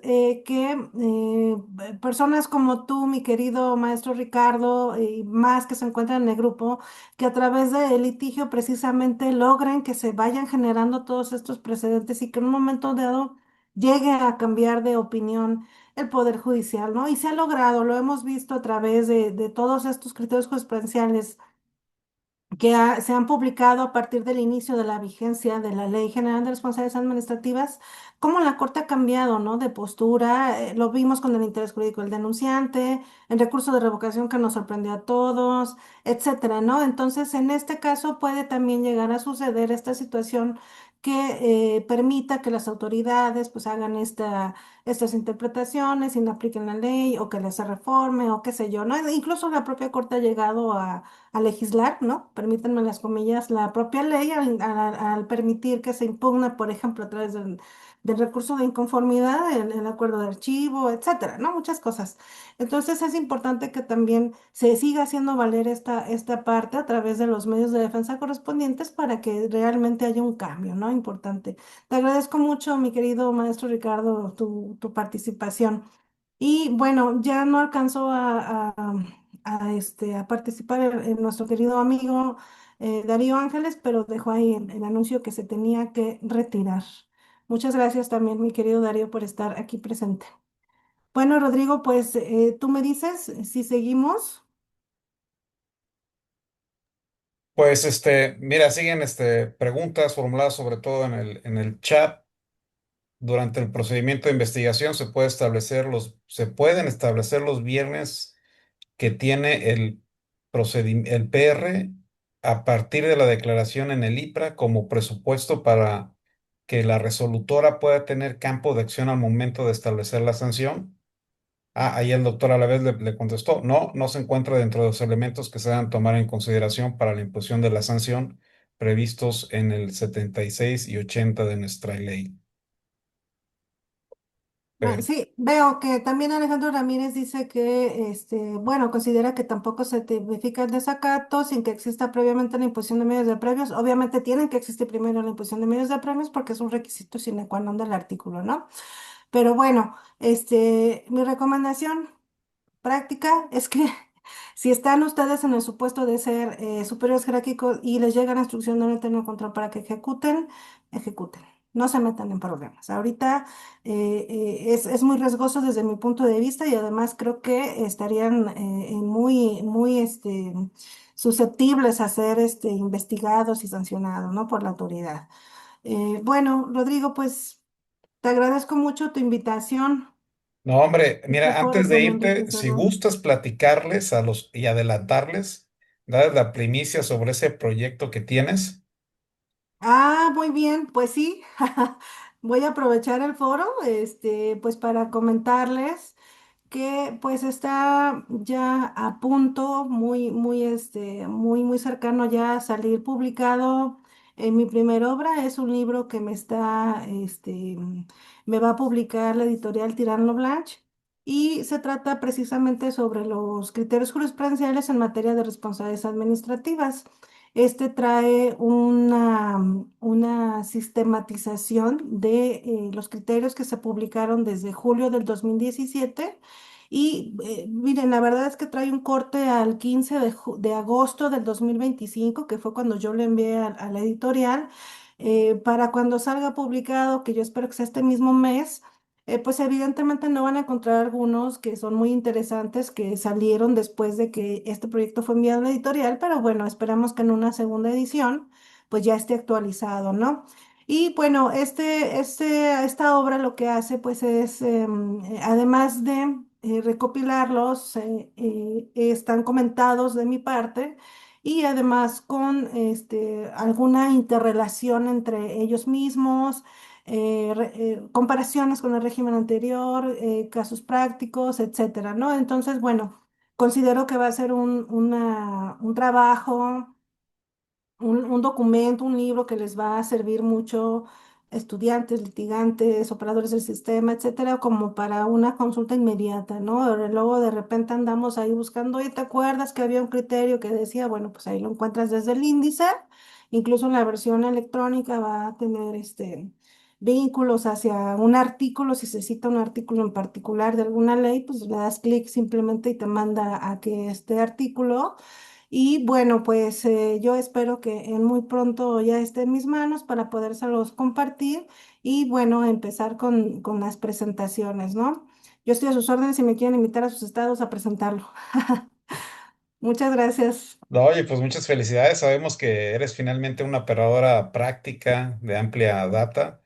personas como tú, mi querido maestro Ricardo, y más que se encuentran en el grupo, que a través del litigio precisamente logren que se vayan generando todos estos precedentes y que en un momento dado llegue a cambiar de opinión el Poder Judicial, ¿no? Y se ha logrado, lo hemos visto a través de todos estos criterios jurisprudenciales que se han publicado a partir del inicio de la vigencia de la Ley General de Responsabilidades Administrativas, cómo la Corte ha cambiado, ¿no? De postura, lo vimos con el interés jurídico del denunciante, el recurso de revocación que nos sorprendió a todos, etcétera, ¿no? Entonces, en este caso puede también llegar a suceder esta situación que permita que las autoridades pues hagan estas interpretaciones y no apliquen la ley o que se reforme o qué sé yo, ¿no? Incluso la propia Corte ha llegado a legislar, ¿no? Permítanme las comillas, la propia ley al permitir que se impugna, por ejemplo, a través del recurso de inconformidad, el acuerdo de archivo, etcétera, ¿no? Muchas cosas. Entonces es importante que también se siga haciendo valer esta parte a través de los medios de defensa correspondientes para que realmente haya un cambio, ¿no? Importante. Te agradezco mucho, mi querido maestro Ricardo, tu participación. Y bueno, ya no alcanzó a participar nuestro querido amigo Darío Ángeles, pero dejó ahí el anuncio que se tenía que retirar. Muchas gracias también, mi querido Darío, por estar aquí presente. Bueno, Rodrigo, pues tú me dices si seguimos. Pues mira, siguen preguntas formuladas sobre todo en el chat. Durante el procedimiento de investigación se pueden establecer los viernes que tiene el PR a partir de la declaración en el IPRA como presupuesto para que la resolutora pueda tener campo de acción al momento de establecer la sanción. Ah, ahí el doctor a la vez le contestó, no, no se encuentra dentro de los elementos que se deben tomar en consideración para la imposición de la sanción previstos en el 76 y 80 de nuestra ley. Pero, Sí, veo que también Alejandro Ramírez dice que, bueno, considera que tampoco se tipifica el desacato sin que exista previamente la imposición de medios de premios. Obviamente tienen que existir primero la imposición de medios de premios porque es un requisito sine qua non del artículo, ¿no? Pero bueno, mi recomendación práctica es que si están ustedes en el supuesto de ser superiores jerárquicos y les llega la instrucción de no tener control para que ejecuten, ejecuten. No se metan en problemas. Ahorita es muy riesgoso desde mi punto de vista y además creo que estarían muy susceptibles a ser investigados y sancionados, ¿no? Por la autoridad. Bueno, Rodrigo, pues te agradezco mucho tu invitación. no, hombre, Este mira, foro antes fue de muy irte, si enriquecedor. gustas platicarles y adelantarles, darles la primicia sobre ese proyecto que tienes. Ah, muy bien, pues sí, voy a aprovechar el foro, pues para comentarles que pues está ya a punto, muy cercano ya a salir publicado. Mi primera obra es un libro que me va a publicar la editorial Tirano Blanche y se trata precisamente sobre los criterios jurisprudenciales en materia de responsabilidades administrativas. Este trae una sistematización de los criterios que se publicaron desde julio del 2017 y miren, la verdad es que trae un corte al 15 de agosto del 2025, que fue cuando yo le envié a la editorial. para cuando salga publicado, que yo espero que sea este mismo mes, pues evidentemente no van a encontrar algunos que son muy interesantes que salieron después de que este proyecto fue enviado a la editorial, pero bueno, esperamos que en una segunda edición pues ya esté actualizado, ¿no? Y bueno, esta obra lo que hace pues es, además de recopilarlos, están comentados de mi parte y además con alguna interrelación entre ellos mismos, comparaciones con el régimen anterior, casos prácticos, etcétera, ¿no? Entonces, bueno, considero que va a ser un trabajo, un documento, un libro que les va a servir mucho estudiantes, litigantes, operadores del sistema, etcétera, como para una consulta inmediata, ¿no? Pero luego de repente andamos ahí buscando, oye, ¿te acuerdas que había un criterio que decía, bueno, pues ahí lo encuentras desde el índice, incluso en la versión electrónica va a tener vínculos hacia un artículo, si se cita un artículo en particular de alguna ley, pues le das clic simplemente y te manda a que este artículo y bueno, pues yo espero que en muy pronto ya esté en mis manos para podérselos compartir y bueno, empezar con las presentaciones, ¿no? Yo estoy a sus órdenes si me quieren invitar a sus estados a presentarlo. Muchas gracias. No, oye, pues muchas felicidades. Sabemos que eres finalmente una operadora práctica de amplia data.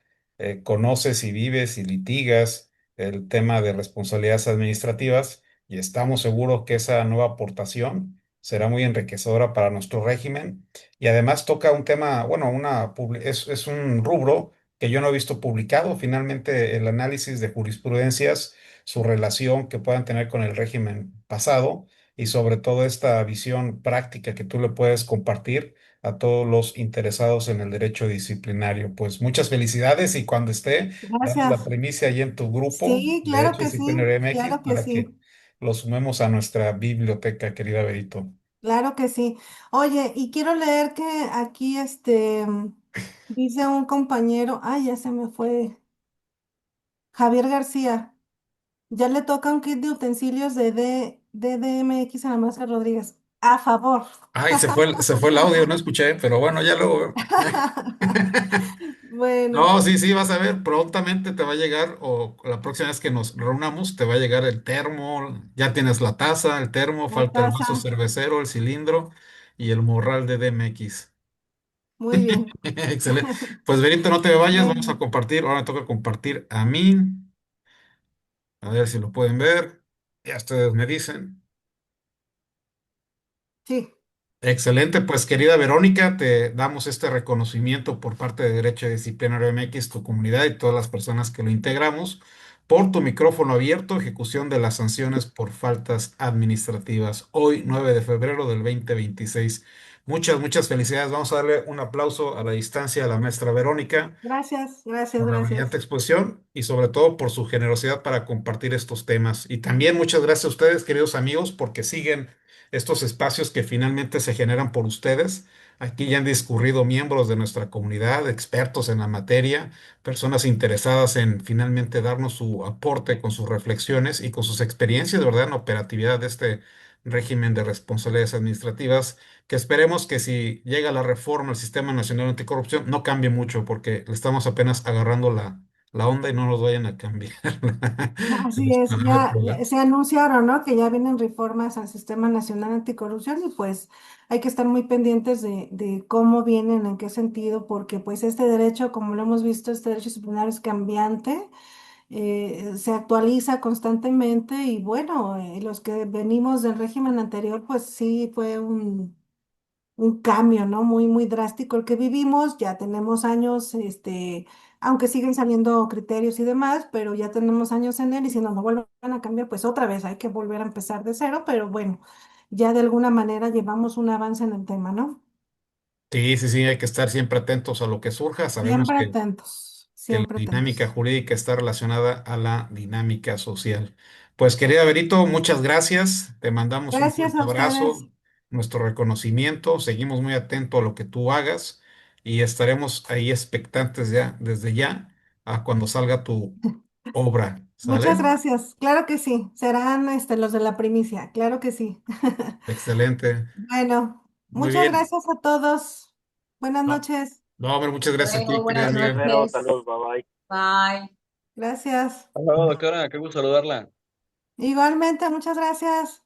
Conoces y vives y litigas el tema de responsabilidades administrativas y estamos seguros que esa nueva aportación será muy enriquecedora para nuestro régimen. Y además toca un tema, bueno, es un rubro que yo no he visto publicado. Finalmente, el análisis de jurisprudencias, su relación que puedan tener con el régimen pasado y sobre todo esta visión práctica que tú le puedes compartir a todos los interesados en el derecho disciplinario. Pues muchas felicidades y cuando esté, danos la Gracias. primicia ahí en tu grupo Sí, de claro Derecho que sí, Disciplinario MX claro que para que sí, lo sumemos a nuestra biblioteca, querida Berito. claro que sí. Oye, y quiero leer que aquí dice un compañero, ay, ya se me fue, Javier García. Ya le toca un kit de utensilios de DMX a la maestra Rodríguez. A favor. Ay, se fue el audio, no escuché, pero bueno, ya luego. Bueno, No, sí, sí, vas a ver, prontamente te va a llegar, o la próxima vez que nos reunamos, te va a llegar el termo, ya tienes la taza, el termo, la falta el vaso taza. cervecero, el cilindro y el morral de DMX. Muy bien. Excelente. Pues Benito, no te vayas, vamos a Bueno, compartir, ahora me toca compartir a mí, a ver si lo pueden ver, ya ustedes me dicen. sí, Excelente, pues querida Verónica, te damos este reconocimiento por parte de Derecho Disciplinario MX, tu comunidad y todas las personas que lo integramos, por tu micrófono abierto, ejecución de las sanciones por faltas administrativas, hoy 9 de febrero del 2026. Muchas, muchas felicidades. Vamos a darle un aplauso a la distancia a la maestra Verónica gracias, gracias, por la brillante gracias. exposición y sobre todo por su generosidad para compartir estos temas. Y también muchas gracias a ustedes, queridos amigos, porque siguen estos espacios que finalmente se generan por ustedes. Aquí ya han discurrido miembros de nuestra comunidad, expertos en la materia, personas interesadas en finalmente darnos su aporte con sus reflexiones y con sus experiencias, de verdad, en la operatividad de este régimen de responsabilidades administrativas que esperemos que si llega la reforma al Sistema Nacional Anticorrupción no cambie mucho porque le estamos apenas agarrando la onda y no nos vayan a cambiar Así los es, ya parámetros, ¿verdad? se anunciaron, ¿no? Que ya vienen reformas al Sistema Nacional Anticorrupción y pues hay que estar muy pendientes de cómo vienen, en qué sentido, porque pues este derecho, como lo hemos visto, este derecho disciplinario es cambiante, se actualiza constantemente y bueno, los que venimos del régimen anterior, pues sí fue un cambio, ¿no? Muy, muy drástico el que vivimos. Ya tenemos años, aunque siguen saliendo criterios y demás, pero ya tenemos años en él y si no vuelven a cambiar, pues otra vez hay que volver a empezar de cero, pero bueno, ya de alguna manera llevamos un avance en el tema, ¿no? Sí, sí, sí, hay que estar siempre atentos a lo que surja. Sabemos que la Siempre dinámica atentos. jurídica está relacionada a la dinámica social. Pues querida Berito, muchas gracias. Te mandamos un Gracias fuerte a ustedes. abrazo, nuestro reconocimiento. Seguimos muy atentos a lo que tú hagas y estaremos ahí expectantes ya, desde ya, a cuando salga tu obra. Muchas ¿Sale? gracias. Claro que sí. Serán los de la primicia. Claro que sí. Excelente. Bueno, Muy muchas bien. gracias a todos. Buenas No, noches. No, hombre, muchas gracias a Luego, ti, querida buenas amiga. noches. Saludos, bye bye. Bye. Gracias. Hasta luego, doctora, qué gusto saludarla. Igualmente, muchas gracias.